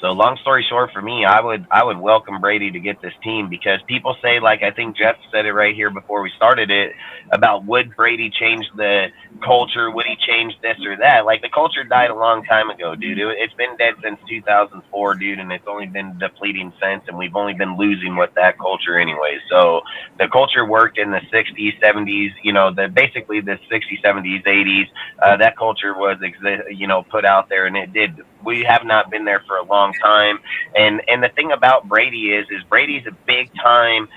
so long story short, for me, I would welcome Brady to get this team because people say, like I think Jeff said it right here before we started it, about would Brady change the culture? Would he change this or that? Like the culture died a long time ago, dude. It's been dead since 2004, dude, and it's only been depleting since, and we've only been losing with that culture anyway. So the culture worked in the 60s, 70s, you know, basically the 60s, 70s, 80s. That culture was, you know, put out there, and it did. We have not been there for a long time. And the thing about Brady is Brady's a big time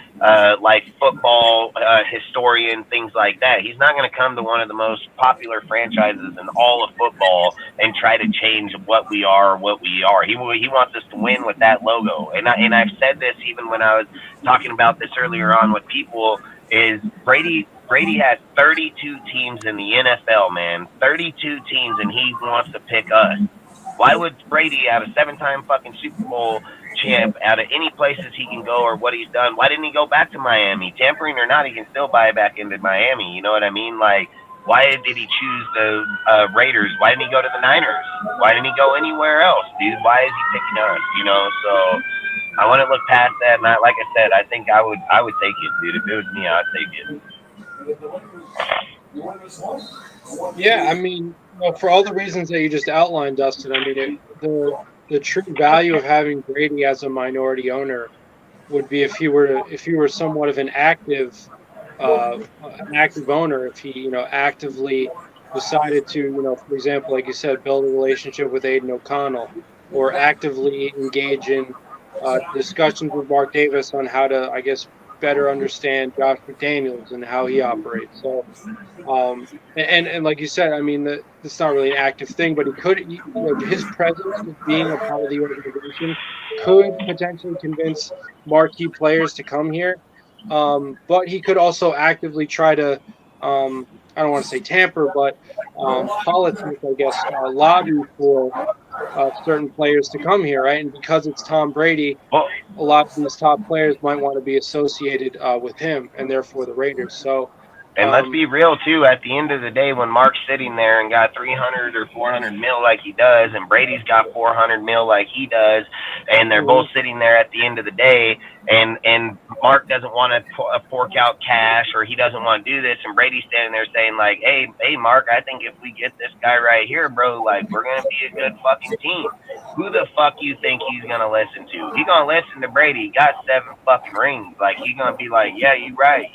like football historian, things like that. He's not going to come to one of the most popular franchises in all of football and try to change what we are. He wants us to win with that logo. And I've said this even when I was talking about this earlier on with people. Is Brady has 32 teams in the NFL, man. 32 teams, and he wants to pick us. Why would Brady, out of 7-time fucking Super Bowl champ, out of any places he can go or what he's done, why didn't he go back to Miami? Tampering or not, he can still buy back into Miami. You know what I mean? Like, why did he choose the Raiders? Why didn't he go to the Niners? Why didn't he go anywhere else, dude? Why is he picking us? You know, so I want to look past that. And like I said, I think I would take it, dude. If it was me, I'd take it. Yeah, I mean, well, for all the reasons that you just outlined, Dustin, I mean, the true value of having Brady as a minority owner would be if he were somewhat of an active owner, if he, you know, actively decided to, you know, for example, like you said, build a relationship with Aiden O'Connell, or actively engage in discussions with Mark Davis on how to, I guess, better understand Josh McDaniels and how he operates. So, and like you said, I mean, it's not really an active thing, but he could, you know, his presence being a part of the organization could potentially convince marquee players to come here. But he could also actively try to, I don't want to say tamper, but politics, I guess, lobby for certain players to come here, right? And because it's Tom Brady, a lot of these top players might want to be associated with him, and therefore the Raiders. So, and let's be real too. At the end of the day, when Mark's sitting there and got 300 or 400 mil like he does, and Brady's got 400 mil like he does, and they're both sitting there at the end of the day, and Mark doesn't want to fork out cash, or he doesn't want to do this, and Brady's standing there saying like, hey, Mark, I think if we get this guy right here, bro, like we're gonna be a good fucking team. Who the fuck you think he's gonna listen to? He's gonna listen to Brady. He got 7 fucking rings. Like he's gonna be like, yeah, you're right.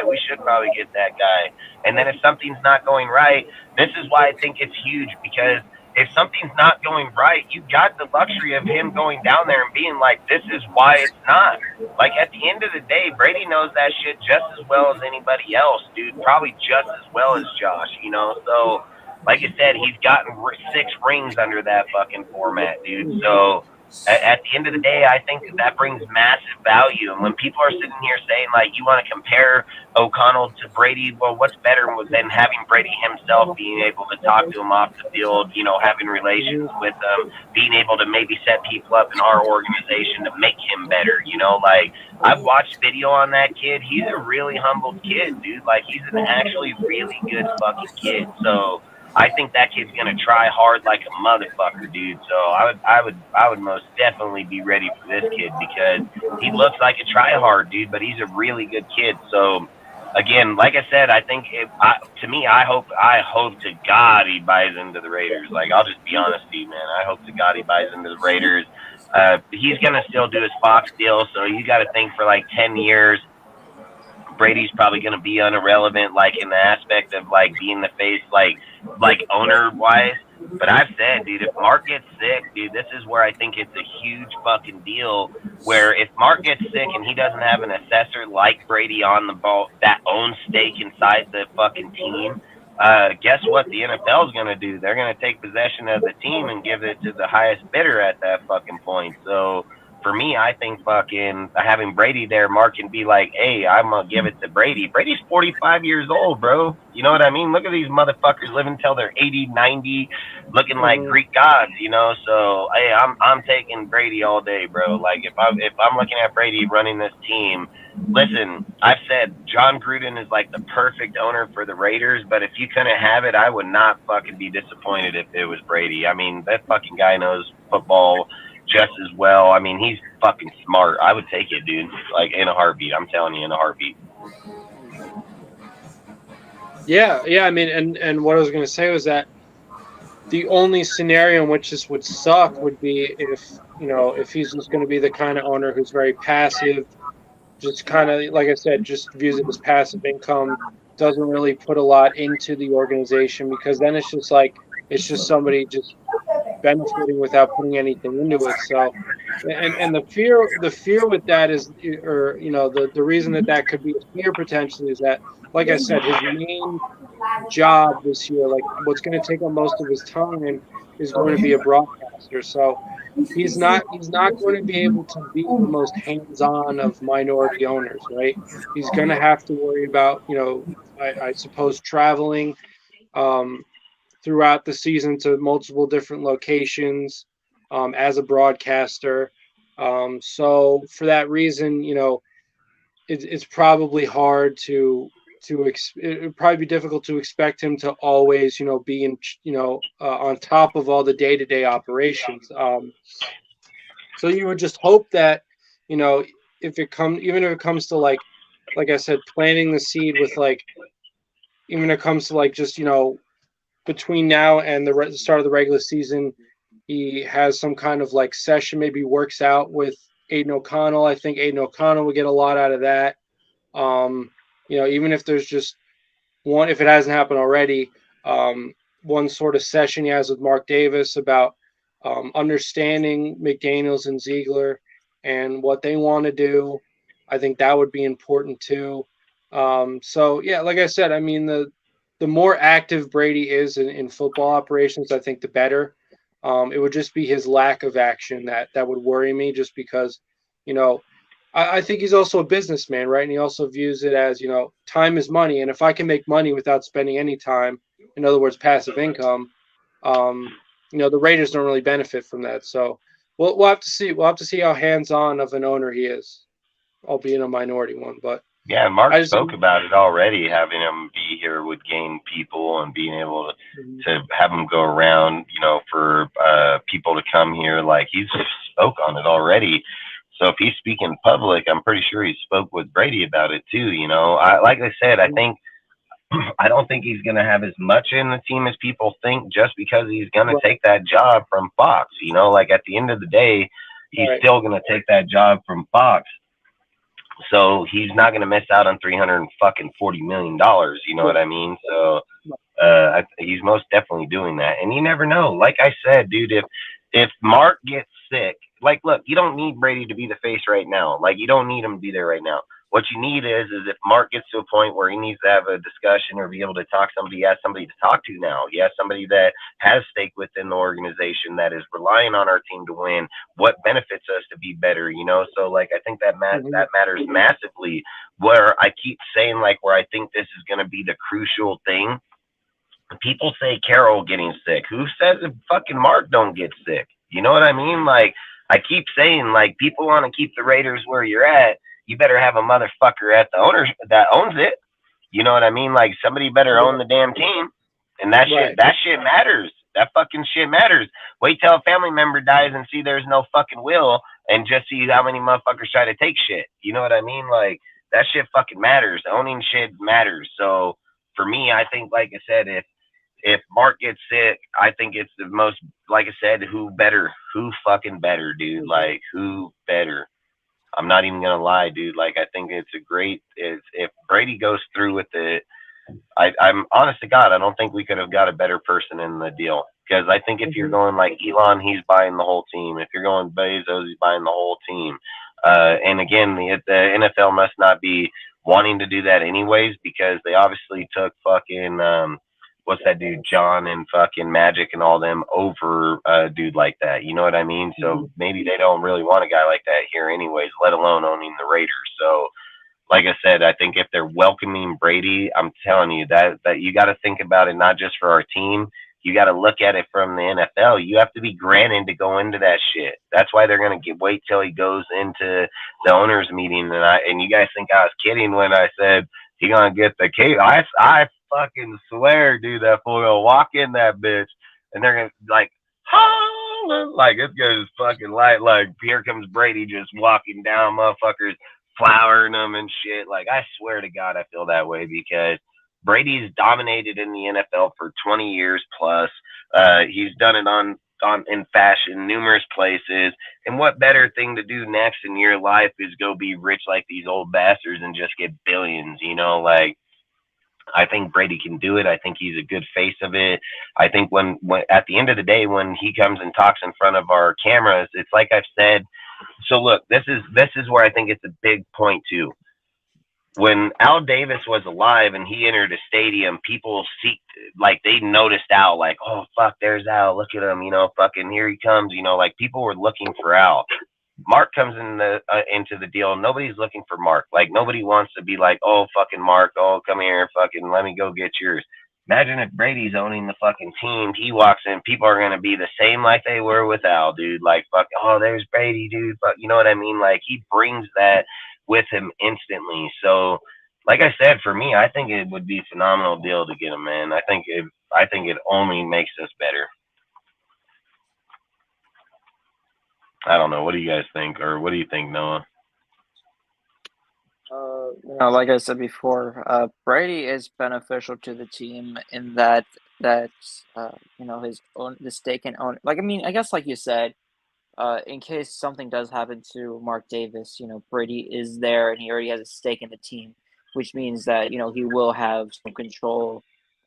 We should probably get that guy. And then if something's not going right, this is why I think it's huge, because if something's not going right, you got the luxury of him going down there and being like, this is why it's not. Like at the end of the day, Brady knows that shit just as well as anybody else, dude. Probably just as well as Josh, you know. So like I said, he's gotten 6 rings under that fucking format, dude. So at the end of the day, I think that brings massive value. And when people are sitting here saying, like, you want to compare O'Connell to Brady, well, what's better than having Brady himself being able to talk to him off the field, you know, having relations with them, being able to maybe set people up in our organization to make him better, you know? Like, I've watched video on that kid. He's a really humbled kid, dude. Like, he's an actually really good fucking kid. So I think that kid's gonna try hard like a motherfucker, dude. So I would most definitely be ready for this kid, because he looks like a try hard, dude, but he's a really good kid. So again, like I said, I think I hope to God he buys into the Raiders. Like, I'll just be honest with you, man. I hope to God he buys into the Raiders. He's gonna still do his Fox deal, so you got to think for like 10 years. Brady's probably going to be irrelevant, like in the aspect of like being the face, like owner wise. But I've said, dude, if Mark gets sick, dude, this is where I think it's a huge fucking deal. Where if Mark gets sick and he doesn't have an assessor like Brady on the ball that owns stake inside the fucking team, guess what the NFL is going to do? They're going to take possession of the team and give it to the highest bidder at that fucking point. So for me, I think fucking having Brady there, Mark can be like, hey, I'm going to give it to Brady. Brady's 45 years old, bro. You know what I mean? Look at these motherfuckers living till they're 80, 90, looking like Greek gods, you know? So, hey, I'm taking Brady all day, bro. Like, if I'm looking at Brady running this team, listen, I've said John Gruden is like the perfect owner for the Raiders, but if you couldn't have it, I would not fucking be disappointed if it was Brady. I mean, that fucking guy knows football just as well. I mean, he's fucking smart. I would take it, dude. Like, in a heartbeat. I'm telling you, in a heartbeat. Yeah. I mean, and what I was going to say was that the only scenario in which this would suck would be if he's just going to be the kind of owner who's very passive, just kind of, like I said, just views it as passive income, doesn't really put a lot into the organization, because then it's just somebody just benefiting without putting anything into it. So, and the fear with that is, or the reason that could be a fear potentially is that, like I said, his main job this year, like what's going to take up most of his time, is going to be a broadcaster. So he's not going to be able to be the most hands-on of minority owners, right? He's going to have to worry about, I suppose, traveling throughout the season to multiple different locations as a broadcaster. So for that reason, it's probably hard it would probably be difficult to expect him to always, be on top of all the day-to-day operations. So you would just hope that, even if it comes to like I said, planting the seed with even if it comes to just, between now and the start of the regular season, he has some kind of session, maybe works out with Aiden O'Connell. I think Aiden O'Connell would get a lot out of that. Even if there's just one, if it hasn't happened already, one sort of session he has with Mark Davis about understanding McDaniels and Ziegler and what they want to do. I think that would be important too. So yeah, like I said, I mean, the more active Brady is in football operations, I think the better. It would just be his lack of action that would worry me, just because, I think he's also a businessman, right? And he also views it as, time is money. And if I can make money without spending any time, in other words, passive income, the Raiders don't really benefit from that. So we'll have to see. We'll have to see how hands-on of an owner he is, albeit a minority one. But yeah, Mark spoke about it already. Having him be here would gain people, and being able to have him go around, for people to come here. Like, he's spoke on it already. So if he's speaking public, I'm pretty sure he spoke with Brady about it too. Like I said, I don't think he's going to have as much in the team as people think, just because he's going to take that job from Fox. Like, at the end of the day, he's still going to take that job from Fox. So he's not going to miss out on $340 million. You know what I mean? So he's most definitely doing that. And you never know. Like I said, dude, if Mark gets sick, look, you don't need Brady to be the face right now. You don't need him to be there right now. What you need is if Mark gets to a point where he needs to have a discussion or be able to talk to somebody, he has somebody to talk to now. He has somebody that has stake within the organization, that is relying on our team to win, what benefits us to be better, So, I think that that matters massively. Where I keep saying, where I think this is going to be the crucial thing. People say Carroll getting sick. Who says if fucking Mark don't get sick? You know what I mean? I keep saying, people want to keep the Raiders where you're at. You better have a motherfucker at the owner that owns it. You know what I mean? Somebody better own the damn team. And that shit matters. That fucking shit matters. Wait till a family member dies and see there's no fucking will, and just see how many motherfuckers try to take shit. You know what I mean? That shit fucking matters. Owning shit matters. So for me, I think, like I said, if Mark gets sick, I think it's the most, like I said, who fucking better, dude? Who better? I'm not even gonna lie, dude. Like, I think it's a great. If Brady goes through with it, I'm honest to God, I don't think we could have got a better person in the deal. Because I think if you're going like Elon, he's buying the whole team. If you're going Bezos, he's buying the whole team. And again, the NFL must not be wanting to do that anyways, because they obviously took fucking what's that dude, John and fucking Magic and all them over a dude like that. You know what I mean? So maybe they don't really want a guy like that here anyways, let alone owning the Raiders. So like I said, I think if they're welcoming Brady, I'm telling you that you got to think about it not just for our team. You got to look at it from the NFL. You have to be granted to go into that shit. That's why they're gonna wait till he goes into the owners' meeting. And you guys think I was kidding when I said he gonna get the cake? I fucking swear, dude, that fool gonna walk in that bitch, and they're gonna like, holla, like it's gonna fucking light. Like here comes Brady just walking down, motherfuckers flowering them and shit. Like I swear to God, I feel that way because Brady's dominated in the NFL for 20 years plus. He's done it on in fashion numerous places. And what better thing to do next in your life is go be rich like these old bastards and just get billions, you know, like I think Brady can do it. I think he's a good face of it. I think when at the end of the day, when he comes and talks in front of our cameras, it's like I've said. So look, this is where I think it's a big point too. When Al Davis was alive and he entered a stadium, people like they noticed Al, like, oh fuck, there's Al, look at him, you know, fucking here he comes, you know, like people were looking for Al. Mark comes in into the deal. Nobody's looking for Mark. Like nobody wants to be like, oh fucking Mark, oh come here, fucking let me go get yours. Imagine if Brady's owning the fucking team. He walks in, people are gonna be the same like they were with Al, dude. Like fuck, oh there's Brady, dude. But you know what I mean? Like he brings that with him instantly. So, like I said, for me, I think it would be a phenomenal deal to get him, man. I think it only makes us better. I don't know. What do you guys think, or what do you think, Noah? Like I said before, Brady is beneficial to the team in that his own the stake in own. Like I mean, I guess like you said, in case something does happen to Mark Davis, Brady is there and he already has a stake in the team, which means that he will have some control.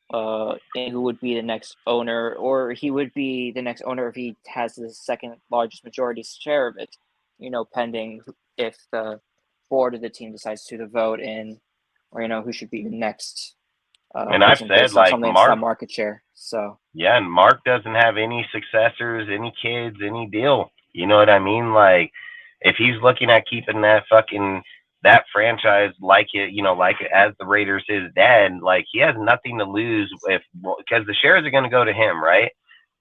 And who would be the next owner, or he would be the next owner if he has the second largest majority share of it, pending if the board of the team decides to vote in, or who should be the next. And I've said like Mark market share. So yeah, and Mark doesn't have any successors, any kids, any deal. You know what I mean? Like if he's looking at keeping that franchise like it, like it as the Raiders his dad, like he has nothing to lose because the shares are going to go to him, right?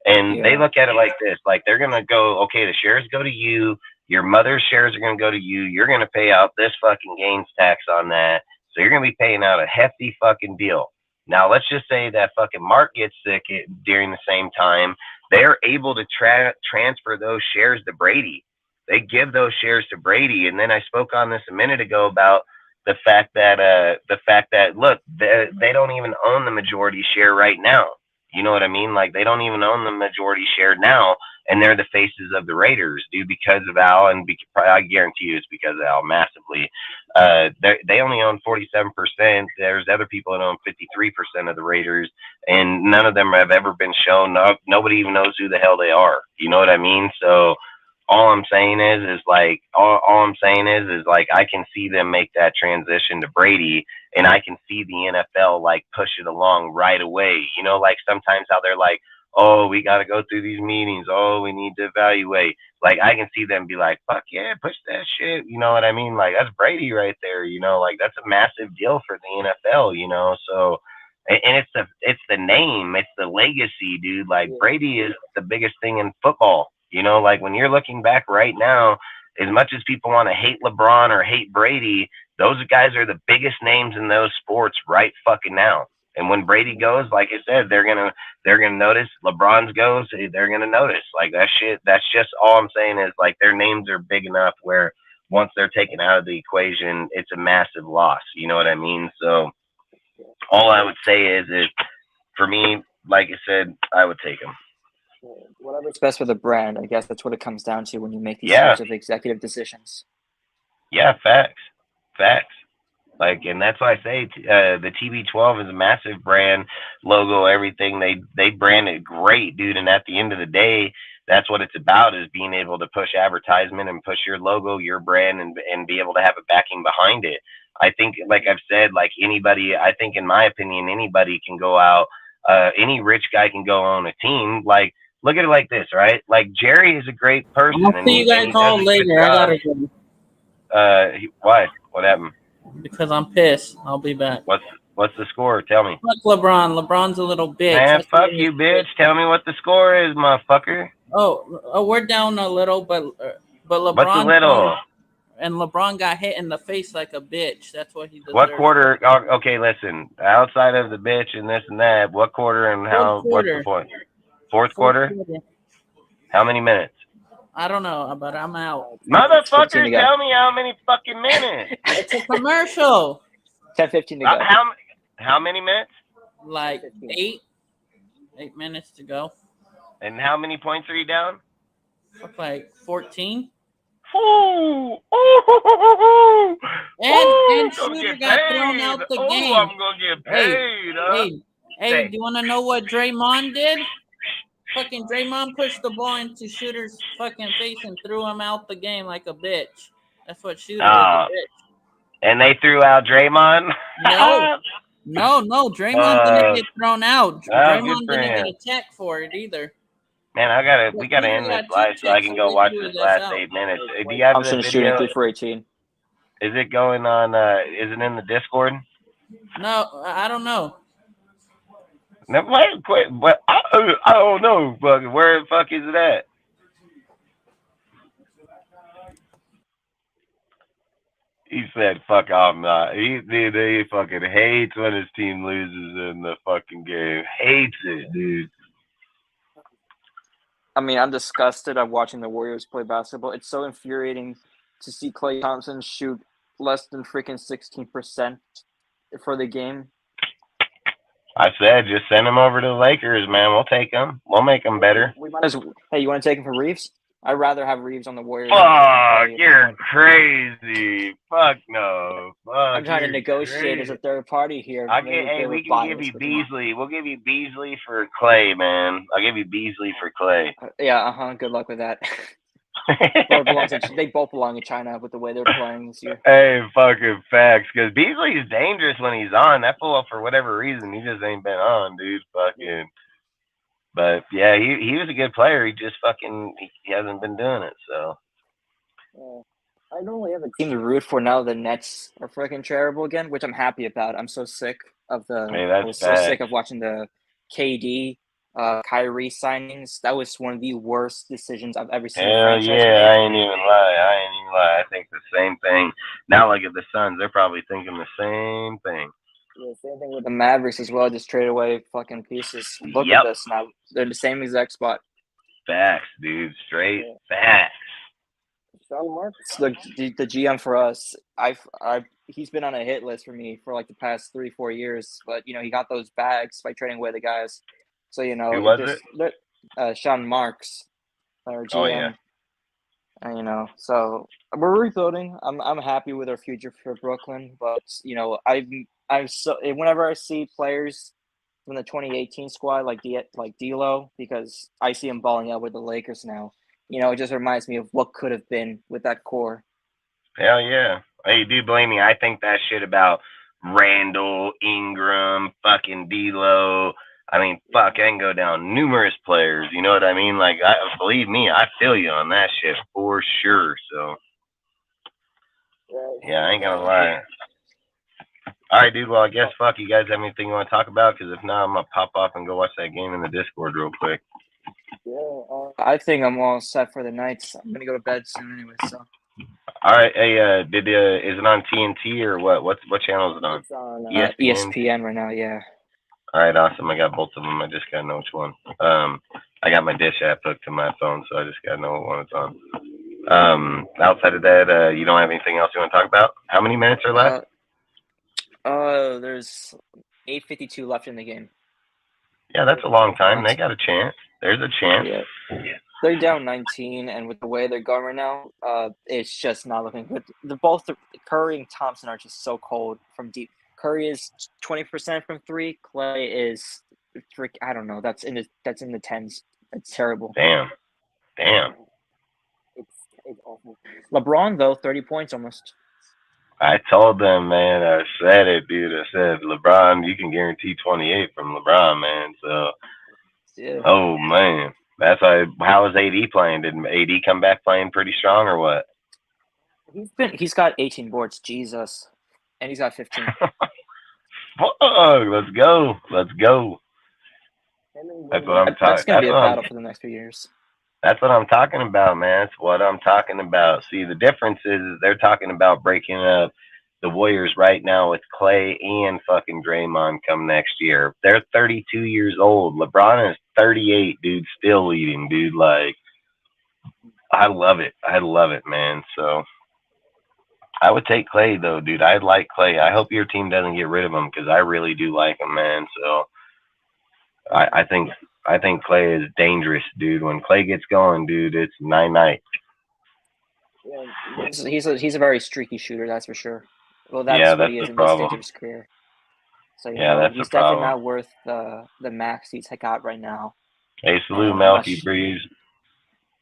And they look at it like this, like they're going to go, okay, the shares go to you, your mother's shares are going to go to you, you're going to pay out this fucking gains tax on that, so you're going to be paying out a hefty fucking deal. Now let's just say that fucking Mark gets sick during the same time, they're able to transfer those shares to Brady. They give those shares to Brady. And then I spoke on this a minute ago about the fact that look, they don't even own the majority share right now. You know what I mean? Like they don't even own the majority share now, and they're the faces of the Raiders, dude, because of Al, and I guarantee you it's because of Al massively. They only own 47%. There's other people that own 53% of the Raiders, and none of them have ever been shown. Nobody even knows who the hell they are. You know what I mean? So all I'm saying is like I can see them make that transition to Brady, and I can see the NFL like push it along right away. Like sometimes how they're like, oh, we got to go through these meetings. Oh, we need to evaluate. Like I can see them be like, fuck yeah, push that shit. You know what I mean? Like that's Brady right there. Like that's a massive deal for the NFL. So. And it's the name, it's the legacy, dude. Like Brady is the biggest thing in football. Like when you're looking back right now, as much as people want to hate LeBron or hate Brady, those guys are the biggest names in those sports right fucking now. And when Brady goes, like I said, they're gonna notice. LeBron's goes, they're gonna notice. Like that shit. That's just all I'm saying is like their names are big enough where once they're taken out of the equation, it's a massive loss. You know what I mean? So all I would say is for me, like I said, I would take him. Whatever's best for the brand, I guess that's what it comes down to when you make these sorts of executive decisions. Yeah, facts. Like, and that's why I say the TB12 is a massive brand, logo, everything. They brand it great, dude. And at the end of the day, that's what it's about, is being able to push advertisement and push your logo, your brand, and be able to have a backing behind it. I think, like I've said, like anybody, I think in my opinion, anybody can go out. Any rich guy can go on a team. Like, look at it like this, right? Like, Jerry is a great person, I'll and see you guys he all does a good later. I job. gotta go Why? What happened? because I'm pissed. I'll be back. What's the score? Tell me. Fuck LeBron. LeBron's a little bitch. Man, fuck you, bitch. Tell me what the score is, motherfucker. Oh, we're down a little, but LeBron. What's a little? And LeBron got hit in the face like a bitch. That's what he deserves. What quarter? Okay, listen. Outside of the bitch and this and that, what quarter and how? What's the point? Fourth quarter? How many minutes? I don't know, but I'm out. Motherfucker, tell me how many fucking minutes. It's a commercial. 10-15 to go. How many minutes? Like 8 minutes to go. And how many points are you down? Like 14. Ooh. And Shooter got thrown out the game. I'm gonna get paid. Hey, do you want to know what Draymond did? Fucking Draymond pushed the ball into Shooter's fucking face and threw him out the game like a bitch. That's what Shooter is, a bitch. And they threw out Draymond? No, Draymond didn't get thrown out. Draymond didn't get a check for it either. Man, we gotta end this live so I can go watch this last 8 minutes. Do you have the video? Shooting 3 for 18. Is it going on? Is it in the Discord? No, I don't know. No, wait, but I don't know. Fucking, where the fuck is it at? He said, "Fuck, I'm not." He fucking hates when his team loses in the fucking game. Hates it, dude. I mean, I'm disgusted at watching the Warriors play basketball. It's so infuriating to see Klay Thompson shoot less than freaking 16% for the game. I said, just send him over to the Lakers, man. We'll take him. We'll make him better. Hey, you want to take him for Reeves? I'd rather have Reeves on the Warriors. Fuck, you're crazy. Fuck no. Fuck, I'm trying to negotiate as a third party here. We can give you Beasley. We'll give you Beasley for Clay, man. I'll give you Beasley for Clay. Yeah, Good luck with that. They both belong in China with the way they're playing this year. Hey, fucking facts. Because Beasley is dangerous when he's on. That fool, for whatever reason, he just ain't been on, dude. Fucking. But yeah, he was a good player. He just fucking he hasn't been doing it. So. I normally have a team to root for now. The Nets are freaking terrible again, which I'm happy about. I'm so sick of the. I was so sick of watching the KD. Kyrie signings. That was one of the worst decisions I've ever seen. Hell yeah, I ain't even lie. I think the same thing. Now look at the Suns. They're probably thinking the same thing. Yeah, same thing with the Mavericks as well. Just trade away fucking pieces. Look at this now. They're in the same exact spot. Facts, dude. Straight facts. Sean Marks, the GM for us. He's been on a hit list for me for like the past 3-4 years. But he got those bags by trading away the guys. So who was it? Sean Marks, our GM. Oh yeah. And so we're rebuilding. I'm happy with our future for Brooklyn, but I'm so whenever I see players from the 2018 squad like D'Lo, because I see him balling out with the Lakers now. It just reminds me of what could have been with that core. Hell yeah. Hey, do blame me. I think that shit about Randall, Ingram, fucking D'Lo. I mean, fuck, I can go down numerous players. You know what I mean? Like, believe me, I feel you on that shit for sure. So, yeah, I ain't gonna lie. All right, dude. Well, I guess fuck. You guys have anything you want to talk about? Because if not, I'm gonna pop off and go watch that game in the Discord real quick. Yeah, I think I'm all set for the night. I'm gonna go to bed soon anyway. So. All right. Hey, is it on TNT or what? What channel is it on? It's on ESPN right now. Yeah. All right, awesome. I got both of them. I just gotta know which one. I got my Dish app hooked to my phone, so I just gotta know what one it's on. Outside of that, you don't have anything else you want to talk about? How many minutes are left? There's 8:52 left in the game. Yeah, that's a long time. They got a chance. There's a chance. Yeah. they're down 19, and with the way they're going right now, it's just not looking good. Both Curry and Thompson are just so cold from deep. Curry is 20% from three. Clay is, I don't know. That's in the tens. It's terrible. Damn. It's awful. LeBron though, 30 points almost. I told them, man. I said it, dude. I said LeBron, you can guarantee 28 from LeBron, man. So, yeah. Oh man, that's how is AD playing? Did AD come back playing pretty strong or what? He's got 18 boards. Jesus, and he's got 15. Fuck, let's go. That's what I'm talking. That's gonna be a battle for the next few years. That's what I'm talking about, man. That's what I'm talking about. See, the difference is they're talking about breaking up the Warriors right now with Clay and fucking Draymond come next year. They're 32 years old. LeBron is 38, dude, still leading, dude. Like, I love it, man. So I would take Clay though, dude. I like Clay. I hope your team doesn't get rid of him because I really do like him, man. So I think Clay is dangerous, dude. When Clay gets going, dude, it's night. Yeah, he's a very streaky shooter, that's for sure. Well, that's what he is in this stage of his career. So he's definitely not worth the max he's got right now. Hey, salute, Melky Breeze.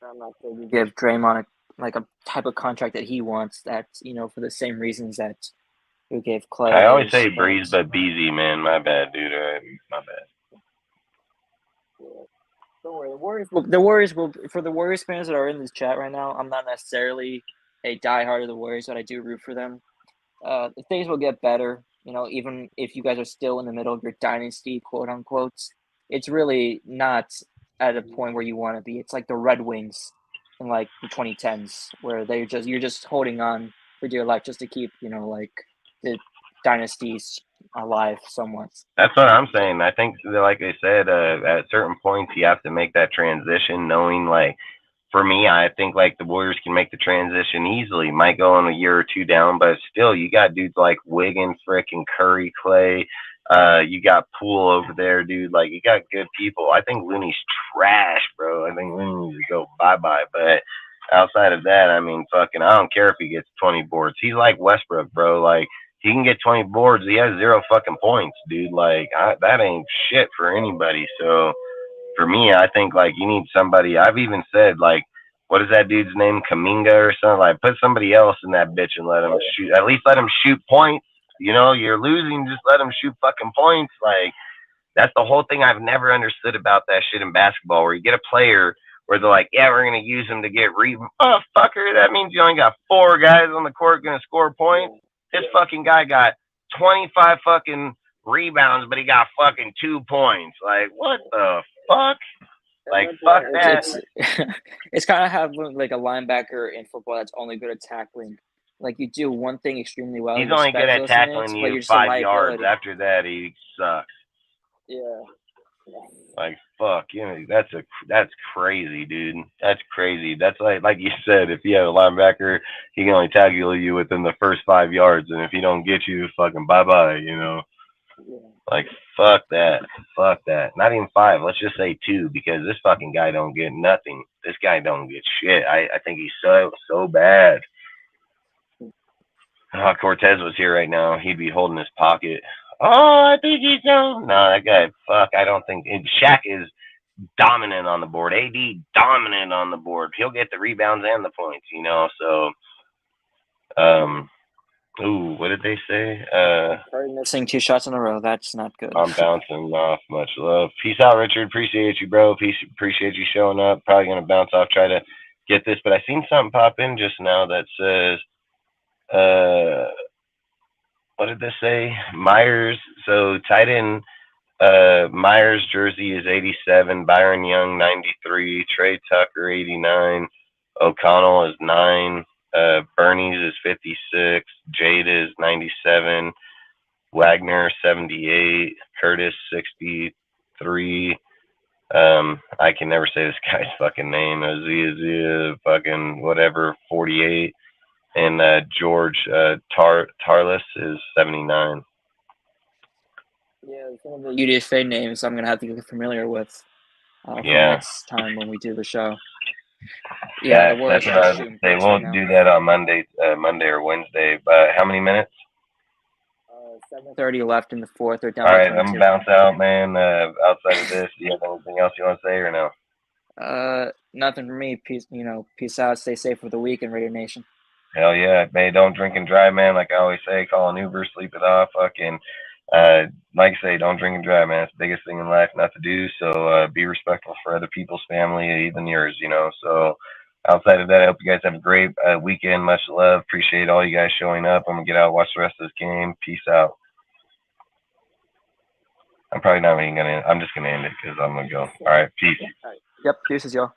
I'm not sure you give Draymond a type of contract that he wants. That's for the same reasons that we gave Clay. I always say Breeze, but Beezy, man. My bad, dude. My bad. Don't worry. The Warriors will. For the Warriors fans that are in this chat right now, I'm not necessarily a diehard of the Warriors, but I do root for them. Things will get better. Even if you guys are still in the middle of your dynasty, quote unquote, it's really not at a point where you want to be. It's like the Red Wings in like the 2010s, where you're just holding on for dear life just to keep the dynasties alive somewhat. That's what I'm saying. I think, like I said, at certain points you have to make that transition, knowing for me, I think the Warriors can make the transition easily. Might go in a year or two down, but still, you got dudes like Wiggins, frickin' Curry, Clay. You got Poole over there, dude. You got good people. I think Looney's trash, bro. I think Looney needs to go bye-bye. But outside of that, I mean, fucking, I don't care if he gets 20 boards. He's like Westbrook, bro. He can get 20 boards. He has 0 fucking points, dude. That ain't shit for anybody. So for me, I think you need somebody. I've even said what is that dude's name? Kaminga or something. Put somebody else in that bitch and let him shoot. At least let him shoot points. You're losing. Just let him shoot fucking points. That's the whole thing I've never understood about that shit in basketball, where you get a player where they're like, yeah, we're gonna use him to get oh, fucker, that means you only got 4 guys on the court gonna score points. This fucking guy got 25 fucking rebounds, but he got fucking 2 points. What the fuck? Fuck that. It's kind of having a linebacker in football that's only good at tackling. You do one thing extremely well. He's only good at tackling you 5 yards. After that, he sucks. Yeah. Fuck, that's crazy, dude. That's crazy. That's like you said, if you have a linebacker, he can only tackle you within the first 5 yards, and if he don't get you, fucking bye-bye, Yeah. Fuck that. Not even 5. Let's just say 2, because this fucking guy don't get nothing. This guy don't get shit. I think he's so bad. If Cortez was here right now, he'd be holding his pocket. Oh, I think he's down. No, that guy, fuck, I don't think. Shaq is dominant on the board. AD, dominant on the board. He'll get the rebounds and the points, so. What did they say? Missing 2 shots in a row. That's not good. I'm bouncing off. Much love. Peace out, Richard. Appreciate you, bro. Appreciate you showing up. Probably going to bounce off, try to get this. But I seen something pop in just now that says, what did this say? Myers. So tight end Myers' jersey is 87. Byron Young, 93. Trey Tucker, 89. O'Connell is 9. Bernie's is 56. Jade is 97. Wagner, 78. Curtis, 63. I can never say this guy's fucking name. Azia, fucking whatever, 48. And George Tarlis is 79. Yeah, some of the UDFA names I'm going to have to get familiar with. for next time when we do the show. Yeah, that's what I was going to say. We'll do that on Monday or Wednesday. How many minutes? 7:30 left in the fourth. Or down. All right, I'm gonna bounce out, man. Outside of this, do you have anything else you want to say or no? Nothing for me. Peace out. Stay safe for the weekend, Raider Nation. Hell yeah, man. Don't drink and drive, man. Like I always say, call an Uber, sleep it off. Fucking, like I say, don't drink and drive, man. It's the biggest thing in life not to do. So be respectful for other people's family, even yours, you know. So outside of that, I hope you guys have a great weekend. Much love. Appreciate all you guys showing up. I'm gonna get out, watch the rest of this game. Peace out. I'm probably not even gonna. I'm just gonna end it because I'm gonna go. All right, peace. Yep, deuces, y'all.